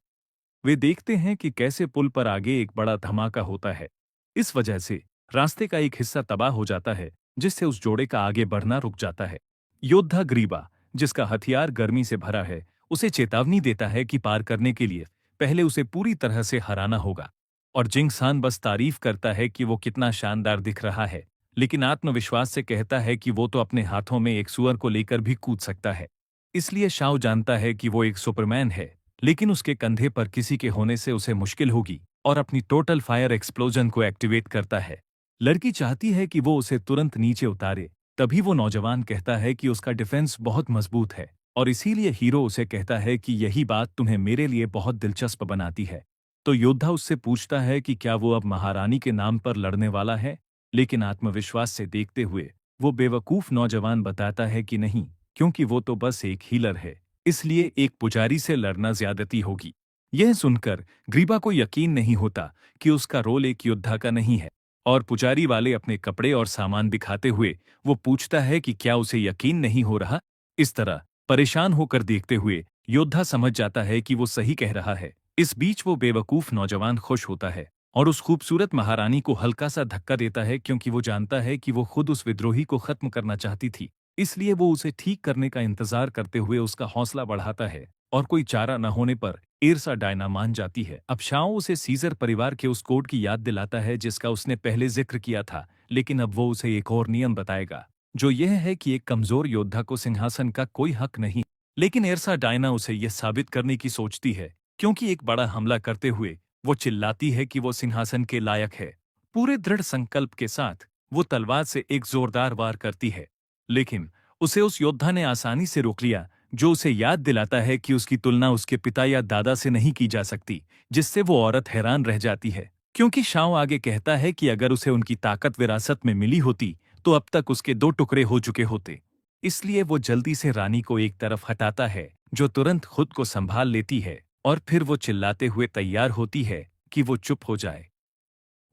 वे देखते हैं कि कैसे पुल पर आगे एक बड़ा धमाका होता है। इस वजह से रास्ते का एक हिस्सा तबाह हो जाता है, जिससे उस जोड़े का आगे बढ़ना रुक जाता है। योद्धा ग्रीबा, जिसका हथियार गर्मी से भरा है, उसे चेतावनी देता है कि पार करने के लिए पहले उसे पूरी तरह से हराना होगा। और जिंगसान बस तारीफ करता है कि वो कितना शानदार दिख रहा है, लेकिन आत्मविश्वास से कहता है कि वो तो अपने हाथों में एक सुअर को लेकर भी कूद सकता है। इसलिए शाओ जानता है कि वो एक सुपरमैन है, लेकिन उसके कंधे पर किसी के होने से उसे मुश्किल होगी और अपनी टोटल फायर एक्सप्लोजन को एक्टिवेट करता है। लड़की चाहती है कि वो उसे तुरंत नीचे उतारे, तभी वो नौजवान कहता है कि उसका डिफेंस बहुत मजबूत है और इसीलिए हीरो उसे कहता है कि यही बात तुम्हें मेरे लिए बहुत दिलचस्प बनाती है। तो योद्धा उससे पूछता है कि क्या वो अब महारानी के नाम पर लड़ने वाला है, लेकिन आत्मविश्वास से देखते हुए वो बेवकूफ नौजवान बताता है कि नहीं, क्योंकि वो तो बस एक हीलर है, इसलिए एक पुजारी से लड़ना ज्यादती होगी। यह सुनकर ग्रीबा को यकीन नहीं होता कि उसका रोल एक योद्धा का नहीं है। और पुजारी वाले अपने कपड़े और सामान दिखाते हुए वो पूछता है कि क्या उसे यकीन नहीं हो रहा। इस तरह परेशान होकर देखते हुए योद्धा समझ जाता है कि वो सही कह रहा है। इस बीच वो बेवकूफ नौजवान खुश होता है और उस खूबसूरत महारानी को हल्का सा धक्का देता है, क्योंकि वो जानता है कि वो खुद उस विद्रोही को खत्म करना चाहती थी। इसलिए वो उसे ठीक करने का इंतजार करते हुए उसका हौसला बढ़ाता है और कोई चारा न होने पर एर्सा डायना मान जाती है। अब शाओ उसे सीजर परिवार के उस कोड की याद दिलाता है जिसका उसने पहले जिक्र किया था, लेकिन अब वो उसे एक और नियम बताएगा, जो यह है कि एक कमजोर योद्धा को सिंहासन का कोई हक नहीं। लेकिन एर्सा डायना उसे यह साबित करने की सोचती है, क्योंकि एक बड़ा हमला करते हुए वो चिल्लाती है कि वो सिंहासन के लायक है। पूरे दृढ़ संकल्प के साथ वो तलवार से एक जोरदार वार करती है, लेकिन उसे उस योद्धा ने आसानी से रोक लिया, जो उसे याद दिलाता है कि उसकी तुलना उसके पिता या दादा से नहीं की जा सकती, जिससे वो औरत हैरान रह जाती है। क्योंकि शाओ आगे कहता है कि अगर उसे उनकी ताकत विरासत में मिली होती तो अब तक उसके 2 टुकड़े हो चुके होते। इसलिए वो जल्दी से रानी को एक तरफ हटाता है, जो तुरंत खुद को संभाल लेती है और फिर वो चिल्लाते हुए तैयार होती है कि वो चुप हो जाए।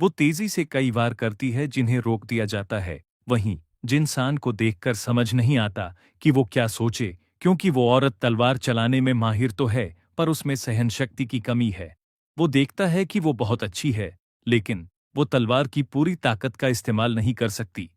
वो तेजी से कई वार करती है जिन्हें रोक दिया जाता है। वहीं जिनसान को देखकर समझ नहीं आता कि वो क्या सोचे, क्योंकि वो औरत तलवार चलाने में माहिर तो है पर उसमें सहनशक्ति की कमी है। वो देखता है कि वो बहुत अच्छी है, लेकिन वो तलवार की पूरी ताकत का इस्तेमाल नहीं कर सकती।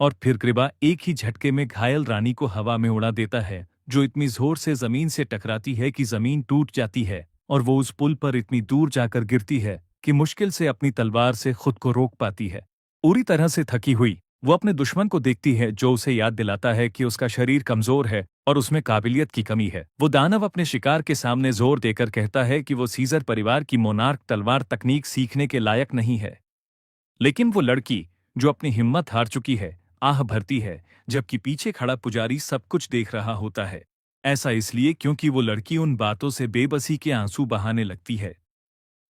और फिर कृपा एक ही झटके में घायल रानी को हवा में उड़ा देता है, जो इतनी जोर से जमीन से टकराती है कि जमीन टूट जाती है और वो उस पुल पर इतनी दूर जाकर गिरती है कि मुश्किल से अपनी तलवार से खुद को रोक पाती है। पूरी तरह से थकी हुई वो अपने दुश्मन को देखती है, जो उसे याद दिलाता है कि उसका शरीर कमजोर है और उसमें काबिलियत की कमी है। वो दानव अपने शिकार के सामने जोर देकर कहता है कि वो सीजर परिवार की मोनार्क तलवार तकनीक सीखने के लायक नहीं है। लेकिन वो लड़की, जो अपनी हिम्मत हार चुकी है, आह भरती है, जबकि पीछे खड़ा पुजारी सब कुछ देख रहा होता है। ऐसा इसलिए क्योंकि वो लड़की उन बातों से बेबसी के आंसू बहाने लगती है।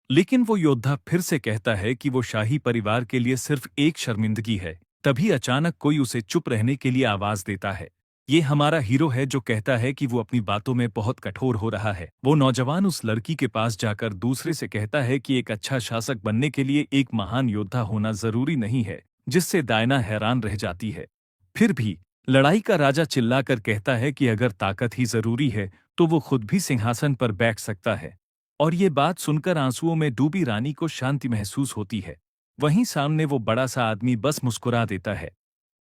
लेकिन वो योद्धा फिर से कहता है कि वो शाही परिवार के लिए सिर्फ एक शर्मिंदगी है। तभी अचानक कोई उसे चुप रहने के लिए आवाज देता है। ये हमारा हीरो है, जो कहता है कि वो अपनी बातों में बहुत कठोर हो रहा है। वो नौजवान उस लड़की के पास जाकर दूसरे से कहता है कि एक अच्छा शासक बनने के लिए एक महान योद्धा होना जरूरी नहीं है, जिससे डायना हैरान रह जाती है। फिर भी लड़ाई का राजा चिल्लाकर कहता है कि अगर ताकत ही जरूरी है तो वो खुद भी सिंहासन पर बैठ सकता है। और ये बात सुनकर आंसुओं में डूबी रानी को शांति महसूस होती है। वहीं सामने वो बड़ा सा आदमी बस मुस्कुरा देता है।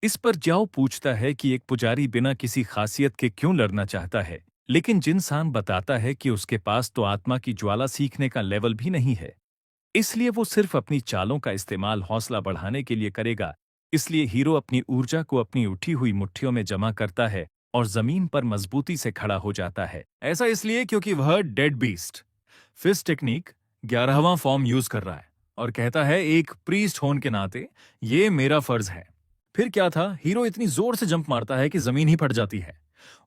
इस पर जाओ पूछता है कि एक पुजारी बिना किसी खासियत के क्यों लड़ना चाहता है, लेकिन जिनसान बताता है कि उसके पास तो आत्मा की ज्वाला सीखने का लेवल भी नहीं है, इसलिए वो सिर्फ अपनी चालों का इस्तेमाल हौसला बढ़ाने के लिए करेगा। इसलिए हीरो अपनी ऊर्जा को अपनी उठी हुई मुट्ठियों में जमा करता है और जमीन पर मजबूती से खड़ा हो जाता है। ऐसा इसलिए क्योंकि वह डेड बीस्ट फिस्ट टेक्निक 11वां फॉर्म यूज कर रहा है और कहता है एक प्रीस्ट होने के नाते ये मेरा फर्ज है। फिर क्या था, हीरो इतनी जोर से जंप मारता है कि जमीन ही फट जाती है।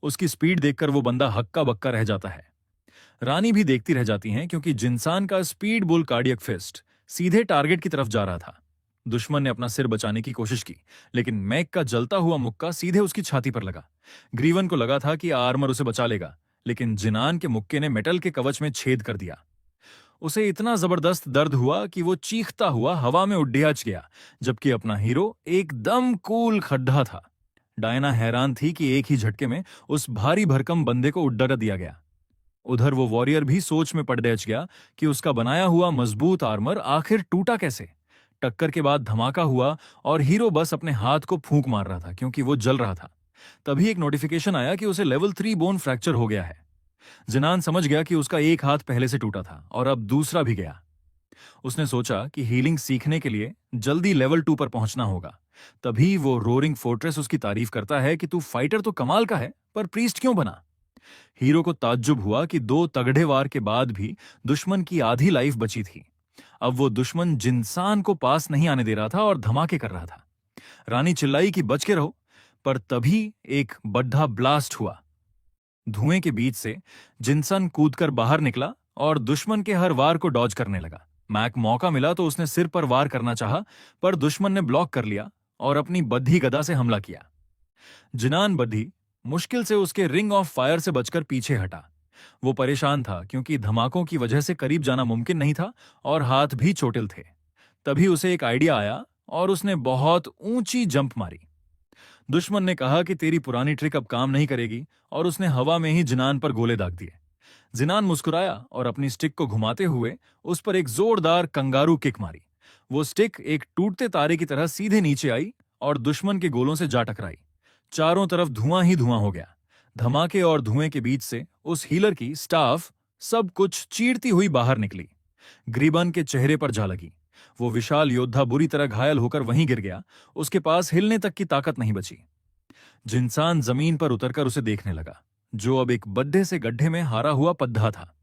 उसकी स्पीड देखकर वो बंदा हक्का बक्का रह जाता है। रानी भी देखती रह जाती हैं, क्योंकि जिनसान का स्पीड बुल कार्डियक फिस्ट सीधे टारगेट की तरफ जा रहा था। दुश्मन ने अपना सिर बचाने की कोशिश की, लेकिन मैक का जलता हुआ मुक्का सीधे उसकी छाती पर लगा। ग्रीवन को लगा था कि आर्मर उसे बचा लेगा, लेकिन जिनान के मुक्के ने मेटल के कवच में छेद कर दिया। उसे इतना जबरदस्त दर्द हुआ कि वो चीखता हुआ हवा में उड्डियाच गया, जबकि अपना हीरो एकदम कूल खड्डा था। डायना हैरान थी कि एक ही झटके में उस भारी भरकम बंदे को उड्डा दिया गया। उधर वो वॉरियर भी सोच में पड़ गया कि उसका बनाया हुआ मजबूत आर्मर आखिर टूटा कैसे। टक्कर के बाद धमाका हुआ और हीरो बस अपने हाथ को फूंक मार रहा था, क्योंकि वो जल रहा था। तभी एक नोटिफिकेशन आया कि उसे लेवल 3 बोन फ्रैक्चर हो गया है। जिनान समझ गया कि उसका एक हाथ पहले से टूटा था और अब दूसरा भी गया। उसने सोचा कि हीलिंग सीखने के लिए जल्दी लेवल 2 पर पहुंचना होगा। तभी वो रोरिंग फोर्ट्रेस उसकी तारीफ करता है कि तू फाइटर तो कमाल का है, पर प्रीस्ट क्यों बना। हीरो को ताज्जुब हुआ कि 2 तगड़े वार के बाद भी दुश्मन की आधी लाइफ बची थी। अब वो दुश्मन जिनसान को पास नहीं आने दे रहा था और धमाके कर रहा था। रानी चिल्लाई कि बच के रहो, पर तभी एक बड्ढा ब्लास्ट हुआ। धुएं के बीच से जिनसान कूदकर बाहर निकला और दुश्मन के हर वार को डॉज करने लगा। मैक मौका मिला तो उसने सिर पर वार करना चाहा, पर दुश्मन ने ब्लॉक कर लिया और अपनी बद्धी गदा से हमला किया। जिनान बद्धी मुश्किल से उसके रिंग ऑफ फायर से बचकर पीछे हटा। वो परेशान था, क्योंकि धमाकों की वजह से करीब जाना मुमकिन नहीं था और हाथ भी चोटिल थे। तभी उसे एक आइडिया आया और उसने बहुत ऊंची जंप मारी। दुश्मन ने कहा कि तेरी पुरानी ट्रिक अब काम नहीं करेगी और उसने हवा में ही जिनान पर गोले दाग दिए। जिनान मुस्कुराया और अपनी स्टिक को घुमाते हुए उस पर एक जोरदार कंगारू किक मारी। वो स्टिक एक टूटते तारे की तरह सीधे नीचे आई और दुश्मन के गोलों से जा टकराई। चारों तरफ धुआं ही धुआं हो गया। धमाके और धुएं के बीच से उस हीलर की स्टाफ सब कुछ चीरती हुई बाहर निकली। ग्रीबन के चेहरे पर जा लगी। वो विशाल योद्धा बुरी तरह घायल होकर वहीं गिर गया। उसके पास हिलने तक की ताकत नहीं बची। जिंसान जमीन पर उतरकर उसे देखने लगा, जो अब एक बड्ढे से गड्ढे में हारा हुआ पद्धा था।